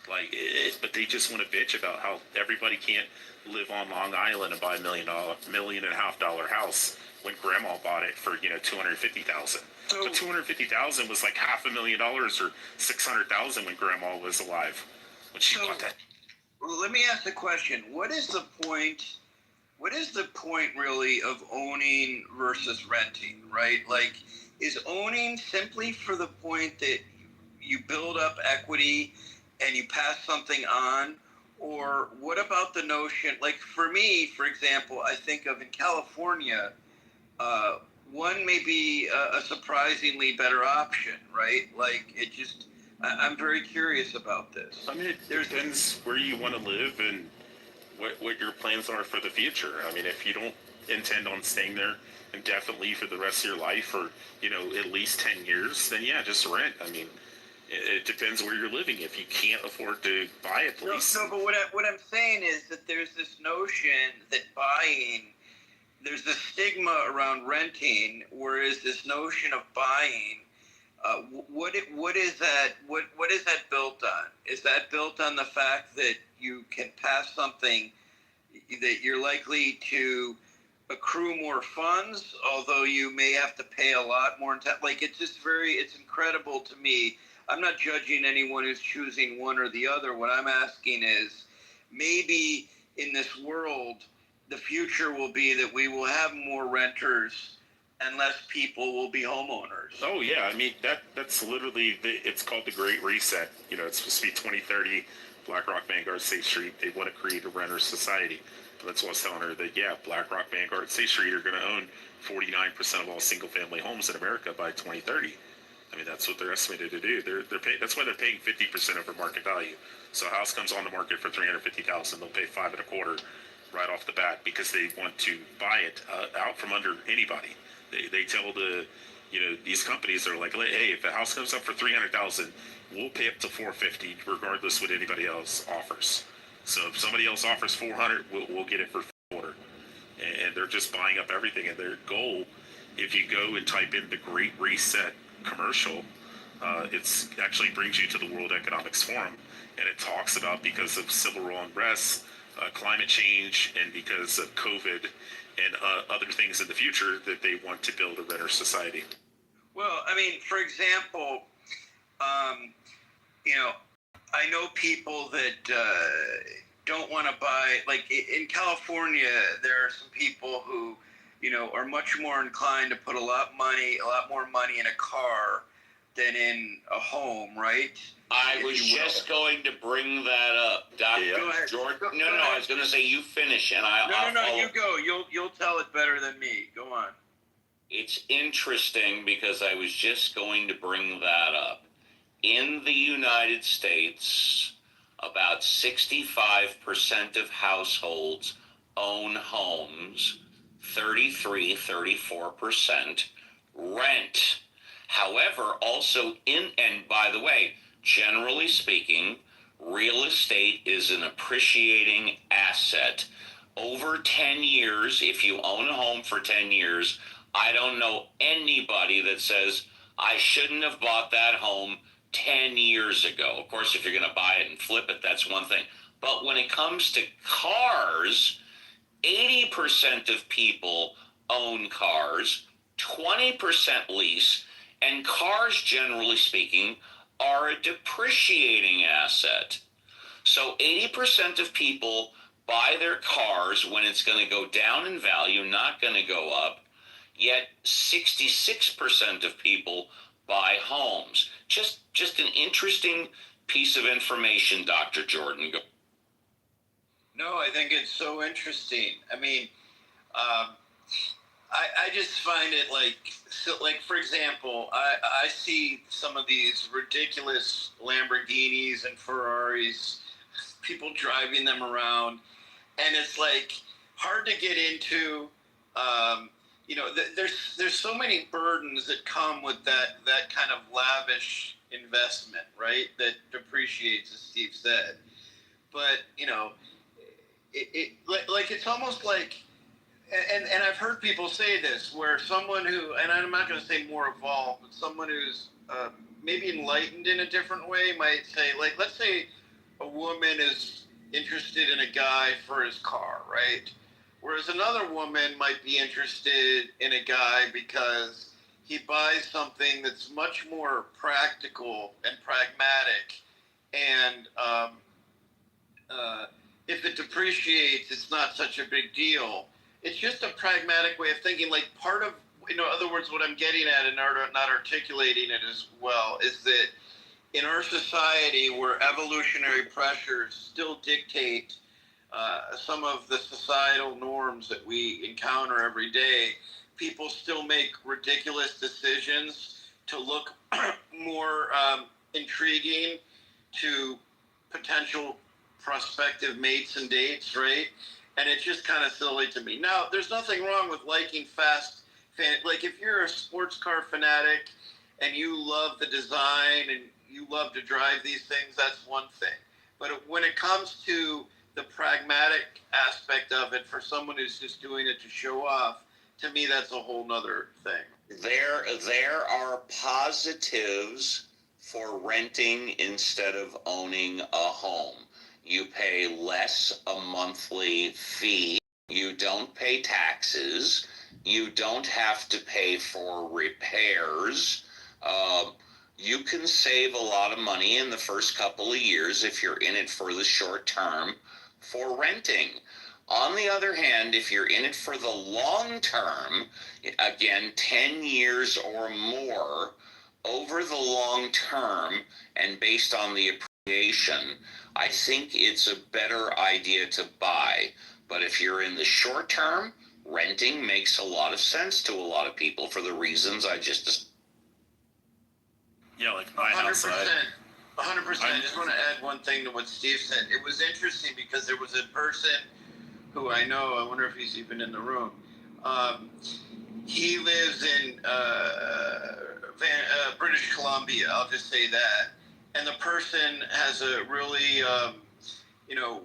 But they just want to bitch about how everybody can't live on Long Island and buy $1.5 million house when Grandma bought it for $250,000. But $250,000 was like $500,000 or $600,000 when Grandma was alive when she bought that. Well, let me ask the question: What is the point? What is the point really of owning versus renting? Right? Like, is owning simply for the point that you build up equity and you pass something on? Or what about the notion, like for me, for example, I think of in California, one may be a surprisingly better option, right? Like it just, I'm very curious about this. I mean, it depends where you want to live and what your plans are for the future. I mean, if you don't intend on staying there indefinitely for the rest of your life or, at least 10 years, then yeah, just rent. I mean, it depends where you're living. If you can't afford to buy a place. No, but what I'm saying is that there's this notion that there's this stigma around renting, whereas this notion of buying, what is that? What is that built on? Is that built on the fact that you can pass something that you're likely to accrue more funds, although you may have to pay a lot more? Like it's incredible to me. I'm not judging anyone who's choosing one or the other. What I'm asking is, maybe in this world, the future will be that we will have more renters and less people will be homeowners. Oh yeah, I mean that's literally it's called the Great Reset. It's supposed to be 2030. BlackRock, Vanguard, State Street. They want to create a renter society. And that's what I was telling her that BlackRock, Vanguard, State Street are going to own 49% of all single-family homes in America by 2030. I mean, that's what they're estimated to do. That's why they're paying 50% over market value. So a house comes on the market for $350,000, they'll pay $5.25 right off the bat because they want to buy it out from under anybody. They tell these companies, they're like, hey, if the house comes up for $300,000, we'll pay up to $450 regardless what anybody else offers. So if somebody else offers $400, we'll get it for $400. And they're just buying up everything. And their goal, if you go and type in the Great Reset commercial, it's actually brings you to the World Economics Forum, and it talks about because of civil unrest, climate change, and because of COVID and other things in the future that they want to build a renter society. Well, I mean, for example, I know people that don't want to buy, like in California, there are some people who, are much more inclined to put a lot more money in a car than in a home, right? I was just going to bring that up, Dr. Jordan. No, I was going to say you finish, and I'll No, you go. You'll tell it better than me. Go on. It's interesting because I was just going to bring that up. In the United States, about 65% of households own homes, 34% rent. However, also and by the way, generally speaking, real estate is an appreciating asset. Over 10 years, if you own a home for 10 years, I don't know anybody that says, I shouldn't have bought that home 10 years ago. Of course, if you're going to buy it and flip it, that's one thing. But when it comes to cars, 80% of people own cars, 20% lease, and cars, generally speaking, are a depreciating asset. So 80% of people buy their cars when it's going to go down in value, not going to go up. Yet 66% of people buy homes. Just an interesting piece of information, Dr. Jordan. No, I think it's so interesting. I mean, I just find it like for example, I see some of these ridiculous Lamborghinis and Ferraris, people driving them around, and it's like hard to get into. There's so many burdens that come with that kind of lavish investment, right? That depreciates, as Steve said. But it's almost like, and I've heard people say this, where someone who, and I'm not going to say more evolved, but someone who's maybe enlightened in a different way might say, like, let's say a woman is interested in a guy for his car, right? Whereas another woman might be interested in a guy because he buys something that's much more practical and pragmatic. And if it depreciates, it's not such a big deal. It's just a pragmatic way of thinking. Like part of, in other words, what I'm getting at and not articulating it as well is that in our society where evolutionary pressures still dictate some of the societal norms that we encounter every day, people still make ridiculous decisions to look more intriguing to potential prospective mates and dates, right? And it's just kind of silly to me. Now, there's nothing wrong with liking like if you're a sports car fanatic and you love the design and you love to drive these things, that's one thing. But when it comes to the pragmatic aspect of it for someone who's just doing it to show off, to me, that's a whole nother thing. There are positives for renting instead of owning a home. You pay less a monthly fee. You don't pay taxes. You don't have to pay for repairs. You can save a lot of money in the first couple of years if you're in it for the short term for renting. On the other hand, if you're in it for the long term, again, 10 years or more, over the long term and based on the appreciation, I think it's a better idea to buy. But if you're in the short term, renting makes a lot of sense to a lot of people for the reasons I just. Yeah, like my house. 100%. I just want to add one thing to what Steve said. It was interesting because there was a person who I know, I wonder if he's even in the room. He lives in British Columbia, I'll just say that. And the person has a really,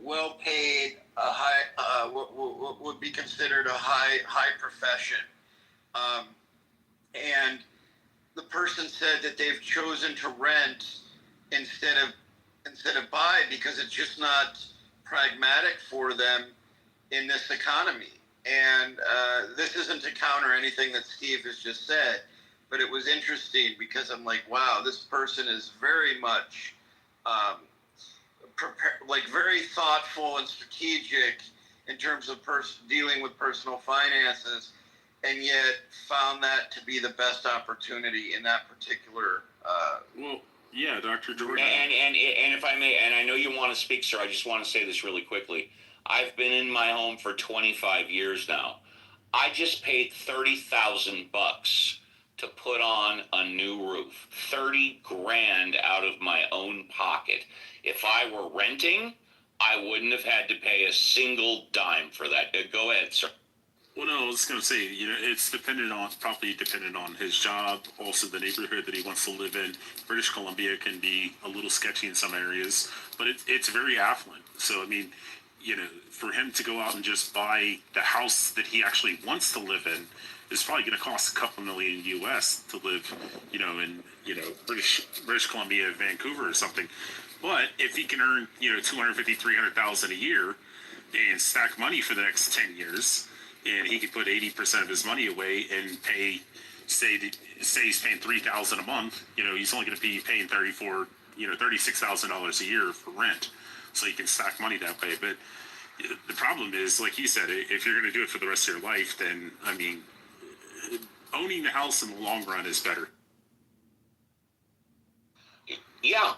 well-paid, high, what would be considered a high profession. And the person said that they've chosen to rent instead of buy because it's just not pragmatic for them in this economy. And this isn't to counter anything that Steve has just said, but it was interesting because I'm like, wow, this person is very much very thoughtful and strategic in terms of dealing with personal finances, and yet found that to be the best opportunity in that particular. Well, yeah, Dr. Jordan. And if I may, and I know you want to speak, sir, I just want to say this really quickly. I've been in my home for 25 years now. I just paid $30,000 to put on a new roof. 30 grand out of my own pocket. If I were renting, I wouldn't have had to pay a single dime for that. Go ahead, sir. Well, no, I was going to say, it's probably dependent on his job, also the neighborhood that he wants to live in. British Columbia can be a little sketchy in some areas, but it's very affluent. So, I mean, for him to go out and just buy the house that he actually wants to live in is probably going to cost a couple million US to live, in, British Columbia, Vancouver or something. But if he can earn, $250,000, $300,000 a year and stack money for the next 10 years, and he could put 80% of his money away and pay, say he's paying $3,000 a month, he's only going to be paying $36,000 a year for rent. So you can stack money that way. But the problem is, like he said, if you're going to do it for the rest of your life, then, I mean, owning the house in the long run is better. Yeah.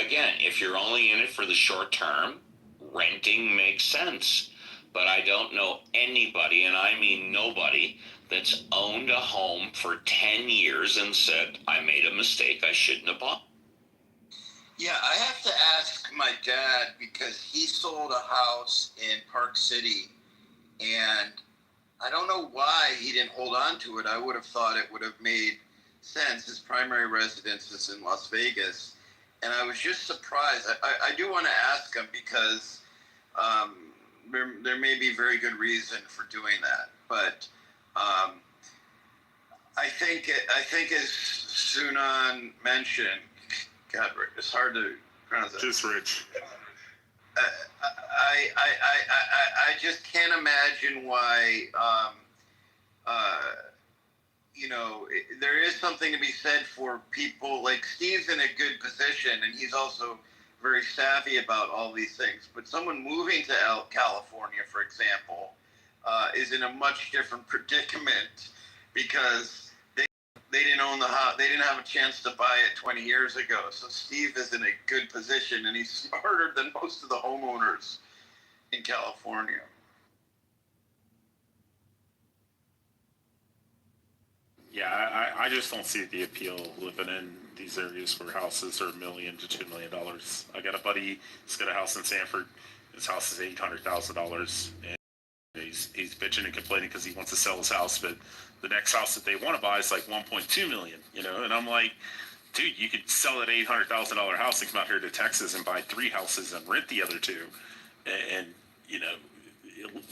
Again, if you're only in it for the short term, renting makes sense. But I don't know anybody, and I mean nobody, that's owned a home for 10 years and said, I made a mistake, I shouldn't have bought. Yeah, I have to ask my dad because he sold a house in Park City, and I don't know why he didn't hold on to it. I would have thought it would have made sense. His primary residence is in Las Vegas, and I was just surprised. I do want to ask him because there may be very good reason for doing that, but I think as Sunan mentioned, God, it's hard to Just Rich. I just can't imagine why, there is something to be said for people like Steve's in a good position, and he's also very savvy about all these things. But someone moving to California, for example, is in a much different predicament because they didn't own the house. They didn't have a chance to buy it 20 years ago. So Steve is in a good position, and he's smarter than most of the homeowners in California. Yeah, I just don't see the appeal living in these areas where houses are $1 million to $2 million. I got a buddy who's got a house in Sanford. His house is $800,000, and he's bitching and complaining because he wants to sell his house, but the next house that they want to buy is like 1.2 million. And I'm like, dude, you could sell that $800,000 house and come out here to Texas and buy 3 houses and rent the other 2, and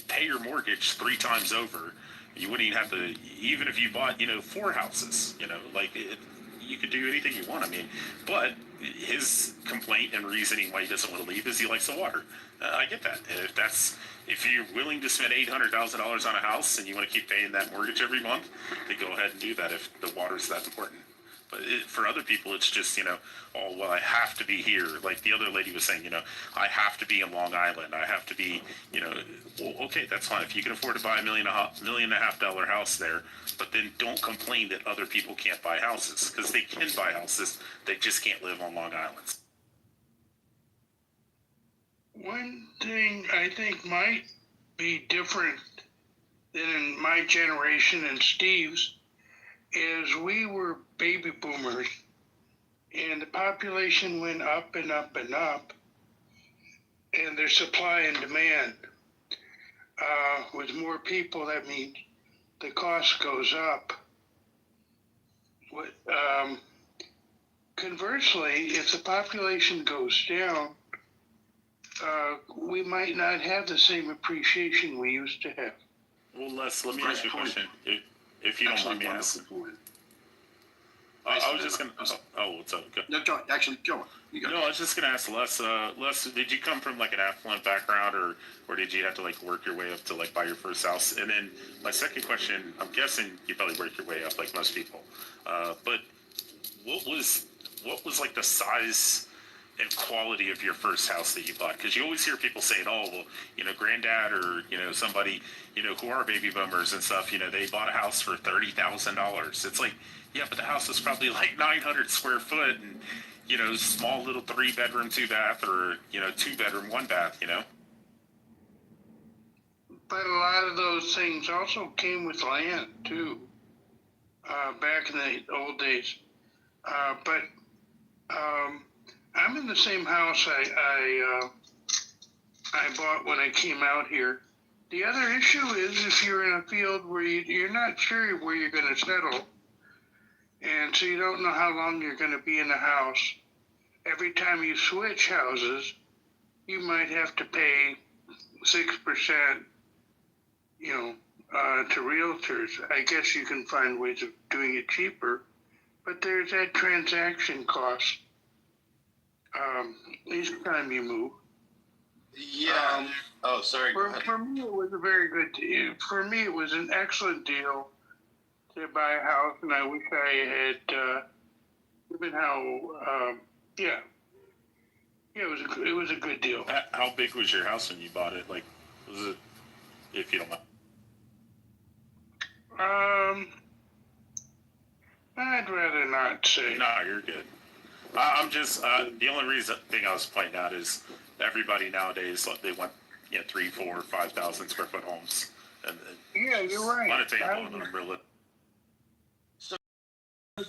pay your mortgage 3 times over. You wouldn't even have to, even if you bought, 4 houses, you could do anything you want. I mean, but his complaint and reasoning why he doesn't want to leave is he likes the water. I get that. If you're willing to spend $800,000 on a house and you want to keep paying that mortgage every month, then go ahead and do that if the water's that important. But for other people, it's just, oh, well, I have to be here. Like the other lady was saying, I have to be in Long Island. I have to be, well, okay, that's fine. If you can afford to buy $1.5 million house there, but then don't complain that other people can't buy houses, because they can buy houses. They just can't live on Long Island. One thing I think might be different than in my generation and Steve's is we were baby boomers, and the population went up and up and up, and there's supply and demand. With more people, that means the cost goes up. Conversely, if the population goes down, we might not have the same appreciation we used to have. Well, Les, let me ask you a question. If you don't mind me asking. I was just going to... Oh, what's up? Go. No, go on. Actually, go on. No, I was just going to ask Les. Les, did you come from like an affluent background, or did you have to like work your way up to like buy your first house? And then my second question, I'm guessing you probably worked your way up like most people. But what was like the size and quality of your first house that you bought? Because you always hear people saying, oh, well, granddad or, somebody, who are baby boomers and stuff, they bought a house for $30,000. It's like, yeah, but the house was probably like 900 square foot and, small little 3-bedroom, 2-bath or, 2-bedroom, 1-bath, But a lot of those things also came with land too, back in the old days. I'm in the same house I bought when I came out here. The other issue is if you're in a field where you're not sure where you're going to settle, and so you don't know how long you're going to be in the house. Every time you switch houses, you might have to pay 6%, to realtors. I guess you can find ways of doing it cheaper, but there's that transaction cost each time you move. Yeah. Sorry. For me, it was a very good deal. For me, it was an excellent deal to buy a house, and I wish I had given how. It was a good deal. How big was your house when you bought it? Like, was it, if you don't mind? I'd rather not say. No, you're good. I'm just the only thing I was pointing out is everybody nowadays they want 3, 4, 5,000 square foot homes. And yeah, you're right. Want to take a little umbrella.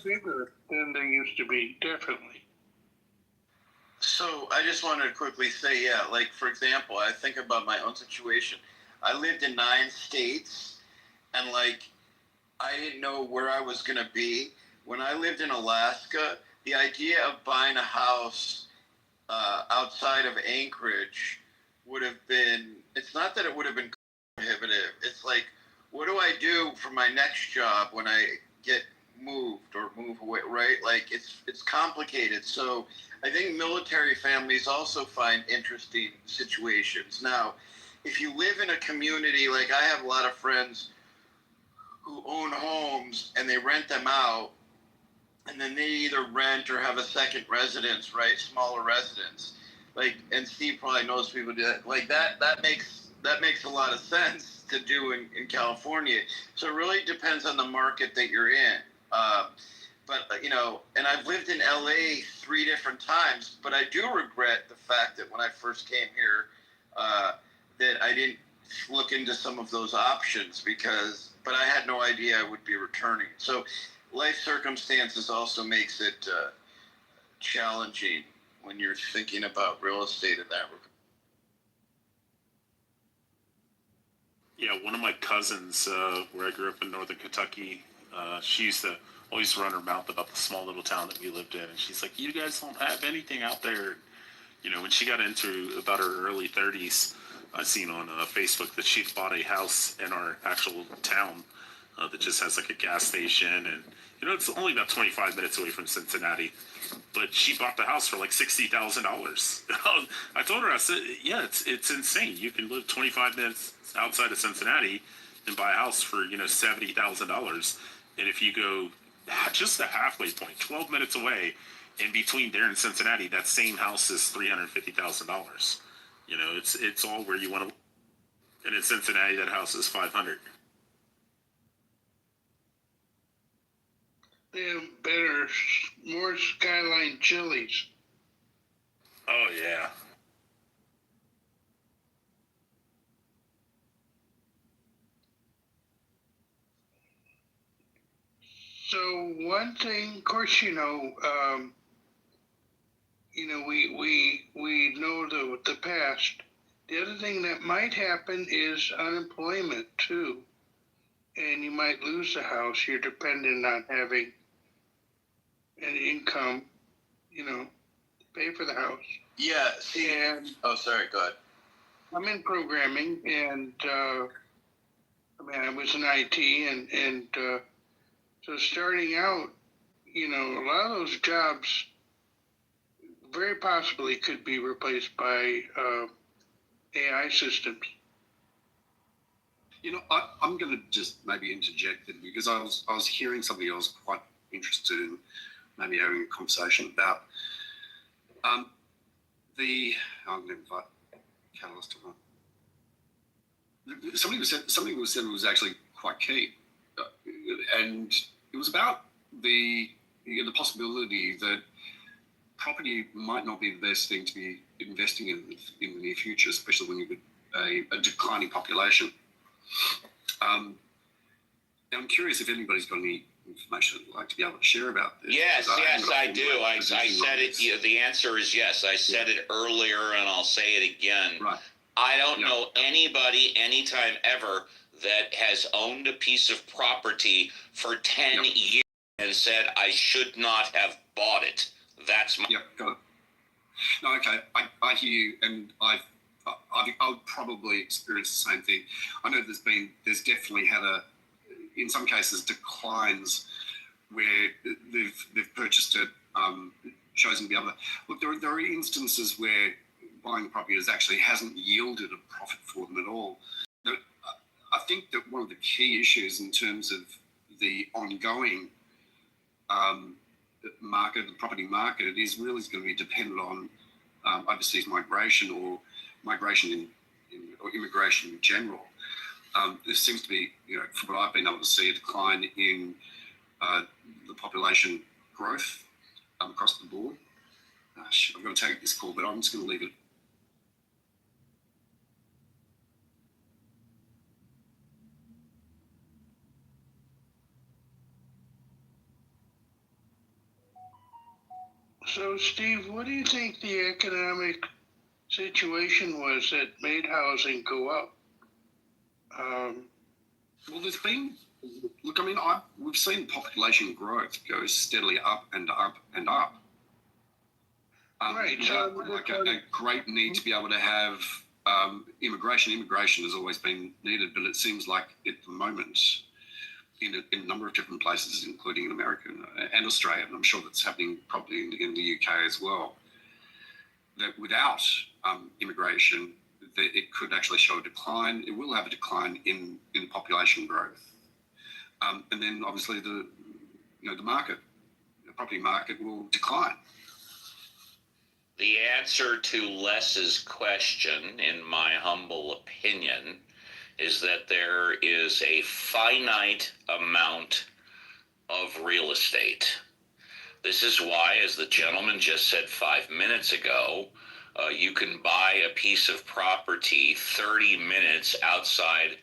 Bigger than they used to be, definitely. So I just wanted to quickly say, like for example, I think about my own situation. I lived in 9 states, and like I didn't know where I was gonna be. When I lived in Alaska, the idea of buying a house outside of Anchorage would have been, it's not that it would have been prohibitive. It's like, what do I do for my next job when I get moved or move away, right? Like it's complicated. So I think military families also find interesting situations. Now, if you live in a community, like I have a lot of friends who own homes and they rent them out, and then they either rent or have a second residence, right? Smaller residence. Like, and Steve probably knows people do that. Like that makes a lot of sense to do in California. So it really depends on the market that you're in. But you know, and I've lived in LA 3 different times, but I do regret the fact that when I first came here, that I didn't look into some of those options but I had no idea I would be returning. So life circumstances also makes it challenging when you're thinking about real estate in that regard. Yeah, one of my cousins, where I grew up in northern Kentucky, she used to always run her mouth about the small little town that we lived in, and she's like, "You guys don't have anything out there." You know, when she got into about her early 30s, I seen on Facebook that she bought a house in our actual town that just has like a gas station, and you know, it's only about 25 minutes away from Cincinnati. But she bought the house for like $60,000. I told her, I said, "Yeah, it's insane. You can live 25 minutes outside of Cincinnati and buy a house for, you know, $70,000. And if you go just the halfway point, 12 minutes away, in between there and Cincinnati, that same house is $350,000. You know, it's all where you want to. And in Cincinnati, that house is $500. They have better, more Skyline chilies. Oh yeah. So one thing, of course, we know the past. The other thing that might happen is unemployment too, and you might lose the house. You're dependent on having an income, to pay for the house. Yeah. See. And oh, sorry. Go ahead. I'm in programming, and I was in IT, and so starting out, a lot of those jobs very possibly could be replaced by AI systems. I'm going to just maybe interject it because I was hearing something I was quite interested in, maybe having a conversation about. I'm going to invite Catalyst on. Something was said was actually quite key, and it was about the possibility that property might not be the best thing to be investing in the near future, especially when you've got a declining population. And I'm curious if anybody's got any information they'd like to be able to share about this. Yes, I do. I said it. The answer is yes. I said it earlier, and I'll say it again. Right. I don't know anybody, anytime ever, that has owned a piece of property for 10 years and said, "I should not have bought it." That's my. Yeah, got it. No, okay. I hear you, and I would probably experience the same thing. I know there's definitely had in some cases, declines where they've purchased it, chosen to be able to. Look, there are instances where buying property actually hasn't yielded a profit for them at all. But I think that one of the key issues in terms of the ongoing market, the property market, is really going to be dependent on overseas migration or migration or immigration in general. There seems to be, from what I've been able to see, a decline in the population growth across the board. I'm going to take this call, but I'm just going to leave it. So, Steve, what do you think the economic situation was that made housing go up? Well, there's been, look, we've seen population growth go steadily up and up and up. Right. Like a great need to be able to have immigration. Immigration has always been needed, but it seems like at the moment in a number of different places, including in America and Australia, and I'm sure that's happening probably in the UK as well, that without immigration, that it could actually show a decline. It will have a decline in population growth. And then obviously the property market will decline. The answer to Les's question, in my humble opinion, is that there is a finite amount of real estate. This is why, as the gentleman just said 5 minutes ago, you can buy a piece of property 30 minutes outside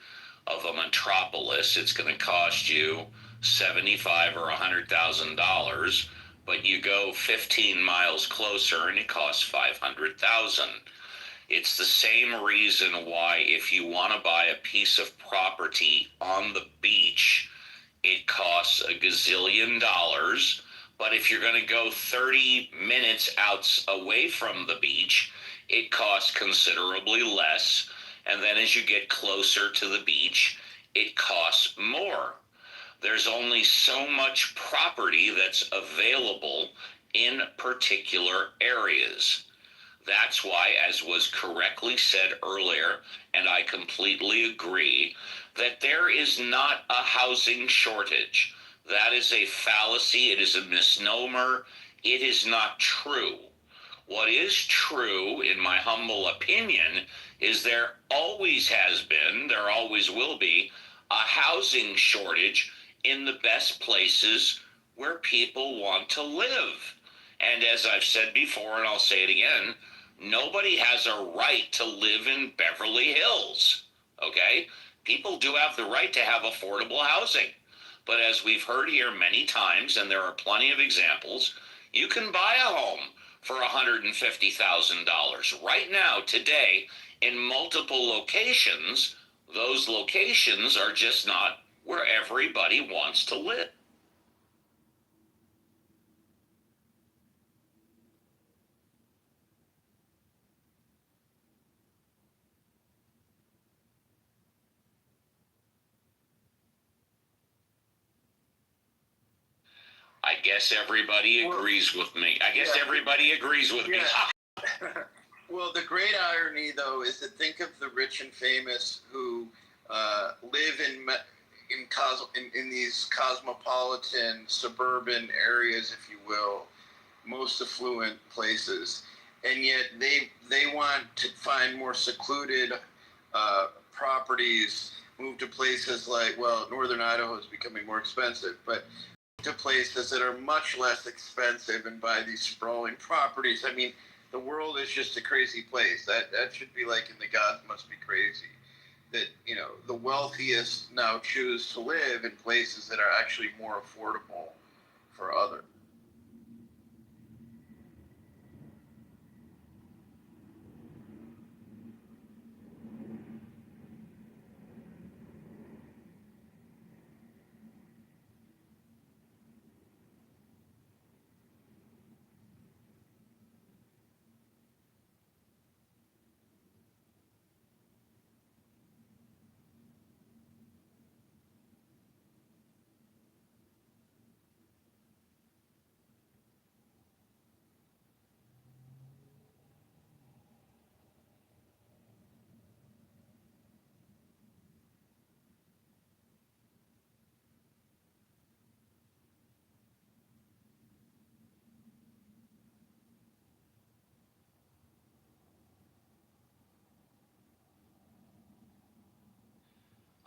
of a metropolis. It's going to cost you $75,000 or $100,000, but you go 15 miles closer and it costs $500,000. It's the same reason why if you want to buy a piece of property on the beach, it costs a gazillion dollars. But if you're going to go 30 minutes out away from the beach, it costs considerably less. And then as you get closer to the beach, it costs more. There's only so much property that's available in particular areas. That's why, as was correctly said earlier, and I completely agree, that there is not a housing shortage. That is a fallacy. It is a misnomer. It is not true. What is true, in my humble opinion, is there always has been, there always will be, a housing shortage in the best places where people want to live. And as I've said before, and I'll say it again, nobody has a right to live in Beverly Hills, okay? People do have the right to have affordable housing. But as we've heard here many times, and there are plenty of examples, you can buy a home for $150,000 right now, today, in multiple locations. Those locations are just not where everybody wants to live. I guess everybody agrees with me. Everybody agrees with me. Well, the great irony, though, is to think of the rich and famous who live in these cosmopolitan suburban areas, if you will, most affluent places, and yet they want to find more secluded properties, move to places like, well, northern Idaho is becoming more expensive, but to places that are much less expensive and buy these sprawling properties. I mean, the world is just a crazy place. That should be like in The Gods Must Be Crazy. That, you know, the wealthiest now choose to live in places that are actually more affordable for others.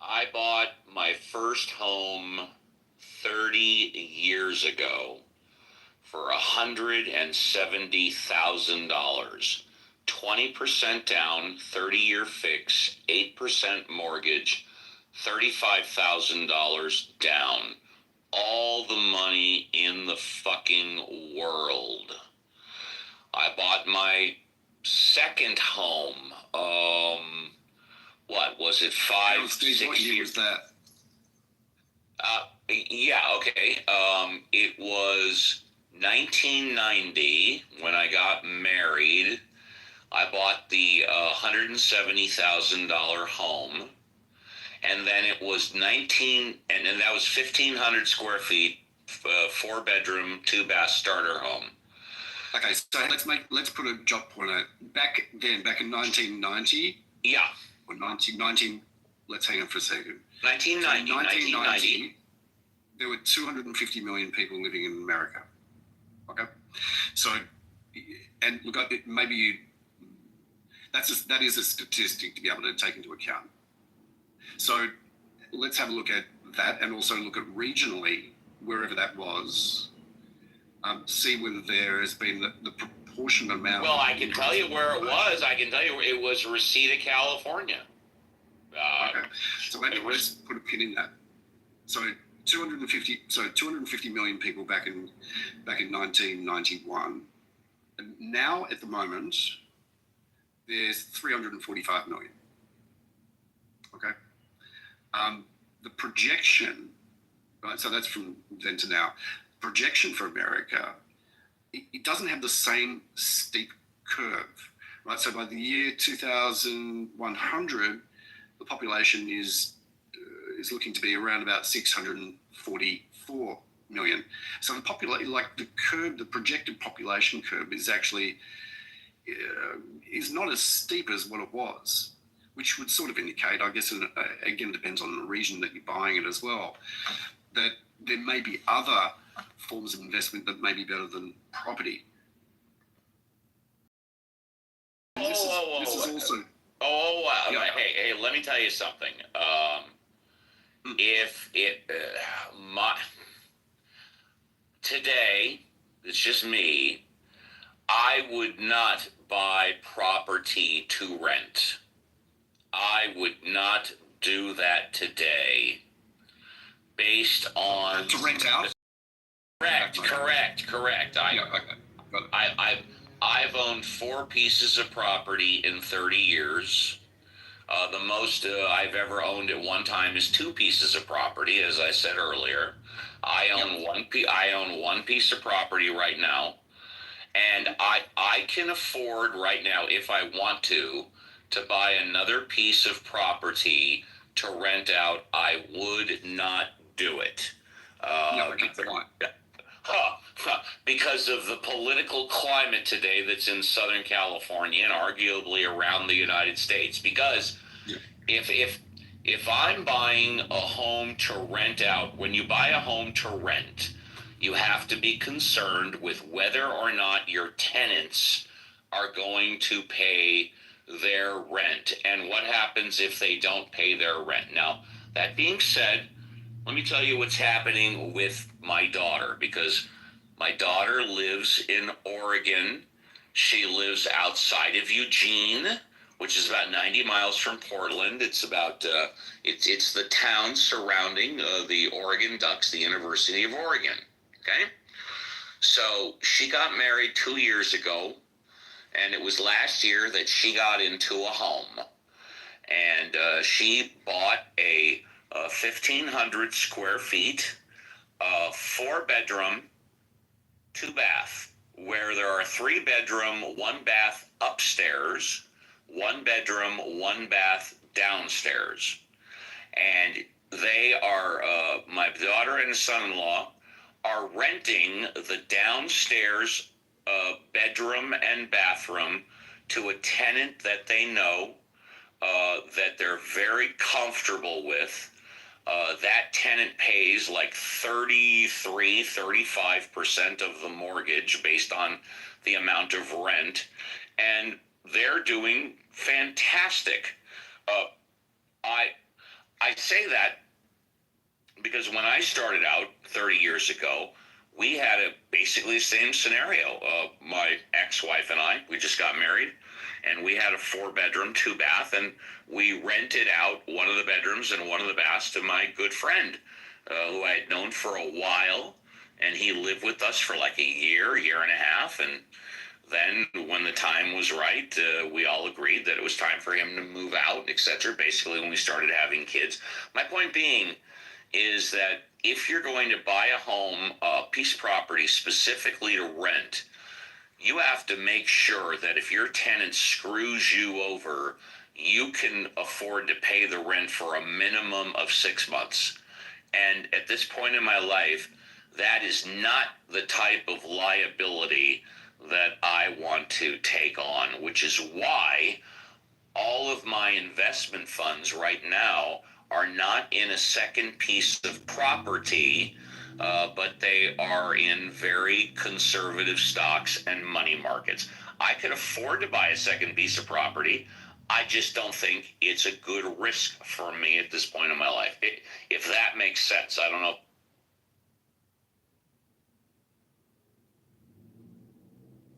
I bought my first home 30 years ago for $170,000. 20% down, 30-year fix, 8% mortgage, $35,000 down. All the money in the fucking world. I bought my second home, what was it, 6 years? That? Yeah, okay. It was 1990 when I got married. I bought the $170,000 home. And and then it was 19, and then that was 1,500 square feet, 4-bedroom, 2-bath starter home. Okay, so let's put a jot point out. Back in 1990. Yeah. Or 1919. Let's hang on for a second. 1990. So 1990. There were 250 million people living in America. Okay, so and look, maybe that is a statistic to be able to take into account. So let's have a look at that, and also look at regionally wherever that was. See whether there has been the proportionate amount. Well, I can tell you where it was. I can tell you it was Reseda, California. Okay. So maybe let's put a pin in that. So 250 million people back in 1991. And now at the moment, there's 345 million. Okay. The projection, right? So that's from then to now. Projection for America, it doesn't have the same steep curve, right? So by the year 2100, the population is looking to be around about 644 million. So the the projected population curve is actually is not as steep as what it was, which would sort of indicate, I guess, again, depends on the region that you're buying it as well, that there may be other forms of investment that may be better than property. This is also. Yeah. Hey, let me tell you something. If it today, it's just me, I would not buy property to rent. I would not do that today based on to rent out. Correct. I've owned 4 pieces of property in 30 years. The most I've ever owned at one time is 2 pieces of property, as I said earlier. I own one piece of property right now, and I can afford right now, if I want to buy another piece of property to rent out. I would not do it. Because of the political climate today that's in Southern California and arguably around the United States. Because if I'm buying a home to rent out, when you buy a home to rent, you have to be concerned with whether or not your tenants are going to pay their rent and what happens if they don't pay their rent. Now, that being said, let me tell you what's happening with my daughter, because my daughter lives in Oregon. She lives outside of Eugene, which is about 90 miles from Portland. It's about it's the town surrounding the Oregon Ducks, the University of Oregon. Okay, so she got married 2 years ago, and it was last year that she got into a home, and she bought a 1,500 square feet, 4-bedroom, 2-bath, where there are 3-bedroom, 1-bath upstairs, 1-bedroom, 1-bath downstairs. And they are, my daughter and son-in-law are renting the downstairs bedroom and bathroom to a tenant that they know, that they're very comfortable with. That tenant pays like 35% of the mortgage based on the amount of rent, and they're doing fantastic. I say that because when I started out 30 years ago, we had basically the same scenario. My ex-wife and I, we just got married, and we had a 4-bedroom, 2-bath, and we rented out one of the bedrooms and one of the baths to my good friend, who I had known for a while, and he lived with us for like a year and a half, and then when the time was right, we all agreed that it was time for him to move out, etc., basically when we started having kids. My point being is that if you're going to buy a home, a piece of property specifically to rent, you have to make sure that if your tenant screws you over, you can afford to pay the rent for a minimum of 6 months. And at this point in my life, that is not the type of liability that I want to take on, which is why all of my investment funds right now are not in a second piece of property, but they are in very conservative stocks and money markets. I could afford to buy a second piece of property. I just don't think it's a good risk for me at this point in my life. If that makes sense, I don't know